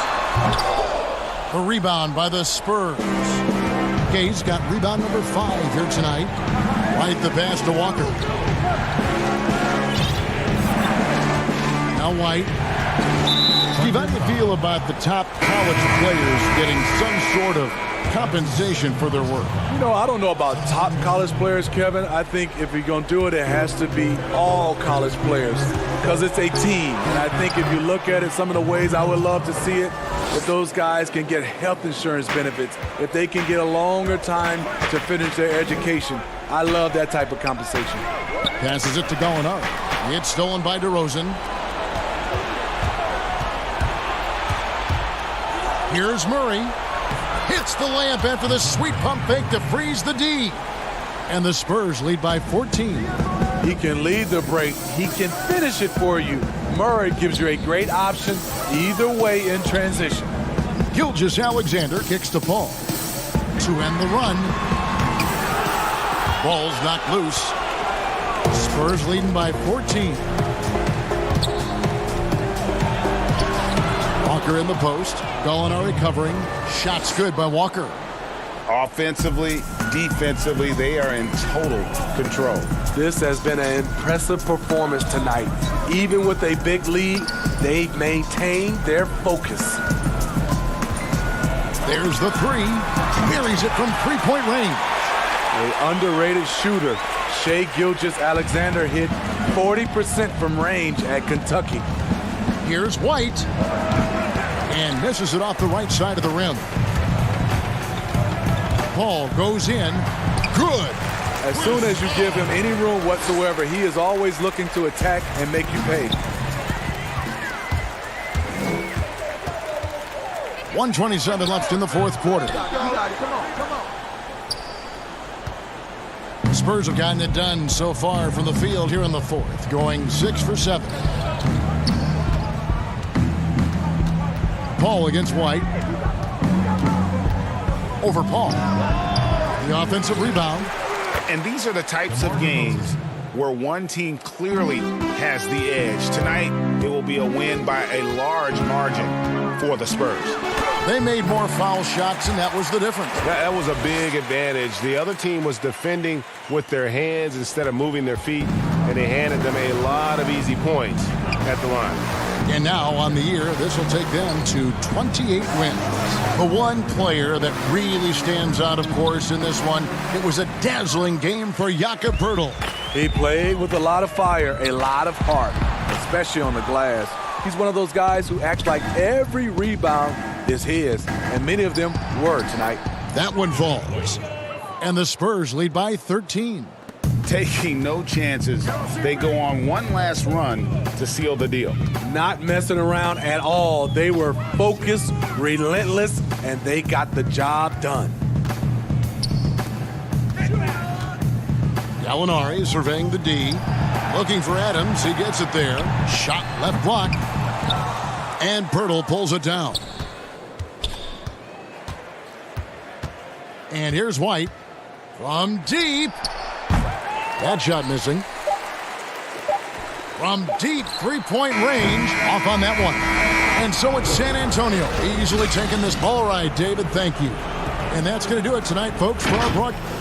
A rebound by the Spurs. Gay's got rebound number 5 here tonight. Right the pass to Walker. Now White. Steve, how do you feel about the top college players getting some sort of compensation for their work? You know, I don't know about top college players, Kevin. I think if you're going to do it, it has to be all college players because it's a team. And I think if you look at it, some of the ways I would love to see it, if those guys can get health insurance benefits, if they can get a longer time to finish their education. I love that type of compensation. Passes it to Gallinari. It's stolen by DeRozan. Here's Murray. Hits the layup after the sweet pump fake to freeze the D. And the Spurs lead by 14. He can lead the break. He can finish it for you. Murray gives you a great option either way in transition. Gilgeous-Alexander kicks to Paul. To end the run. Ball's knocked loose. Spurs leading by 14. Walker in the post. Gallinari covering. Shots good by Walker. Offensively, defensively, they are in total control. This has been an impressive performance tonight. Even with a big lead, they've maintained their focus. There's the 3. Buries it from three-point range. An underrated shooter. Shai Gilgeous-Alexander hit 40% from range at Kentucky. Here's White. And misses it off the right side of the rim. Paul goes in. Good. As soon as you give him any room whatsoever, he is always looking to attack and make you pay. 1:27 left in the fourth quarter. Spurs have gotten it done so far from the field here in the fourth, going 6 for 7. Paul against White. Over Paul. The offensive rebound. And these are the types of games where one team clearly has the edge. Tonight, it will be a win by a large margin for the Spurs. They made more foul shots, and that was the difference. That was a big advantage. The other team was defending with their hands instead of moving their feet, and they handed them a lot of easy points at the line. And now on the year, this will take them to 28 wins. The one player that really stands out, of course, in this one, it was a dazzling game for Jakob Pirtle. He played with a lot of fire, a lot of heart, especially on the glass. He's one of those guys who acts like every rebound is his, and many of them were tonight. That one falls, and the Spurs lead by 13. Taking no chances, they go on one last run to seal the deal. Not messing around at all. They were focused, relentless, and they got the job done. Gallinari surveying the D. Looking for Adams. He gets it there. Shot left block. And Pirtle pulls it down. And here's White. From deep. That shot missing. From deep three-point range. Off on that one. And so it's San Antonio. Easily taking this ball right, David. Thank you. And that's going to do it tonight, folks, for our broadcast.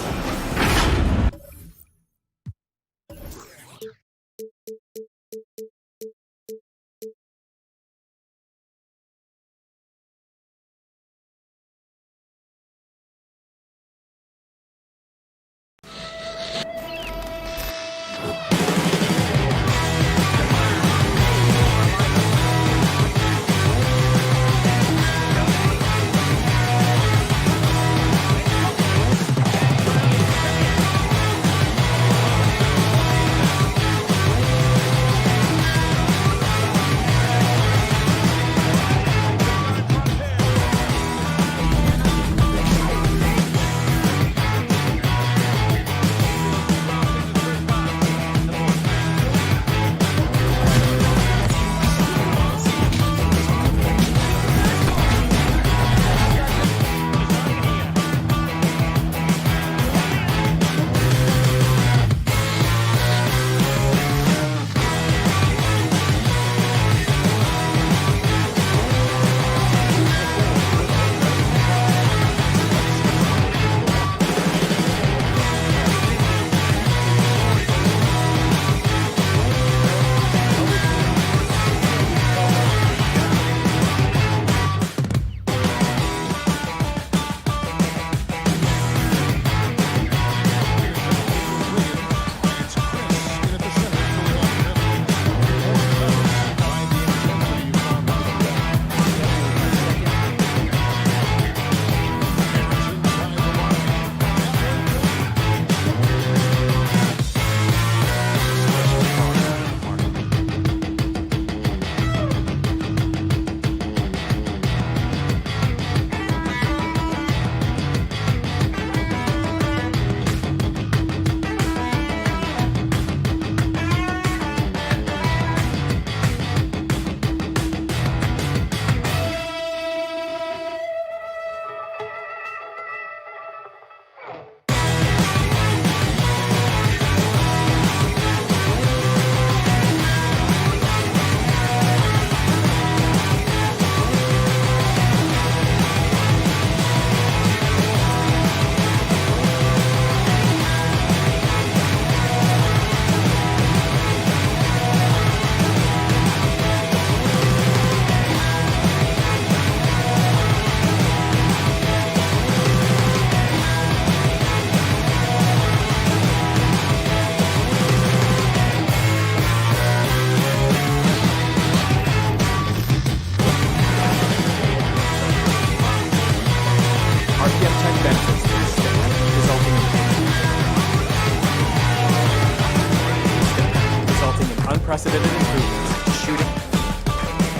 unprecedented improvements, shooting,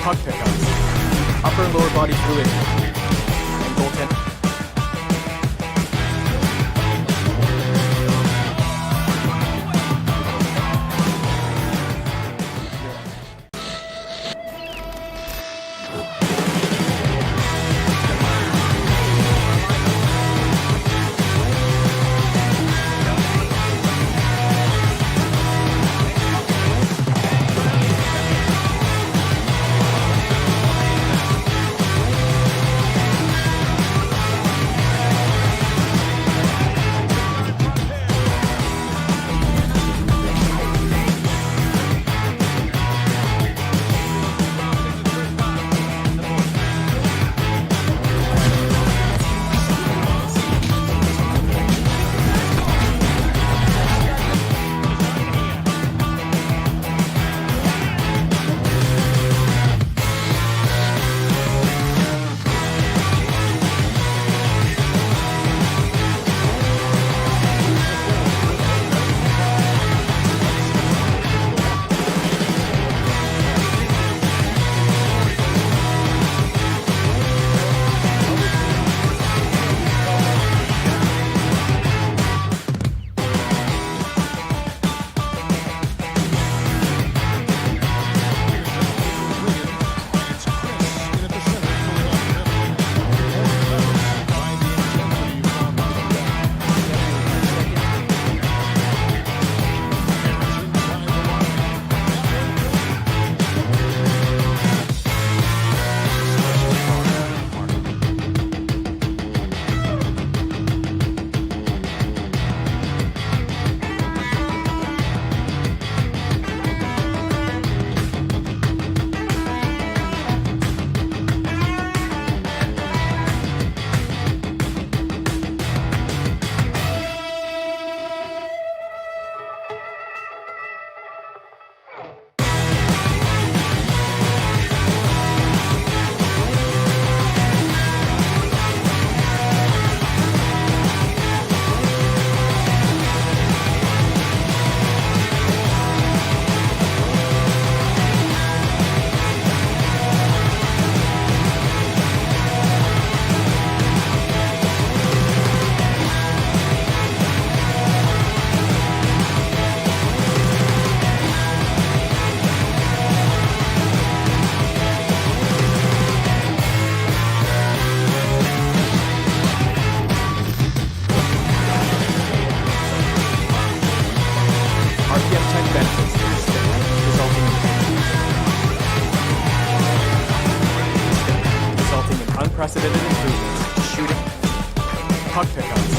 puck pickups, upper and lower body fluidity, and goaltending. Unprecedented improvements, shooting, puck pickups,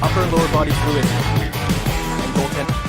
upper and lower body fluidity, and goaltending.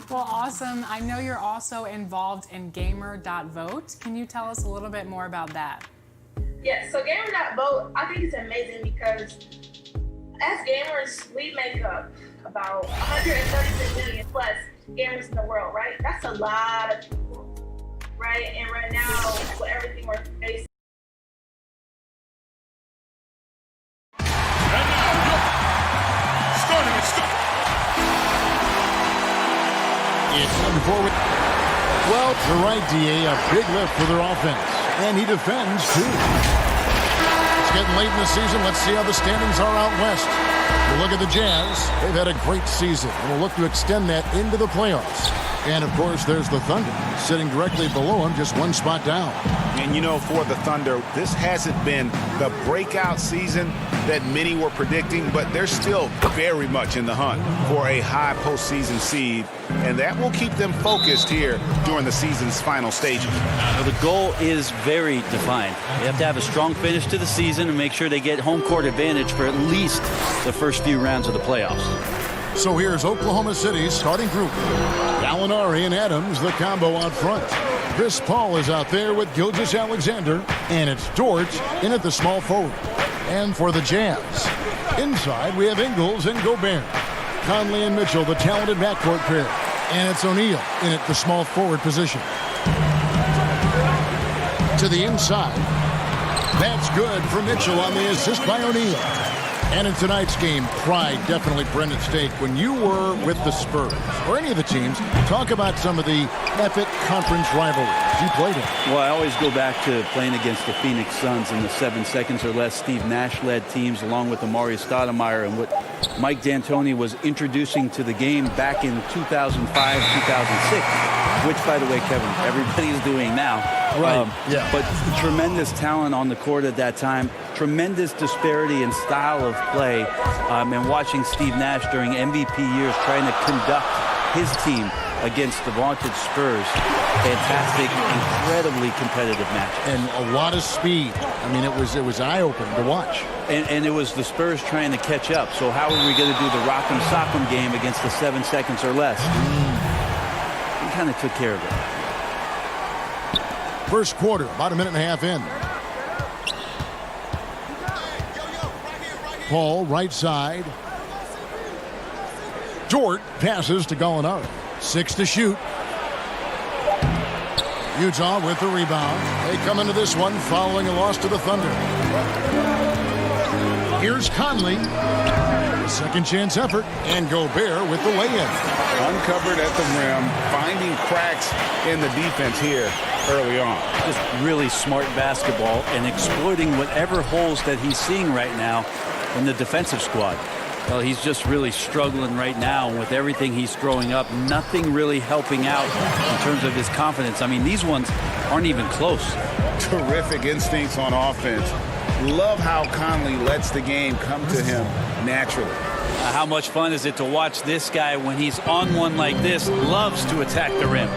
Well, awesome. I know you're also involved in gamer.vote. Can you tell us a little bit more about that? Yes, so Gamer.vote, I think it's amazing because as gamers, we make up about 136 million plus gamers in the world, right? That's a lot of people, right? And right now, with everything we're facing, It's coming forward. Well, you're right, DA. A big lift for their offense. And he defends, too. It's getting late in the season. Let's see how the standings are out west. You look at the Jazz. They've had a great season. And will look to extend that into the playoffs. And, of course, there's the Thunder, sitting directly below him, just one spot down. And, you know, for the Thunder, this hasn't been the breakout season that many were predicting, but they're still very much in the hunt for a high postseason seed, and that will keep them focused here during the season's final stages. Well, the goal is very defined. They have to have a strong finish to the season and make sure they get home court advantage for at least the first few rounds of the playoffs. So here's Oklahoma City's starting group. Gallinari and Adams, the combo out front. Chris Paul is out there with Gilgeous-Alexander, and it's Dort in at the small forward. And for the Jazz, inside we have Ingles and Gobert. Conley and Mitchell, the talented backcourt pair. And it's O'Neal in at the small forward position. To the inside. That's good for Mitchell on the assist by O'Neal. And in tonight's game, pride definitely bred at stake. When you were with the Spurs, or any of the teams, talk about some of the epic conference rivalries you played in. Well, I always go back to playing against the Phoenix Suns in the 7 seconds or less Steve Nash-led teams, along with Amari Stoudemire, and what Mike D'Antoni was introducing to the game back in 2005-2006, which, by the way, Kevin, everybody's doing now. Right, yeah. But tremendous talent on the court at that time, tremendous disparity in style of play, and watching Steve Nash during MVP years trying to conduct his team against the vaunted Spurs. Fantastic, incredibly competitive match. And a lot of speed. I mean, it was eye-opening to watch. And it was the Spurs trying to catch up. So how are we going to do the rock'em sock'em game against the 7 seconds or less? We kind of took care of it. First quarter, about a minute and a half in. Paul, right side. Dort passes to Gallinari. 6 to shoot. Utah with the rebound. They come into this one following a loss to the Thunder. Here's Conley. A second chance effort. And Gobert with the lay-in. Uncovered at the rim, finding cracks in the defense here early on. Just really smart basketball and exploiting whatever holes that he's seeing right now in the defensive squad. Well, he's just really struggling right now with everything he's throwing up. Nothing really helping out in terms of his confidence. I mean, these ones aren't even close. Terrific instincts on offense. Love how Conley lets the game come to him naturally. How much fun is it to watch this guy when he's on one like this, loves to attack the rim.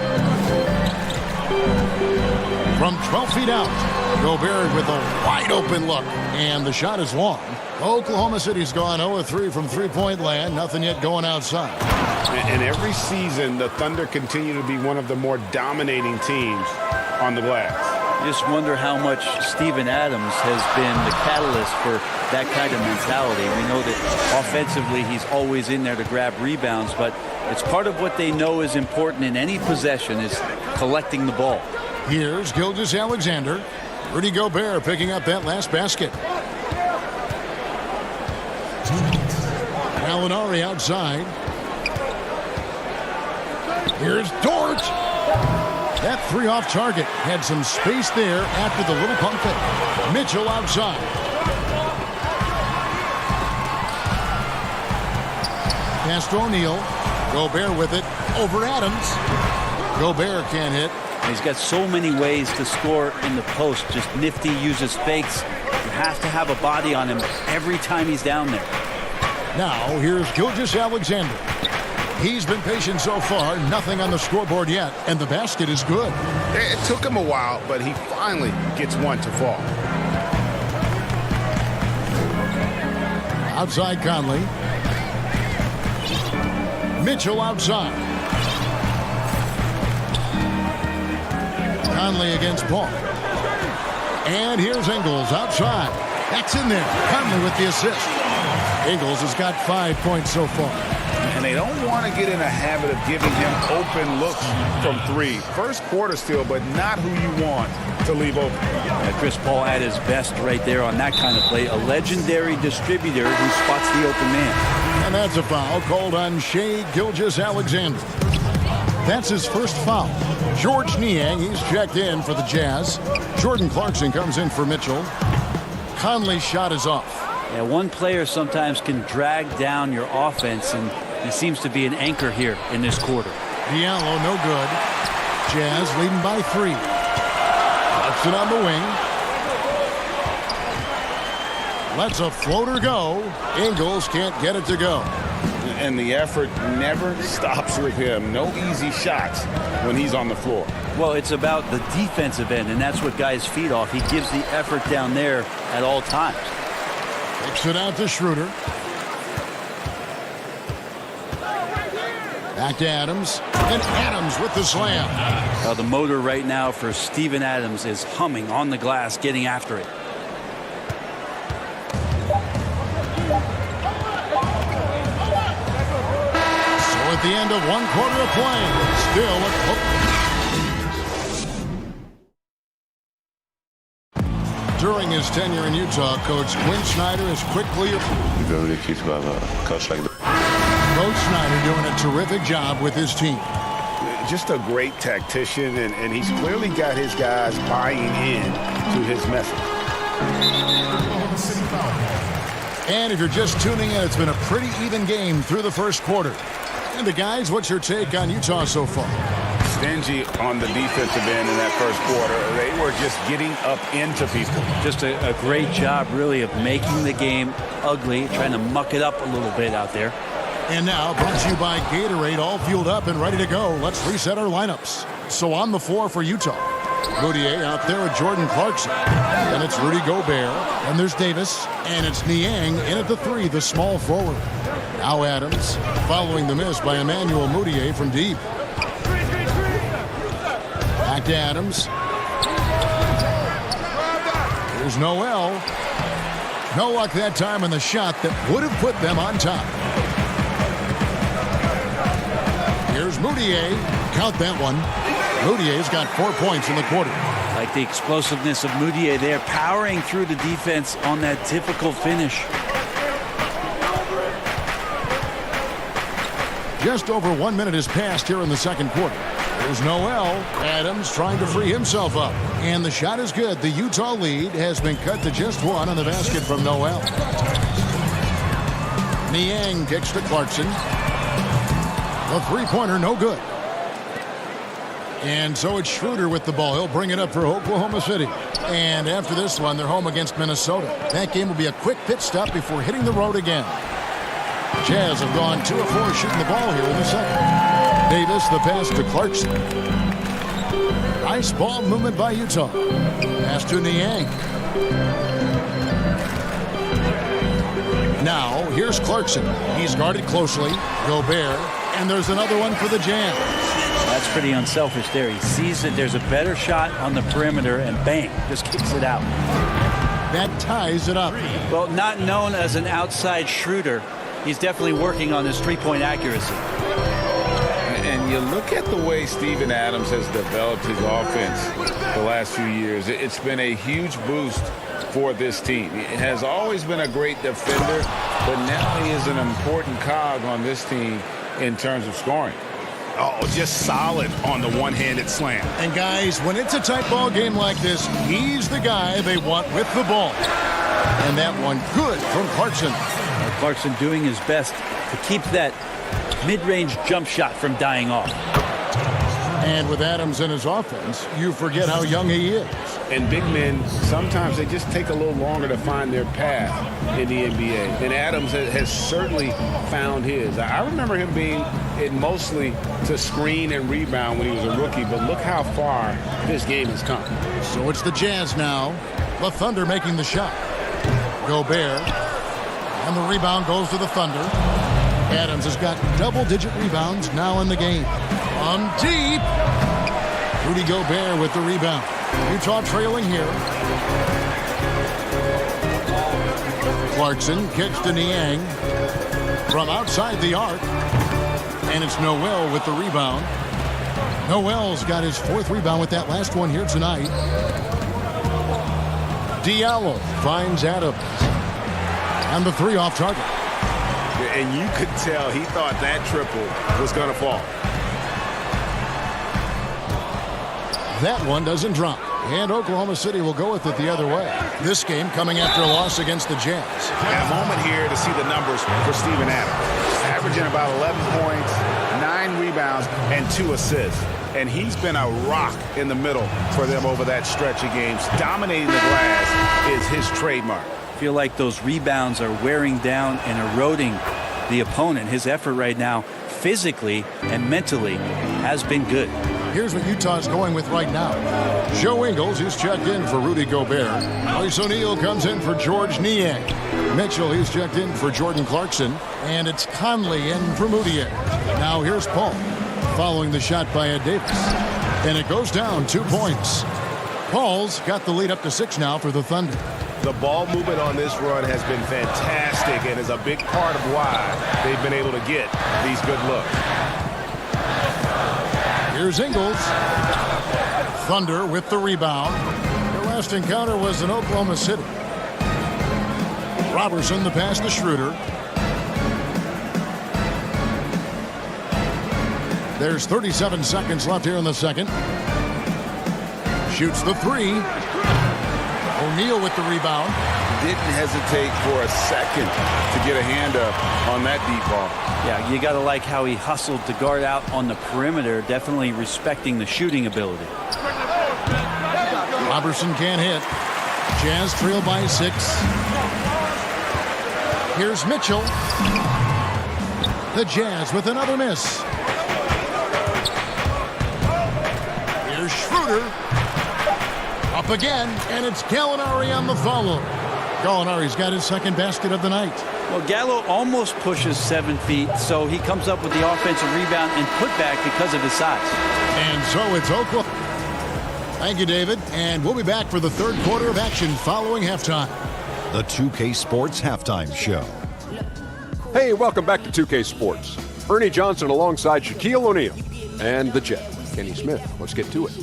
From 12 feet out, Gobert with a wide open look, and the shot is long. Oklahoma City's gone 0-3 from three-point land. Nothing yet going outside. And every season, the Thunder continue to be one of the more dominating teams on the glass. Just wonder how much Steven Adams has been the catalyst for that kind of mentality. We know that offensively he's always in there to grab rebounds, but it's part of what they know is important in any possession is collecting the ball. Here's Gilgeous-Alexander. Rudy Gobert picking up that last basket. Gallinari outside. Here's Dort. That three off target. Had some space there after the little pump fake. Mitchell outside. Pass to O'Neal. Gobert with it. Over Adams. Gobert can't hit. He's got so many ways to score in the post. Just nifty, uses fakes. You have to have a body on him every time he's down there. Now, here's Gilgeous-Alexander. He's been patient so far. Nothing on the scoreboard yet, and the basket is good. It took him a while, but he finally gets one to fall. Outside Conley. Mitchell outside. Conley against Paul. And here's Ingles outside. That's in there. Conley with the assist. Ingles has got 5 points so far. And they don't want to get in a habit of giving him open looks from three. First quarter still, but not who you want to leave open. Chris Paul at his best right there on that kind of play. A legendary distributor who spots the open man. And that's a foul called on Shai Gilgeous-Alexander. That's his first foul. George Niang, he's checked in for the Jazz. Jordan Clarkson comes in for Mitchell. Conley's shot is off. Yeah, one player sometimes can drag down your offense, and he seems to be an anchor here in this quarter. Diallo, no good. Jazz leading by 3. Lets it on the wing. Lets a floater go. Ingles can't get it to go. And the effort never stops with him. No easy shots when he's on the floor. Well, it's about the defensive end, and that's what guys feed off. He gives the effort down there at all times. Kicks it out to Schroeder. Back to Adams. And Adams with the slam. The motor right now for Steven Adams is humming on the glass, getting after it. So at the end of 1 quarter of play, still a During his tenure in Utah, Coach Quinn Snyder is quickly... You're very lucky to have a coach like that. Coach Snyder doing a terrific job with his team. Just a great tactician, and he's clearly got his guys buying in to his message. And if you're just tuning in, it's been a pretty even game through the first quarter. And the guys, what's your take on Utah so far? Stingy on the defensive end in that first quarter. They were just getting up into people. Just a great job, really, of making the game ugly, trying to muck it up a little bit out there. And now, brought to you by Gatorade, all fueled up and ready to go. Let's reset our lineups. So on the floor for Utah, Moutier out there with Jordan Clarkson. And it's Rudy Gobert. And there's Davis. And it's Niang in at the 3, the small forward. Now Adams, following the miss by Emmanuel Moutier from deep. Back to Adams. Here's Noel. No luck that time in the shot that would have put them on top. Here's Moutier. Count that one. Moutier's got 4 points in the quarter. Like the explosiveness of Moutier there, powering through the defense on that typical finish. Just over 1 minute has passed here in the second quarter. There's Noel. Adams trying to free himself up. And the shot is good. The Utah lead has been cut to just 1 on the basket from Noel. Niang kicks to Clarkson. The three-pointer, no good. And so it's Schroeder with the ball. He'll bring it up for Oklahoma City. And after this one, they're home against Minnesota. That game will be a quick pit stop before hitting the road again. Jazz have gone 2 of 4 shooting the ball here in the second. Davis, the pass to Clarkson. Nice ball movement by Utah. Pass to Niang. Now, here's Clarkson. He's guarded closely. Gobert. And there's another one for the Jazz. That's pretty unselfish there. He sees that there's a better shot on the perimeter and bang, just kicks it out. That ties it up. Well, not known as an outside shooter, he's definitely working on his three-point accuracy. And you look at the way Steven Adams has developed his offense the last few years. It's been a huge boost for this team. He has always been a great defender, but now he is an important cog on this team in terms of scoring. Oh, just solid on the one-handed slam. And guys, when it's a tight ball game like this, he's the guy they want with the ball. And that one good from Clarkson. Clarkson doing his best to keep that mid-range jump shot from dying off. And with Adams in his offense, you forget how young he is. And big men, sometimes they just take a little longer to find their path in the NBA. And Adams has certainly found his. I remember him being it mostly to screen and rebound when he was a rookie, but look how far this game has come. So it's the Jazz now. The Thunder making the shot. Gobert. And the rebound goes to the Thunder. Adams has got double-digit rebounds now in the game. Deep. Rudy Gobert with the rebound. Utah trailing here. Clarkson kicks to Niang from outside the arc. And it's Noel with the rebound. Noel's got his 4th rebound with that last one here tonight. Diallo finds Adams. And the 3 off target. And you could tell he thought that triple was going to fall. That one doesn't drop. And Oklahoma City will go with it the other way. This game coming after a loss against the Jazz. And a moment here to see the numbers for Steven Adams. Averaging about 11 points, 9 rebounds, and 2 assists. And he's been a rock in the middle for them over that stretch of games. Dominating the glass is his trademark. I feel like those rebounds are wearing down and eroding the opponent. His effort right now, physically and mentally, has been good. Here's what Utah's going with right now. Joe Ingles, he's checked in for Rudy Gobert. Royce O'Neal comes in for George Niang. Mitchell, he's checked in for Jordan Clarkson. And it's Conley in for Moutier. Now here's Paul, following the shot by Ed Davis. And it goes down 2 points. Paul's got the lead up to 6 now for the Thunder. The ball movement on this run has been fantastic and is a big part of why they've been able to get these good looks. Here's Ingles. Thunder with the rebound. Their last encounter was in Oklahoma City. Robertson the pass to Schroeder. There's 37 seconds left here in the second. Shoots the 3. O'Neal with the rebound. Didn't hesitate for a second to get a hand up on that deep ball. Yeah, you got to like how he hustled to guard out on the perimeter, definitely respecting the shooting ability. Robertson can't hit. Jazz trail by 6. Here's Mitchell. The Jazz with another miss. Here's Schroeder. Up again, and it's Gallinari on the follow. Gallinari's got his 2nd basket of the night. Well, Gallo almost pushes 7 feet, so he comes up with the offensive rebound and putback because of his size. And so it's Oklahoma. Thank you, David. And we'll be back for the 3rd quarter of action following halftime. The 2K Sports Halftime Show. Hey, welcome back to 2K Sports. Ernie Johnson alongside Shaquille O'Neal and the Jet, Kenny Smith. Let's get to it.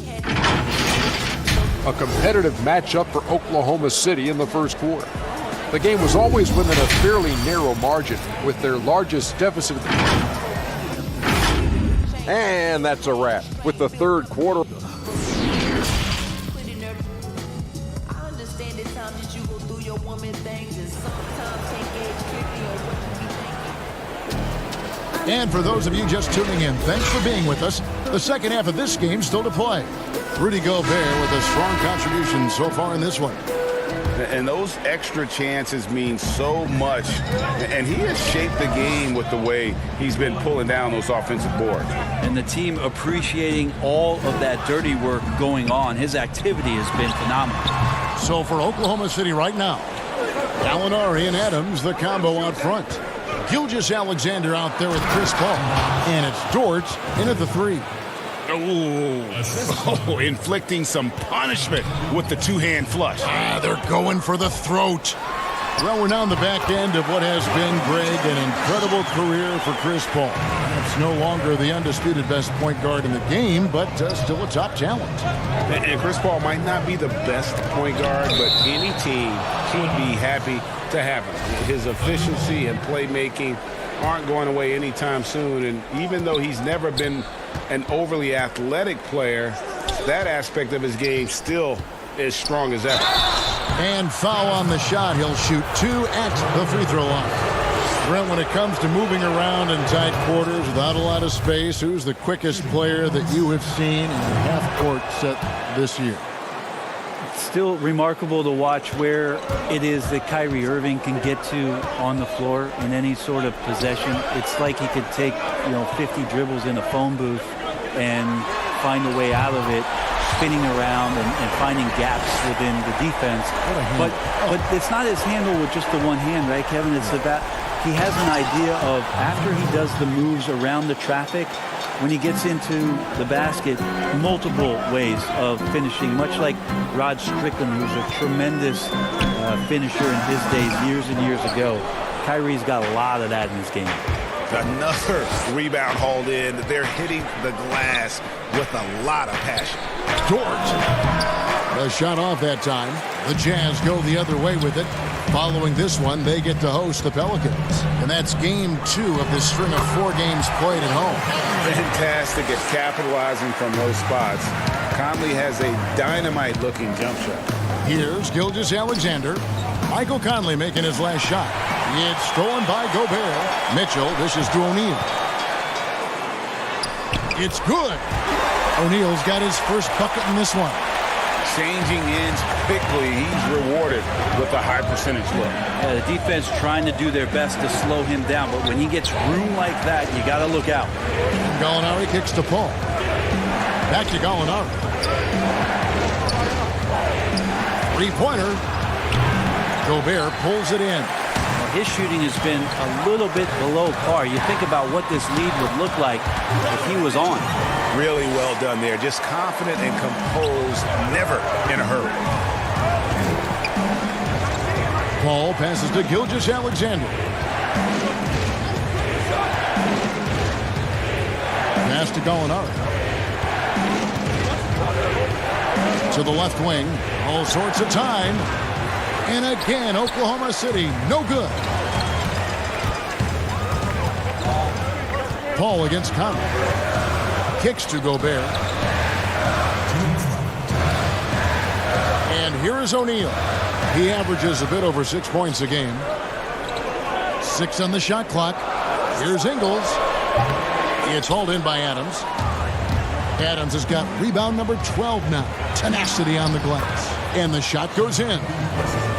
A competitive matchup for Oklahoma City in the first quarter. The game was always within a fairly narrow margin, with their largest deficit. And that's a wrap with the 3rd quarter. And for those of you just tuning in, thanks for being with us. The second half of this game still to play. Rudy Gobert with a strong contribution so far in this one. And those extra chances mean so much. And he has shaped the game with the way he's been pulling down those offensive boards. And the team appreciating all of that dirty work going on. His activity has been phenomenal. So for Oklahoma City right now, Gallinari and Adams, the combo out front. Gilgeous-Alexander out there with Chris Paul. And it's Dort in at the 3. Oh, inflicting some punishment with the 2-hand flush. They're going for the throat. Well, we're now on the back end of what has been, Greg, an incredible career for Chris Paul. It's no longer the undisputed best point guard in the game, but still a top talent. And Chris Paul might not be the best point guard, but any team should be happy to have him. His efficiency and playmaking aren't going away anytime soon. And even though he's never been an overly athletic player, that aspect of his game still is strong as ever. And foul on the shot. He'll shoot 2 at the free throw line. Brent, when it comes to moving around in tight quarters without a lot of space, who's the quickest player that you have seen in the half-court set this year? It's still remarkable to watch where it is that Kyrie Irving can get to on the floor in any sort of possession. It's like he could take, 50 dribbles in a phone booth and find a way out of it, spinning around and finding gaps within the defense. But it's not his handle with just the one hand, right, Kevin? It's about he has an idea of after he does the moves around the traffic, when he gets into the basket, multiple ways of finishing, much like Rod Strickland, who's a tremendous finisher in his days, years and years ago. Kyrie's got a lot of that in his game. Another rebound hauled in. They're hitting the glass with a lot of passion. George. The shot off that time. The Jazz go the other way with it. Following this one, they get to host the Pelicans. And that's game 2 of this string of 4 games played at home. Fantastic at capitalizing from those spots. Conley has a dynamite-looking jump shot. Here's Gilgeous-Alexander. Michael Conley making his last shot. It's stolen by Gobert. Mitchell dishes to O'Neal. It's good. O'Neal's got his first bucket in this one. Changing ends quickly. He's rewarded with a high percentage look. Yeah, the defense trying to do their best to slow him down, but when he gets room like that, you got to look out. Gallinari kicks to Paul. Back to Gallinari. Three-pointer. Gobert pulls it in. His shooting has been a little bit below par. You think about what this lead would look like if he was on. Really well done there. Just confident and composed, never in a hurry. Paul passes to Gilgeous-Alexander. Pass to Gallinari. To the left wing. All sorts of time. And again, Oklahoma City, no good. Paul against Conley. Kicks to Gobert. And here is O'Neal. He averages a bit over 6 points a game. 6 on the shot clock. Here's Ingles. It's hauled in by Adams. Adams has got rebound number 12 now. Tenacity on the glass. And the shot goes in.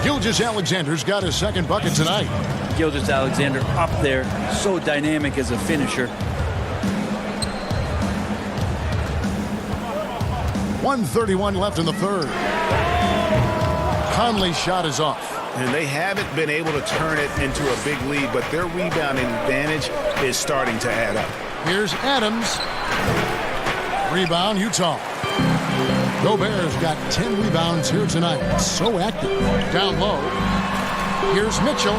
Gilgeous-Alexander's got his second bucket tonight. Gilgeous-Alexander up there, so dynamic as a finisher. 1:31 left in the third. Conley's shot is off. And they haven't been able to turn it into a big lead, but their rebounding advantage is starting to add up. Here's Adams. Rebound, Utah. Gobert's got 10 rebounds here tonight. So active. Down low. Here's Mitchell.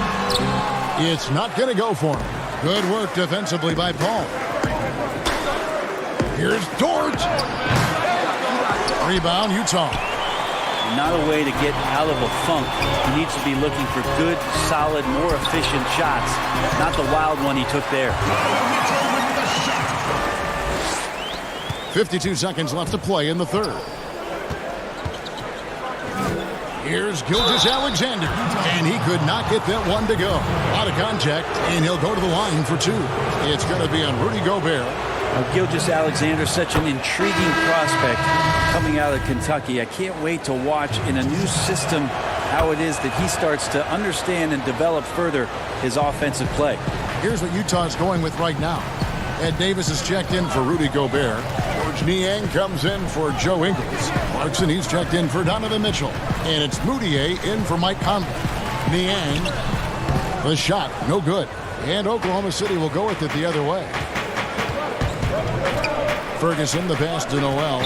It's not going to go for him. Good work defensively by Paul. Here's George. Rebound, Utah. Not a way to get out of a funk. He needs to be looking for good, solid, more efficient shots. Not the wild one he took there. 52 seconds left to play in the third. Here's Gilgeous-Alexander, and he could not get that one to go. Out of contact, and he'll go to the line for 2. It's going to be on Rudy Gobert. Gilgeous-Alexander, such an intriguing prospect coming out of Kentucky. I can't wait to watch in a new system how it is that he starts to understand and develop further his offensive play. Here's what Utah's going with right now. Ed Davis is checked in for Rudy Gobert. George Niang comes in for Joe Ingles. Clarkson, he's checked in for Donovan Mitchell. And it's Moutier in for Mike Conley. Niang, the shot, no good. And Oklahoma City will go with it the other way. Ferguson, the pass to Noel.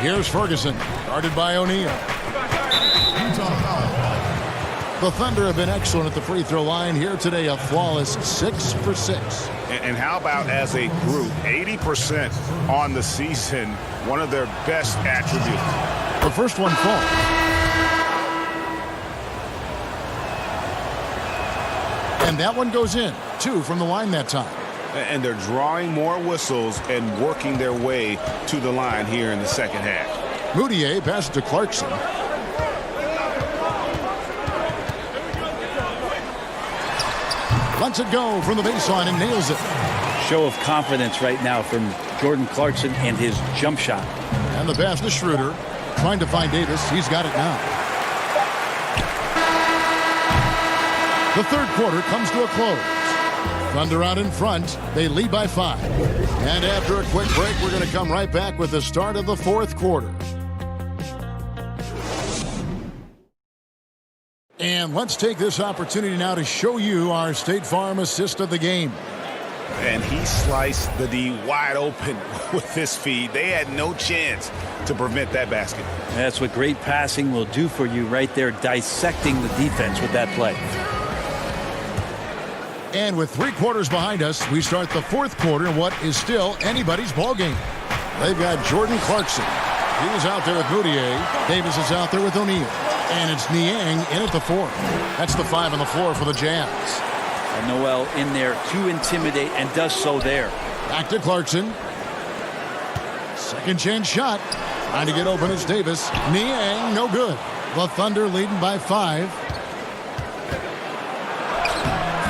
Here's Ferguson, guarded by O'Neal. The Thunder have been excellent at the free throw line here today, a flawless 6 for 6. And how about as a group, 80% on the season, one of their best attributes. The first one falls. And that one goes in. 2 from the line that time. And they're drawing more whistles and working their way to the line here in the second half. Moutier passes to Clarkson. Lets it go from the baseline and nails it. Show of confidence right now from Jordan Clarkson and his jump shot. And the pass to Schroeder. Trying to find Davis. He's got it now. The third quarter comes to a close. Thunder out in front. They lead by 5. And after a quick break, we're going to come right back with the start of the fourth quarter. And let's take this opportunity now to show you our State Farm assist of the game. And he sliced the D wide open with this feed. They had no chance to prevent that basket. That's what great passing will do for you right there, dissecting the defense with that play. And with 3 quarters behind us, we start the 4th quarter in what is still anybody's ball game. They've got Jordan Clarkson. He's out there with Moutier. Davis is out there with O'Neal. And it's Niang in at the 4. That's the 5 on the floor for the Jazz. And Noel in there to intimidate and does so there. Back to Clarkson. Second chance shot. Trying to get open is Davis. Niang, no good. The Thunder leading by 5.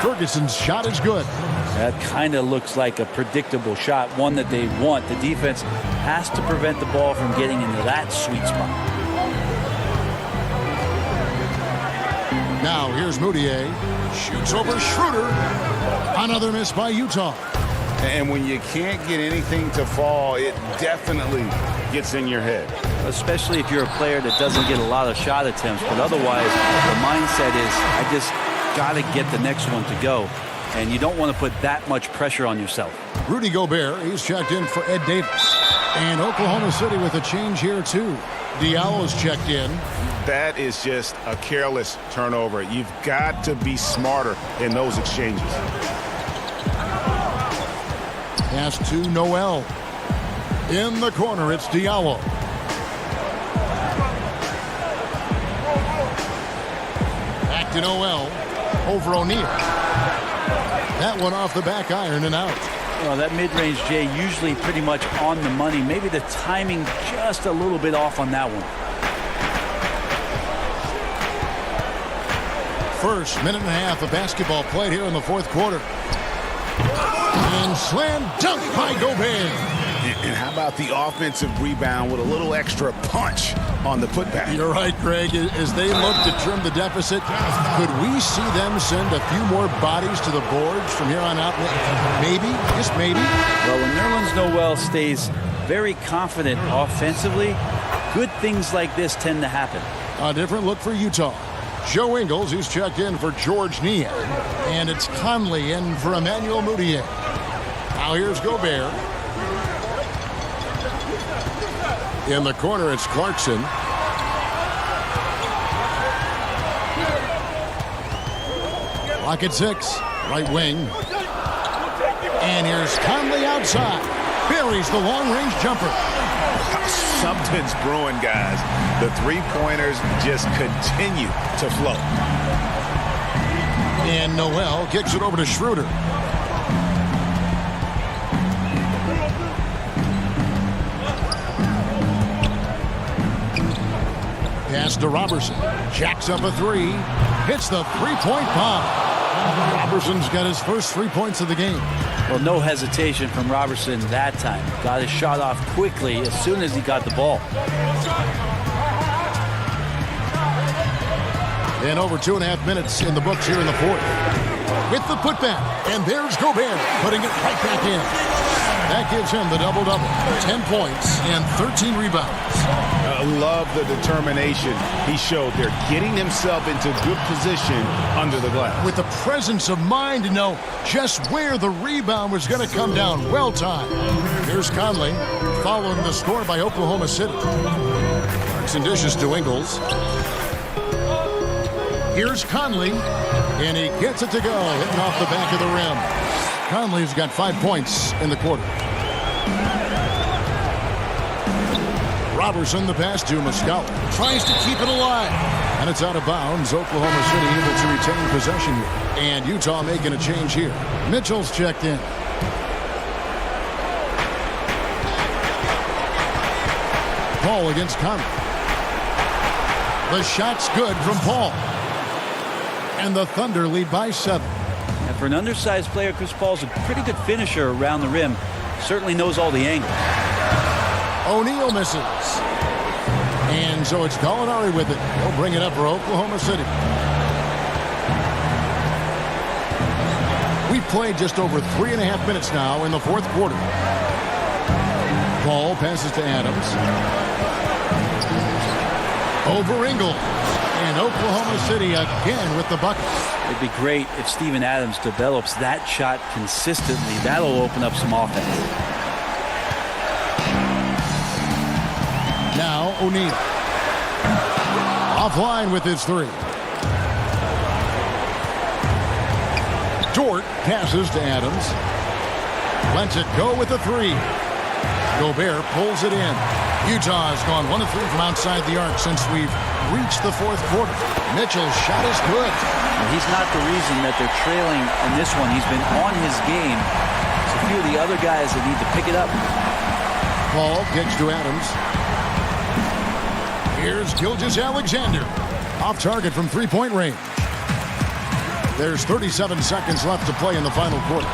Ferguson's shot is good. That kind of looks like a predictable shot, one that they want. The defense has to prevent the ball from getting into that sweet spot. Now here's Moutier. Shoots over Schroeder. Another miss by Utah. And when you can't get anything to fall, it definitely gets in your head. Especially if you're a player that doesn't get a lot of shot attempts. But otherwise, the mindset is, I just got to get the next one to go. And you don't want to put that much pressure on yourself. Rudy Gobert, he's checked in for Ed Davis. And Oklahoma City with a change here, too. Diallo's checked in. That is just a careless turnover. You've got to be smarter in those exchanges. Pass to Noel. In the corner, it's Diallo. Back to Noel. Over O'Neal. That one off the back iron and out. Well, that mid-range, Jay, usually pretty much on the money. Maybe the timing just a little bit off on that one. First minute and a half of basketball played here in the 4th quarter. And slam dunk by Gobert. And how about the offensive rebound with a little extra punch on the putback? You're right, Greg. As they look to trim the deficit, could we see them send a few more bodies to the boards from here on out? Maybe, just maybe. Well, when Nerlens Noel stays very confident offensively, good things like this tend to happen. A different look for Utah. Joe Ingles, he's checked in for George Niang. And it's Conley in for Emmanuel Moutier. Now here's Gobert. In the corner, it's Clarkson. Clock at 6. Right wing. And here's Conley outside. Buries the long-range jumper. Something's brewing, guys. The three-pointers just continue to flow. And Noel kicks it over to Schroeder. Pass to Robertson. Jacks up a 3. Hits the three-point bomb. Robertson's got his first 3 points of the game. Well, no hesitation from Robertson that time. Got his shot off quickly as soon as he got the ball. And over 2.5 minutes in the books here in the 4th. With the putback. And there's Gobert putting it right back in. That gives him the double-double. 10 points and 13 rebounds. I love the determination he showed there, getting himself into good position under the glass. With the presence of mind to know just where the rebound was going to come down. Well timed. Here's Conley, following the score by Oklahoma City. Clarkson dishes to Ingles. Here's Conley, and he gets it to go, hitting off the back of the rim. Conley's got 5 points in the quarter. Robertson, the pass to Muscala. Tries to keep it alive. And it's out of bounds. Oklahoma City able to retain possession here. And Utah making a change here. Mitchell's checked in. Paul against Conley. The shot's good from Paul. And the Thunder lead by 7. And for an undersized player, Chris Paul's a pretty good finisher around the rim. Certainly knows all the angles. O'Neal misses. And so it's Gallinari with it. He'll bring it up for Oklahoma City. We've played just over 3.5 minutes now in the 4th quarter. Paul passes to Adams. Over Ingles. And Oklahoma City again with the bucket. It'd be great if Steven Adams develops that shot consistently. That'll open up some offense. Now O'Neal. Offline with his three. Dort passes to Adams. Lets it go with the three. Gobert pulls it in. Utah has gone 1 of 3 from outside the arc since we've reached the fourth quarter. Mitchell's shot is good. And he's not the reason that they're trailing in this one. He's been on his game. It's a few of the other guys that need to pick it up. Paul gets to Adams. Here's Gilgeous-Alexander. Off target from three-point range. There's 37 seconds left to play in the final quarter.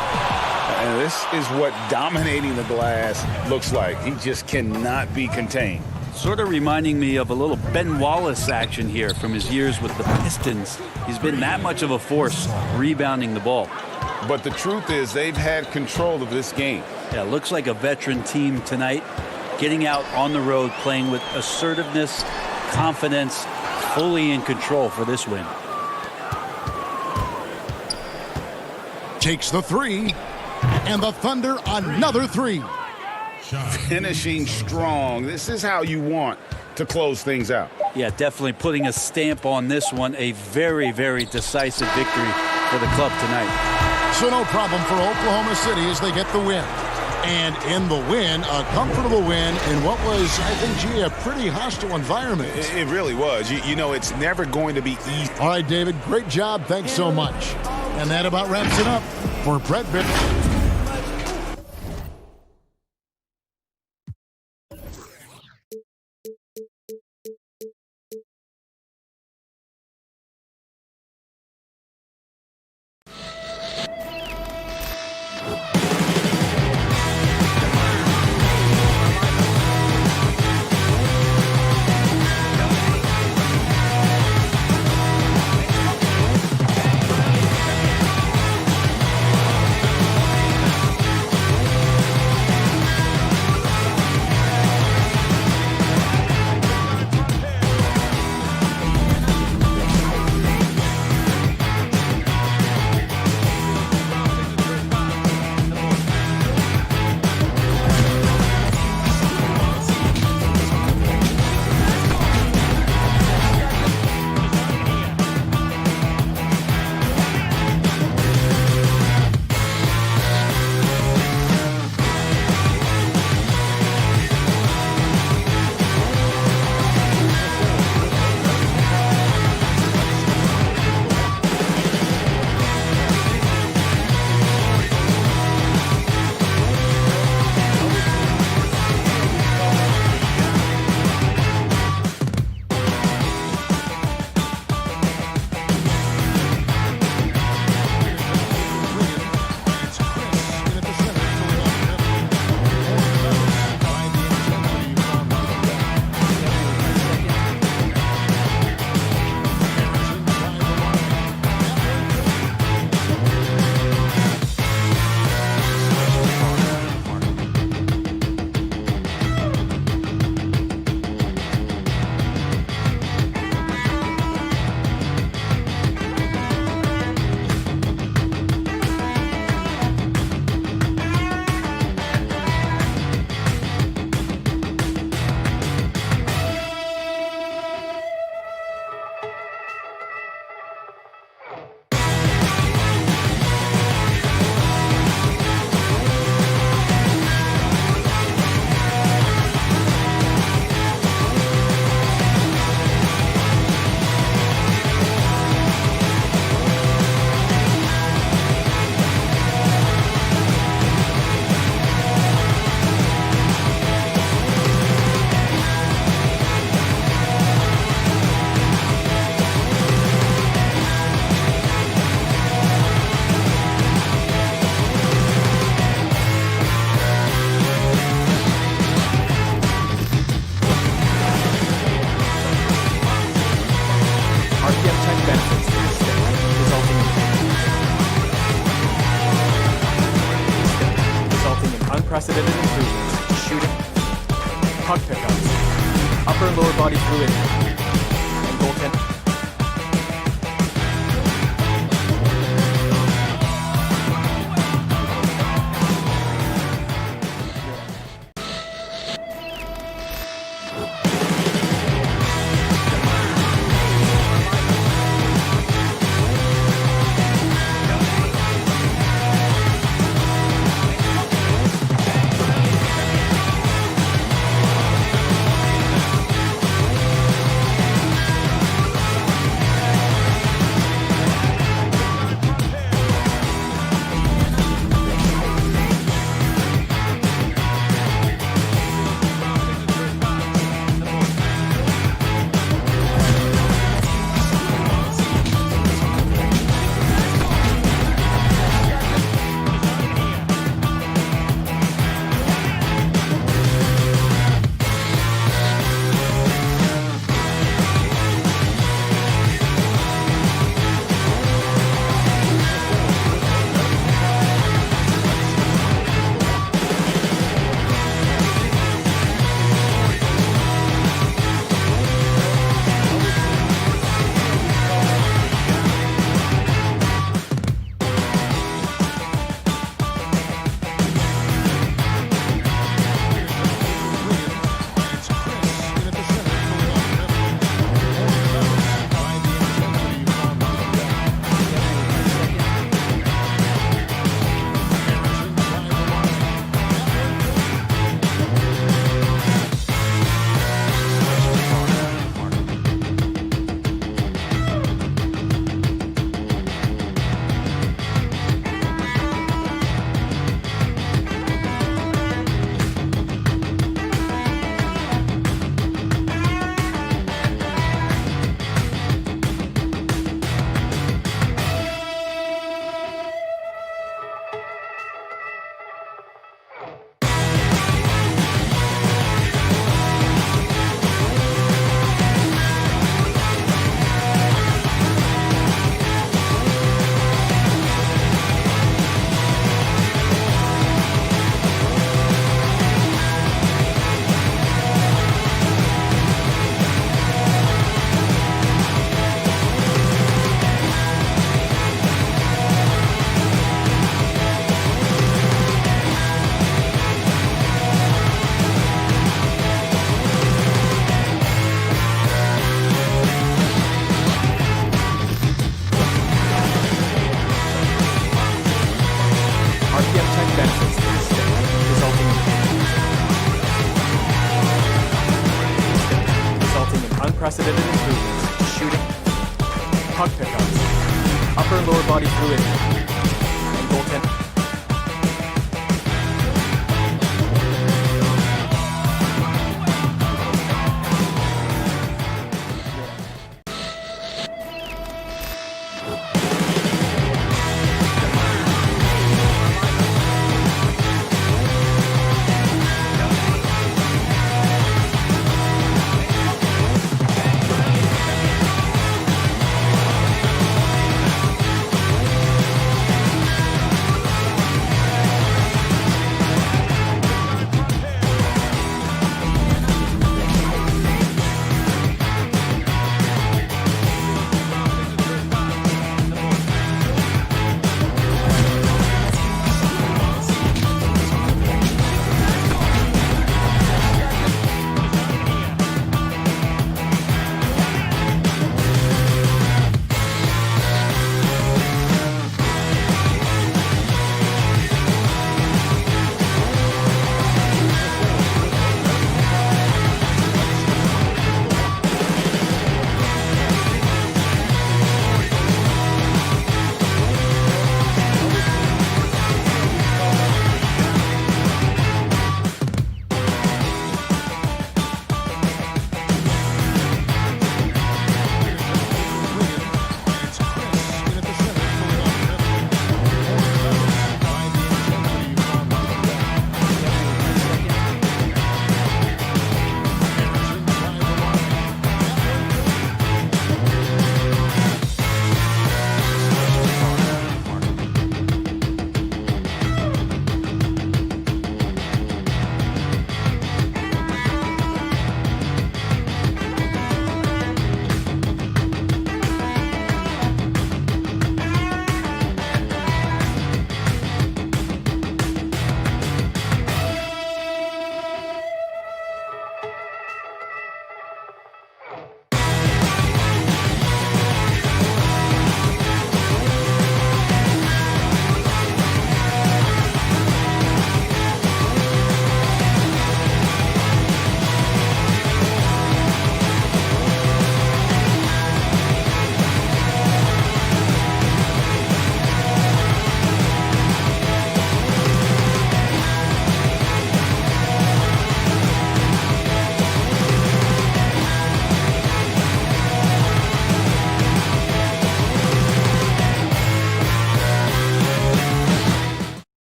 And this is what dominating the glass looks like. He just cannot be contained. Sort of reminding me of a little Ben Wallace action here from his years with the Pistons. He's been that much of a force rebounding the ball. But the truth is they've had control of this game. Yeah, looks like a veteran team tonight, getting out on the road, playing with assertiveness, confidence, fully in control for this win. Takes the three. And the Thunder another three. Finishing strong. This is how you want to close things out. Yeah, definitely putting a stamp on this one. A very, very decisive victory for the club tonight. So no problem for Oklahoma City as they get the win. And in the win, a comfortable win in what was, I think, gee, a pretty hostile environment. It really was. You know, it's never going to be easy. All right, David, great job. Thanks so much. And that about wraps it up for Brett Bitt. unprecedented improvements in shooting, puck pickups, upper and lower body fluidity, and goaltending. unprecedented improvements, shooting, puck pickups, upper and lower body fluidity, and goaltending.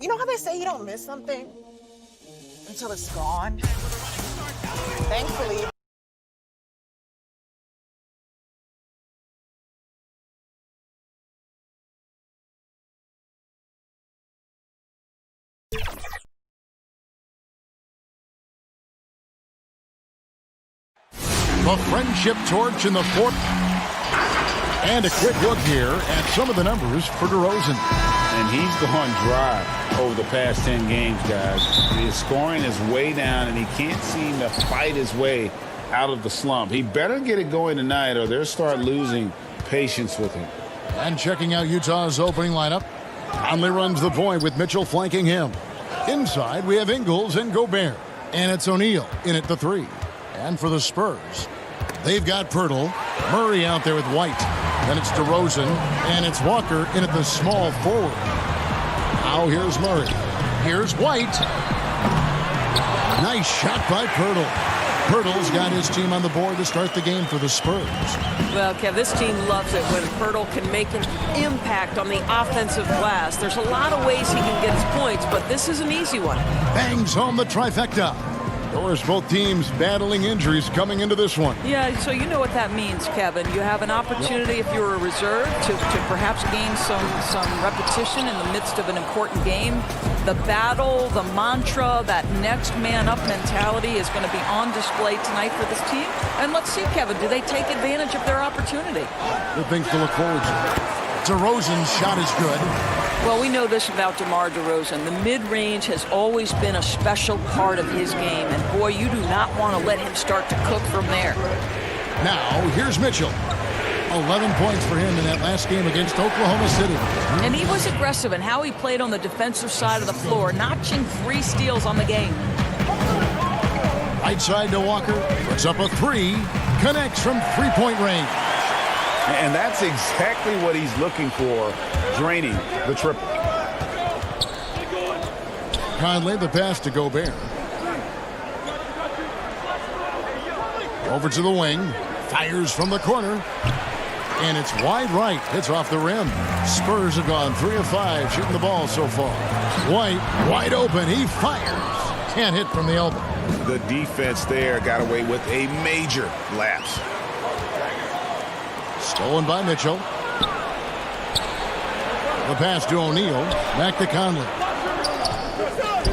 You know how they say you don't miss something until it's gone? Thankfully. The friendship torch in the fourth. And a quick look here at some of the numbers for DeRozan. And he's gone dry over the past 10 games, guys. His scoring is way down, and he can't seem to fight his way out of the slump. He better get it going tonight, or they'll start losing patience with him. And checking out Utah's opening lineup, Conley runs the point with Mitchell flanking him. Inside, we have Ingles and Gobert. And it's O'Neal in at the 3. And for the Spurs, they've got Pirtle, Murray out there with White. Then it's DeRozan, and it's Walker in at the small forward. Now here's Murray. Here's White. Nice shot by Pirtle. Pirtle's got his team on the board to start the game for the Spurs. Well, Kev, this team loves it when Pirtle can make an impact on the offensive glass. There's a lot of ways he can get his points, but this is an easy one. Bangs home the trifecta. Of course, both teams battling injuries coming into this one. Yeah, so you know what that means, Kevin. You have an opportunity, if you're a reserve, to perhaps gain some repetition in the midst of an important game. The battle, the mantra, that next man up mentality is going to be on display tonight for this team. And let's see, Kevin, do they take advantage of their opportunity? Good things to look forward to. DeRozan's shot is good. Well, we know this about DeMar DeRozan. The mid-range has always been a special part of his game. And, boy, you do not want to let him start to cook from there. Now, here's Mitchell. 11 points for him in that last game against Oklahoma City. And he was aggressive in how he played on the defensive side of the floor, notching 3 steals on the game. Right side to Walker, puts up a 3, connects from three-point range. And that's exactly what he's looking for, draining the triple. Conley, the pass to Gobert. Over to the wing, fires from the corner, and it's wide right. It's off the rim. Spurs have gone 3 of 5 shooting the ball so far. White, wide open, he fires. Can't hit from the elbow. The defense there got away with a major lapse. Stolen by Mitchell. The pass to O'Neal, back to Conley.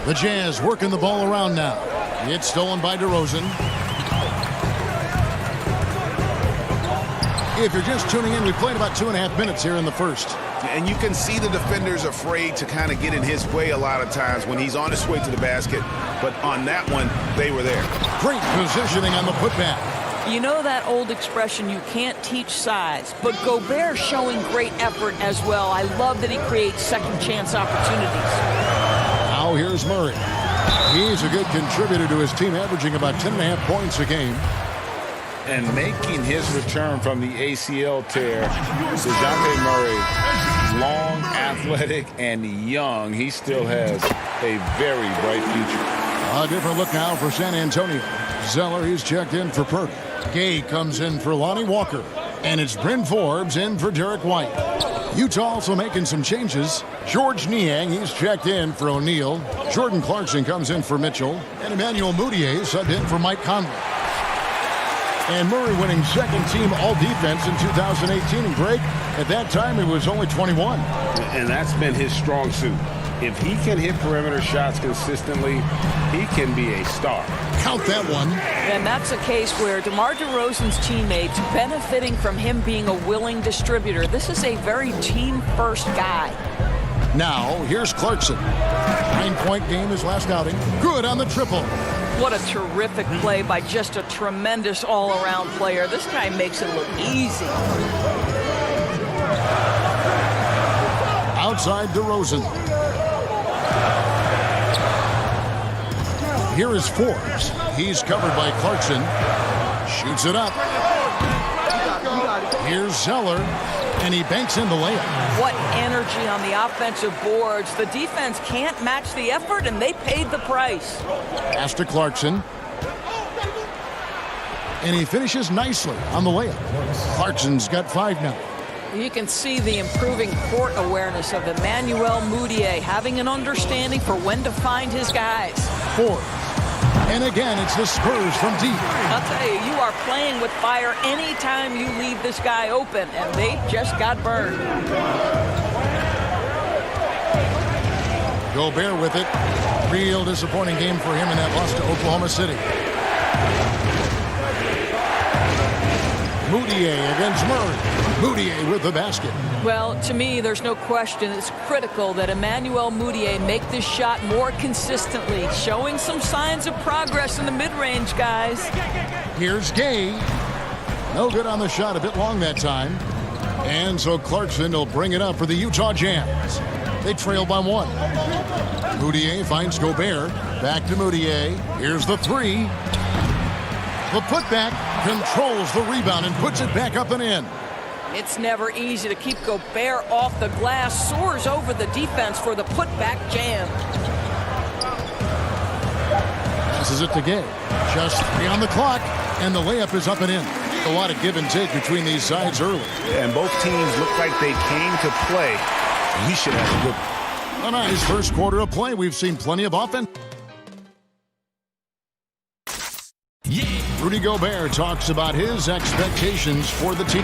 The Jazz working the ball around now. It's stolen by DeRozan. If you're just tuning in, we played about 2.5 minutes here in the first. And you can see the defenders afraid to kind of get in his way a lot of times when he's on his way to the basket. But on that one, they were there. Great positioning on the putback. You know that old expression, you can't teach size, but Gobert showing great effort as well. I love that he creates second chance opportunities. Now here's Murray. He's a good contributor to his team, averaging about 10.5 points a game. And making his return from the ACL tear, DeJounte Murray, long, athletic, and young. He still has a very bright future. A different look now for San Antonio. Zeller, he's checked in for Purdy. Gay comes in for Lonnie Walker. And it's Bryn Forbes in for Derek White. Utah also making some changes. George Niang, he's checked in for O'Neal. Jordan Clarkson comes in for Mitchell. And Emmanuel Mudiay subbed in for Mike Conley. And Murray winning second team all-defense in 2018. And Greg, at that time, he was only 21. And that's been his strong suit. If he can hit perimeter shots consistently, he can be a star. Count that one. And that's a case where DeMar DeRozan's teammates benefiting from him being a willing distributor. This is a very team-first guy. Now, here's Clarkson. 9-point game his last outing. Good on the triple. What a terrific play by just a tremendous all-around player. This guy makes it look easy. Outside DeRozan. Here is Forbes. He's covered by Clarkson. Shoots it up. Here's Zeller. And he banks in the layup. What energy on the offensive boards. The defense can't match the effort, and they paid the price. Pass to Clarkson. And he finishes nicely on the layup. Clarkson's got 5 now. You can see the improving court awareness of Emmanuel Mudiay, having an understanding for when to find his guys. Forbes. And again, it's the Spurs from deep. I'll tell you, you are playing with fire anytime you leave this guy open, and they just got burned. Gobert with it. Real disappointing game for him in that loss to Oklahoma City. Mudiay against Murray. Mudiay with the basket. Well, to me, there's no question it's critical that Emmanuel Mudiay make this shot more consistently, showing some signs of progress in the mid-range, guys. Here's Gay. No good on the shot, a bit long that time. And so Clarkson will bring it up for the Utah Jazz. They trail by 1. Mudiay finds Gobert. Back to Mudiay. Here's the 3. The putback controls the rebound and puts it back up and in. It's never easy to keep Gobert off the glass. Soars over the defense for the putback jam. Passes it to Gay. Just 3 on the clock, and the layup is up and in. A lot of give and take between these sides early. And both teams look like they came to play. He should have a good one. A nice first quarter of play. We've seen plenty of offense. Rudy Gobert talks about his expectations for the team.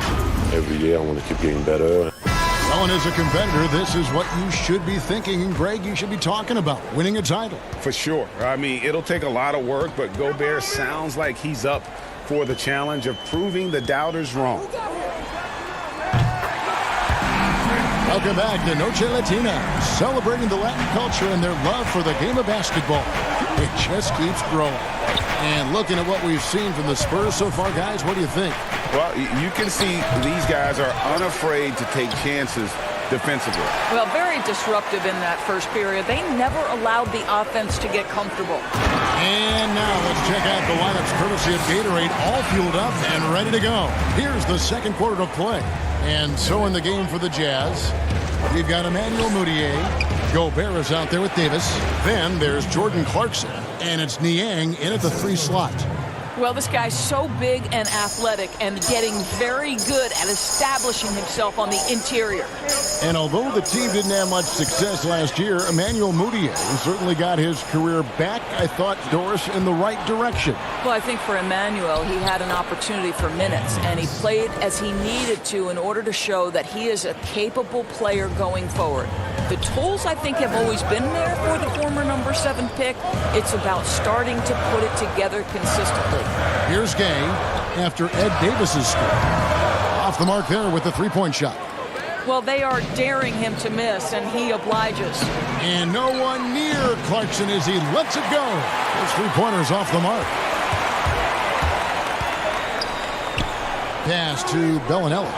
Every year I want to keep getting better. Well, and as a competitor, this is what you should be thinking. And Greg, you should be talking about winning a title. For sure. I mean, it'll take a lot of work, but Gobert sounds like he's up for the challenge of proving the doubters wrong. Welcome back to Noche Latina, celebrating the Latin culture and their love for the game of basketball. It just keeps growing. And looking at what we've seen from the Spurs so far, guys, what do you think? Well, you can see these guys are unafraid to take chances defensively. Well, very disruptive in that first period. They never allowed the offense to get comfortable. And now let's check out the lineups courtesy of Gatorade, all fueled up and ready to go. Here's the second quarter of play. And so in the game for the Jazz, we've got Emmanuel Mudiay. Gobert is out there with Davis. Then there's Jordan Clarkson, and it's Niang in at the 3 slot. Well, this guy's so big and athletic and getting very good at establishing himself on the interior. And although the team didn't have much success last year, Emmanuel Mudiay certainly got his career back, I thought, Doris, in the right direction. Well, I think for Emmanuel, he had an opportunity for minutes, and he played as he needed to in order to show that he is a capable player going forward. The tools, I think, have always been there for the former number 7 pick. It's about starting to put it together consistently. Here's Gay after Ed Davis's score. Off the mark there with the 3-point shot. Well, they are daring him to miss, and he obliges. And no one near Clarkson as he lets it go. Those 3-pointers off the mark. Pass to Bellinelli.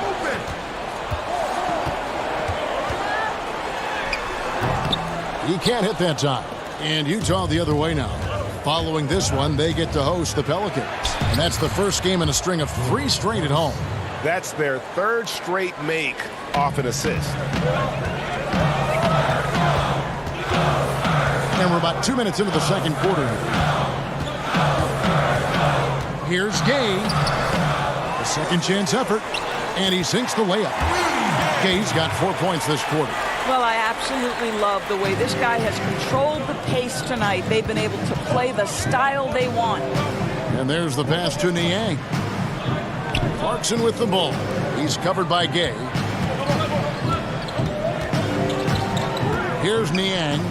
He can't hit that time. And Utah the other way now. Following this one, they get to host the Pelicans. And that's the first game in a string of 3 straight at home. That's their 3rd straight make off an assist. And we're about 2 minutes into the second quarter. Here's Gay. A second chance effort. And he sinks the layup. Gay's got 4 points this quarter. Well, I absolutely love the way this guy has controlled the pace tonight. They've been able to play the style they want. And there's the pass to Niang. Clarkson with the ball. He's covered by Gay. Here's Niang.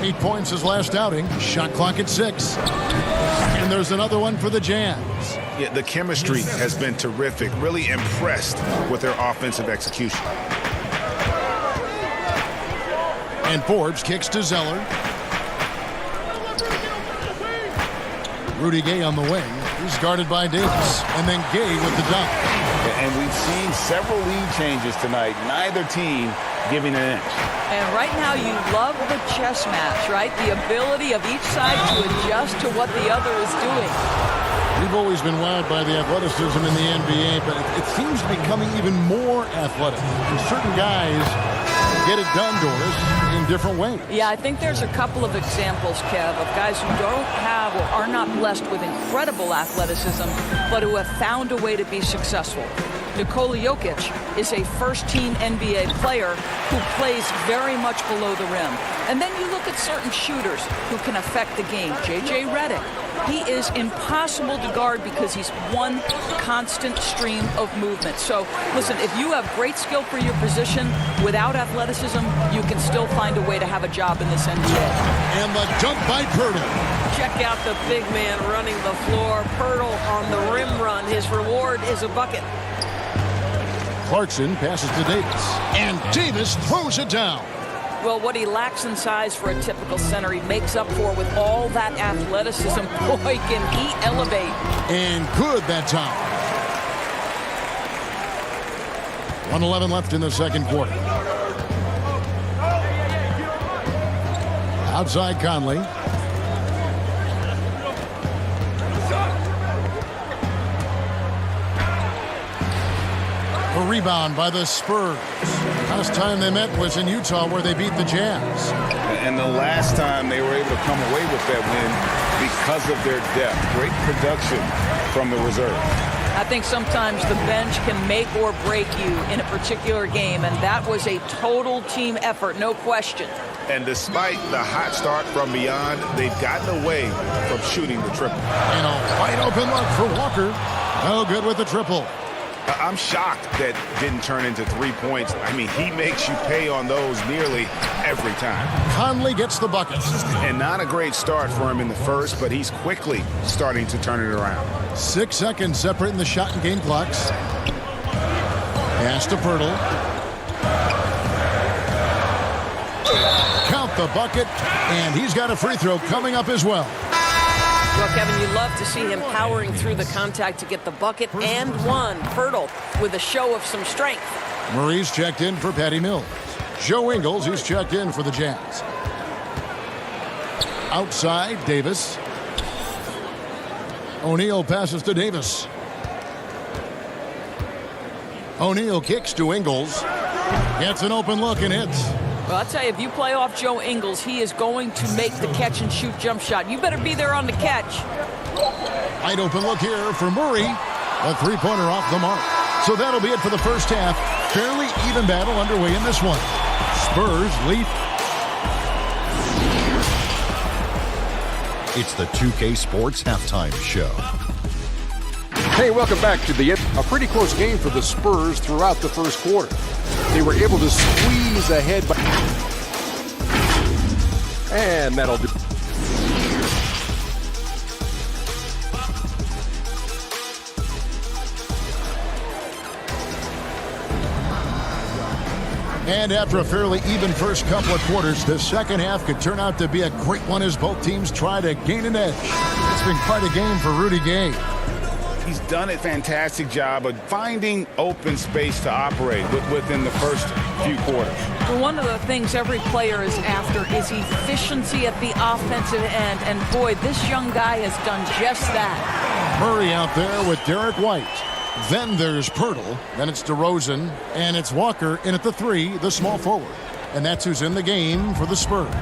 8 points his last outing. Shot clock at 6. And there's another one for the Jazz. Yeah, the chemistry has been terrific. Really impressed with their offensive execution. And Forbes kicks to Zeller. Rudy Gay on the wing. He's guarded by Davis. And then Gay with the dunk. And we've seen several lead changes tonight. Neither team giving an inch. And right now you love the chess match, right? The ability of each side to adjust to what the other is doing. We've always been wowed by the athleticism in the NBA, but it seems to be becoming even more athletic. And certain guys get it done, Doris, in different ways. Yeah, I think there's a couple of examples, Kev, of guys who don't have or are not blessed with incredible athleticism, but who have found a way to be successful. Nikola Jokic is a first-team NBA player who plays very much below the rim. And then you look at certain shooters who can affect the game. J.J. Redick. He is impossible to guard because he's one constant stream of movement. So, listen, if you have great skill for your position without athleticism, you can still find a way to have a job in this NBA. And the dunk by Pirtle. Check out the big man running the floor. Pirtle on the rim run. His reward is a bucket. Clarkson passes to Davis. And Davis throws it down. Well, what he lacks in size for a typical center, he makes up for with all that athleticism. Boy, can he elevate. And good that time. 1:11 left in the second quarter. Outside Conley. A rebound by the Spurs. Last time they met was in Utah where they beat the Jazz. And the last time they were able to come away with that win because of their depth. Great production from the reserve. I think sometimes the bench can make or break you in a particular game, and that was a total team effort, no question. And despite the hot start from beyond, they've gotten away from shooting the triple. And a wide open look for Walker. No good with the triple. I'm shocked that didn't turn into 3 points. I mean, he makes you pay on those nearly every time. Conley gets the bucket. And not a great start for him in the first, but he's quickly starting to turn it around. 6 seconds separating the shot and game clocks. Pass to Pirtle. Count the bucket, and he's got a free throw coming up as well. Well, Kevin, you love to see him powering through the contact to get the bucket and one. Pirtle with a show of some strength. Murray's checked in for Patty Mills. Joe Ingles, he's checked in for the Jazz. Outside, Davis. O'Neal passes to Davis. O'Neal kicks to Ingles. Gets an open look and hits. Well, I'll tell you, if you play off Joe Ingles, he is going to make the catch-and-shoot jump shot. You better be there on the catch. Wide open look here for Murray. A three-pointer off the mark. So that'll be it for the first half. Fairly even battle underway in this one. Spurs lead. It's the 2K Sports Halftime Show. Hey, welcome back to a pretty close game for the Spurs throughout the first quarter. They were able to squeeze ahead, and that'll do. And after a fairly even first couple of quarters, the second half could turn out to be a great one as both teams try to gain an edge. It's been quite a game for Rudy Gay. He's done a fantastic job of finding open space to operate within the first few quarters. Well, one of the things every player is after is efficiency at the offensive end. And boy, this young guy has done just that. Murray out there with Derek White. Then there's Pirtle. Then it's DeRozan. And it's Walker in at the three, the small forward. And that's who's in the game for the Spurs.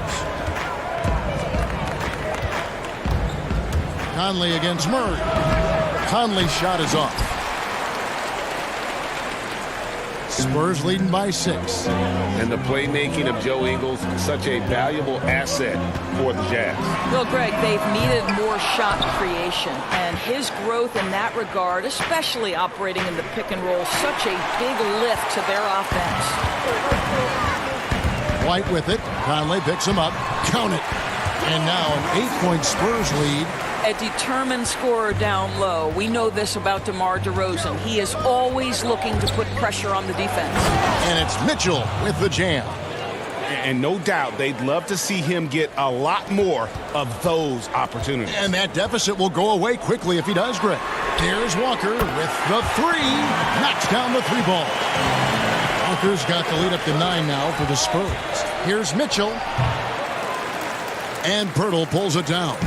Conley against Murray. Conley's shot is off. Spurs leading by 6. And the playmaking of Joe Ingles, such a valuable asset for the Jazz. Well, Greg, they've needed more shot creation. And his growth in that regard, especially operating in the pick and roll, such a big lift to their offense. White with it. Conley picks him up. Count it. And now an 8-point Spurs lead. A determined scorer down low. We know this about DeMar DeRozan. He is always looking to put pressure on the defense. And it's Mitchell with the jam. And no doubt they'd love to see him get a lot more of those opportunities. And that deficit will go away quickly if he does, Greg. Here's Walker with the three. Knocks down the three ball. Walker's got the lead up to 9 now for the Spurs. Here's Mitchell. And Pirtle pulls it down.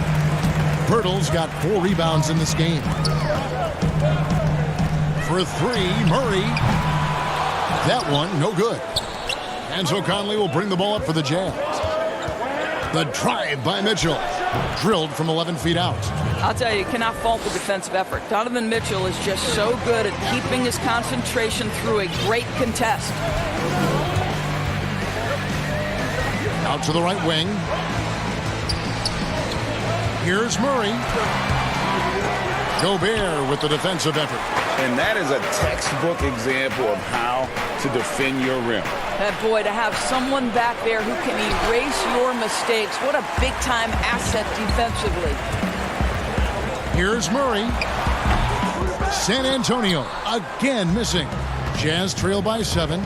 Pirtle's got 4 rebounds in this game. For 3, Murray. That one, no good. And so Conley will bring the ball up for the Jazz. The drive by Mitchell. Drilled from 11 feet out. I'll tell you cannot fault the defensive effort. Donovan Mitchell is just so good at keeping his concentration through a great contest. Out to the right wing. Here's Murray. Gobert with the defensive effort. And that is a textbook example of how to defend your rim. That boy, to have someone back there who can erase your mistakes, what a big-time asset defensively. Here's Murray. San Antonio again missing. Jazz trail by 7.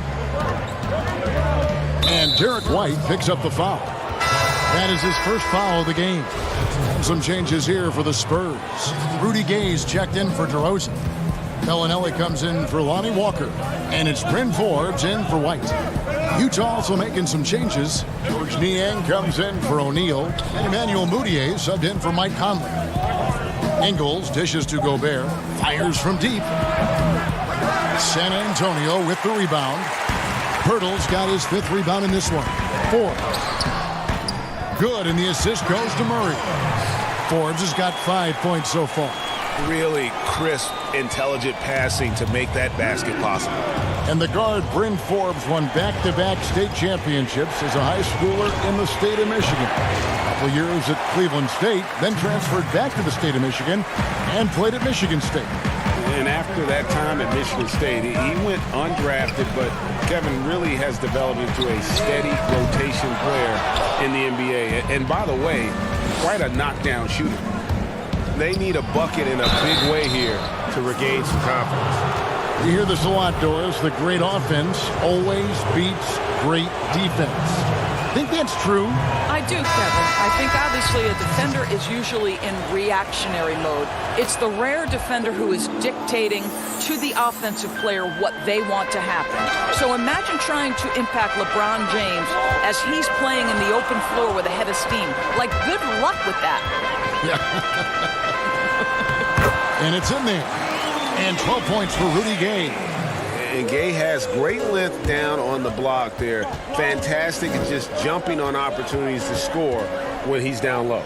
And Derek White picks up the foul. That is his first foul of the game. Some changes here for the Spurs. Rudy Gay's checked in for DeRozan. Bellinelli comes in for Lonnie Walker. And it's Bryn Forbes in for White. Utah also making some changes. George Niang comes in for O'Neal. And Emmanuel Mudiay subbed in for Mike Conley. Ingles dishes to Gobert. Fires from deep. San Antonio with the rebound. Pirtle's got his 5th rebound in this one. Forbes. Good, and the assist goes to Murray. Forbes has got 5 points so far. Really crisp, intelligent passing to make that basket possible. And the guard, Bryn Forbes, won back-to-back state championships as a high schooler in the state of Michigan. A couple years at Cleveland State, then transferred back to the state of Michigan and played at Michigan State. And after that time at Michigan State, he went undrafted, but Kevin really has developed into a steady rotation player in the NBA. And by the way, quite a knockdown shooter. They need a bucket in a big way here to regain some confidence. You hear this a lot, Doris. The great offense always beats great defense. think that's true? I do, Kevin. I think obviously a defender is usually in reactionary mode. It's the rare defender who is dictating to the offensive player what they want to happen. So imagine trying to impact LeBron James as he's playing in the open floor with a head of steam. Like, good luck with that. Yeah. And it's in there. And 12 points for Rudy Gay. And Gay has great length down on the block there. Fantastic at just jumping on opportunities to score when he's down low.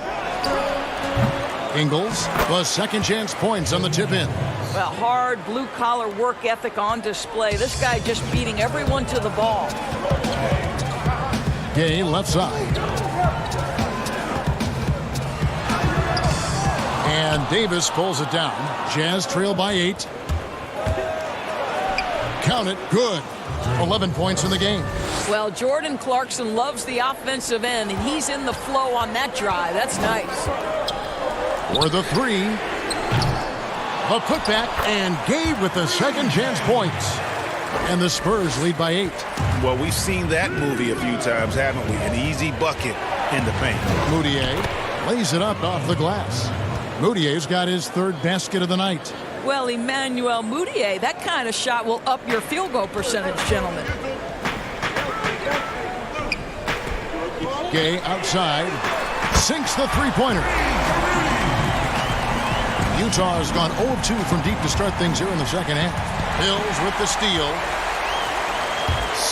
Ingles plus second chance points on the tip in. Well, hard blue-collar work ethic on display. This guy just beating everyone to the ball. Gay left side. And Davis pulls it down. Jazz trail by 8. Count it. Good. 11 points in the game. Well, Jordan Clarkson loves the offensive end, and he's in the flow on that drive. That's nice. For the 3. A putback, and Gay with the second chance points. And the Spurs lead by 8. Well, we've seen that movie a few times, haven't we? An easy bucket in the paint. Moutier lays it up off the glass. Moutier's got his third basket of the night. Well, Emmanuel Mudiay, that kind of shot will up your field goal percentage, gentlemen. Gay outside, sinks the three-pointer. Utah has gone 0-2 from deep to start things here in the second half. Hills with the steal.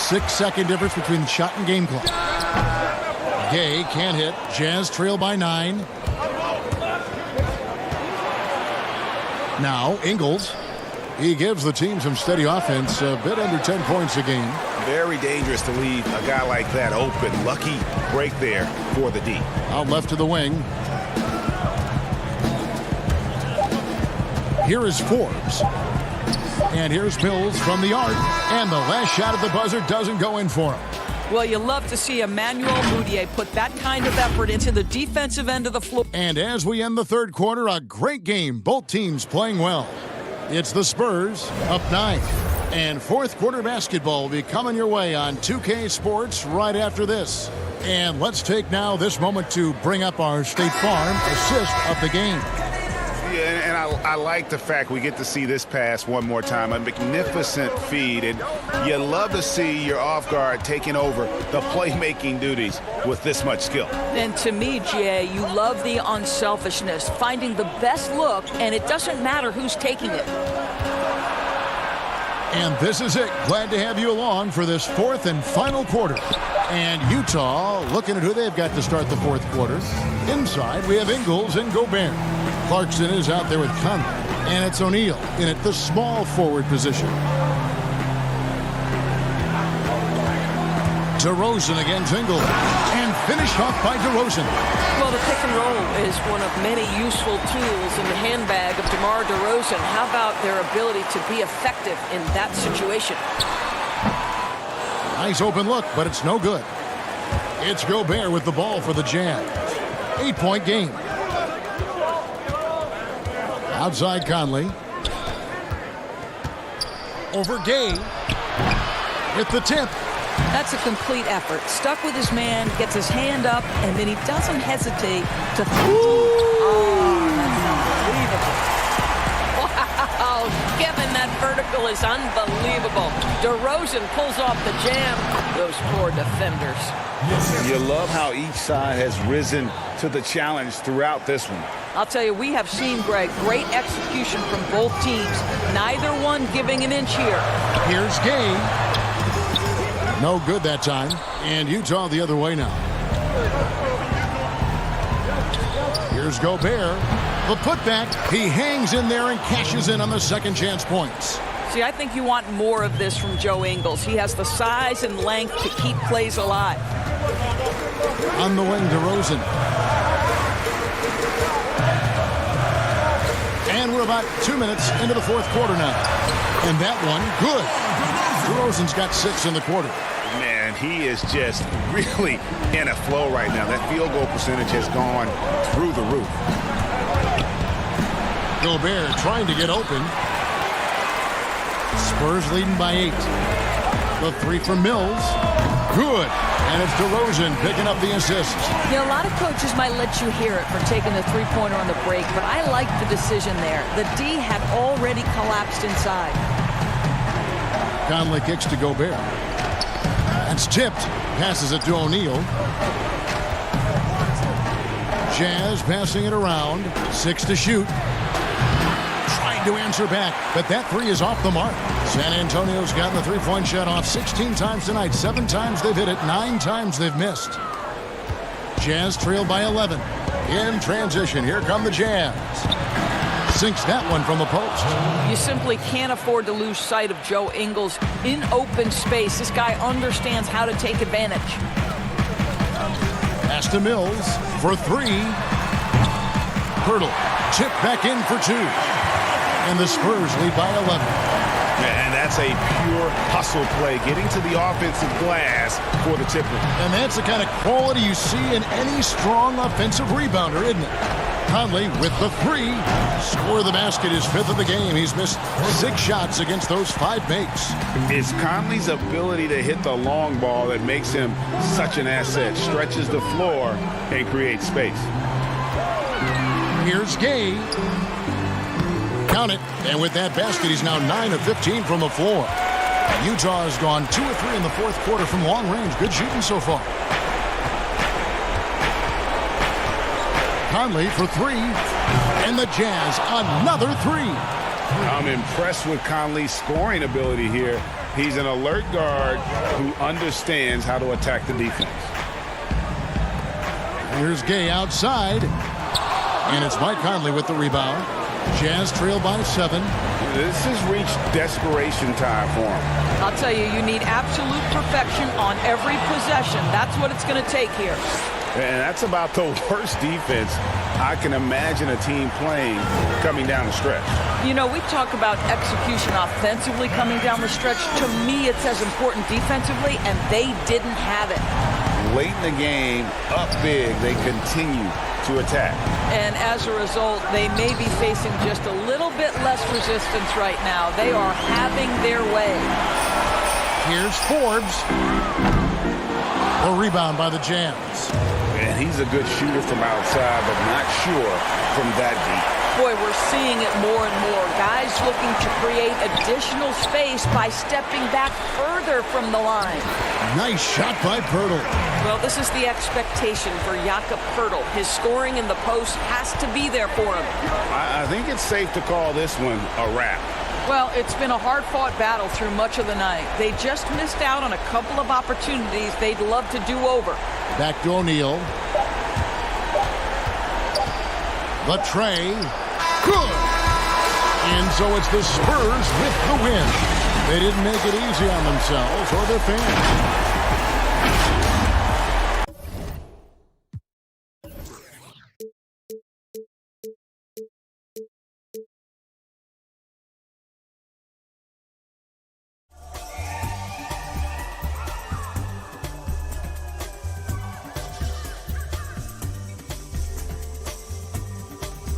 6-second difference between shot and game clock. Gay can't hit. Jazz trail by 9. Now, Ingles. He gives the team some steady offense, a bit under 10 points a game. Very dangerous to leave a guy like that open. Lucky break there for the D. Out left to the wing. Here is Forbes. And here's Mills from the arc. And the last shot at the buzzer doesn't go in for him. Well, you love to see Emmanuel Mudiay put that kind of effort into the defensive end of the floor. And as we end the third quarter, a great game. Both teams playing well. It's the Spurs up 9. And fourth quarter basketball will be coming your way on 2K Sports right after this. And let's take now this moment to bring up our State Farm assist of the game. Yeah, and I like the fact we get to see this pass one more time. A magnificent feed, and you love to see your off guard taking over the playmaking duties with this much skill. And to me, Jay, you love the unselfishness, finding the best look, and it doesn't matter who's taking it. And this is it. Glad to have you along for this fourth and final quarter. And Utah looking at who they've got to start the fourth quarter. Inside, we have Ingles and Gobert. Clarkson is out there with Conley. And it's O'Neal in at the small forward position. DeRozan against Ingles. And finished off by DeRozan. Well, the pick and roll is one of many useful tools in the handbag of DeMar DeRozan. How about their ability to be effective in that situation? Nice open look, but it's no good. It's Gobert with the ball for the Jazz. 8-point game. Outside Conley. Over Gay. With the tip. That's a complete effort. Stuck with his man, gets his hand up, and then he doesn't hesitate to... Oh, that's unbelievable. Wow, Kevin, that vertical is unbelievable. DeRozan pulls off the jam. Those poor defenders. You love how each side has risen to the challenge throughout this one. I'll tell you, we have seen, Greg, great execution from both teams. Neither one giving an inch here. Here's Gay. No good that time. And Utah the other way now. Here's Gobert. The putback. He hangs in there and cashes in on the second chance points. See, I think you want more of this from Joe Ingles. He has the size and length to keep plays alive. On the wing, DeRozan. And we're about 2 minutes into the fourth quarter now. And that one, good. DeRozan's got 6 in the quarter. Man, he is just really in a flow right now. That field goal percentage has gone through the roof. Gobert trying to get open. Spurs leading by 8. The three from Mills. Good. And it's DeRozan picking up the assist. You know, a lot of coaches might let you hear it for taking the three-pointer on the break, but I like the decision there. The D had already collapsed inside. Conley kicks to Gobert. It's tipped. Passes it to O'Neal. Jazz passing it around. 6 to shoot. Trying to answer back, but that three is off the mark. San Antonio's gotten the three-point shot off 16 times tonight. 7 times they've hit it. 9 times they've missed. Jazz trail by 11. In transition, here come the Jazz. Sinks that one from the post. You simply can't afford to lose sight of Joe Ingles in open space. This guy understands how to take advantage. Pass to Mills for 3. Pirtle chip back in for 2. And the Spurs lead by 11. And that's a pure hustle play, getting to the offensive glass for the tipper. And that's the kind of quality you see in any strong offensive rebounder, isn't it? Conley with the 3. Score of the basket is 5th of the game. He's missed 6 shots against those 5 makes. It's Conley's ability to hit the long ball that makes him such an asset. Stretches the floor and creates space. Here's Gay. Count it. And with that basket, he's now 9 of 15 from the floor. Utah has gone 2 of 3 in the fourth quarter from long range. Good shooting so far. Conley for 3. And the Jazz, another 3. I'm impressed with Conley's scoring ability here. He's an alert guard who understands how to attack the defense. Here's Gay outside. And it's Mike Conley with the rebound. Jazz trail by 7. This has reached desperation time for him. I'll tell you, you need absolute perfection on every possession. That's what it's going to take here. And that's about the worst defense I can imagine a team playing coming down the stretch. You know, we talk about execution offensively coming down the stretch. To me, it's as important defensively, and they didn't have it. Late in the game, up big, they continue to attack. And as a result, they may be facing just a little bit less resistance right now. They are having their way. Here's Forbes. A rebound by the Jazz. And he's a good shooter from outside, but not sure from that deep. Boy, we're seeing it more and more. Guys looking to create additional space by stepping back further from the line. Nice shot by Pirtle. Well, this is the expectation for Jakob Pirtle. His scoring in the post has to be there for him. I think it's safe to call this one a wrap. Well, it's been a hard-fought battle through much of the night. They just missed out on a couple of opportunities they'd love to do over. Back to O'Neal. The tray. Good. And so it's the Spurs with the win. They didn't make it easy on themselves or their fans.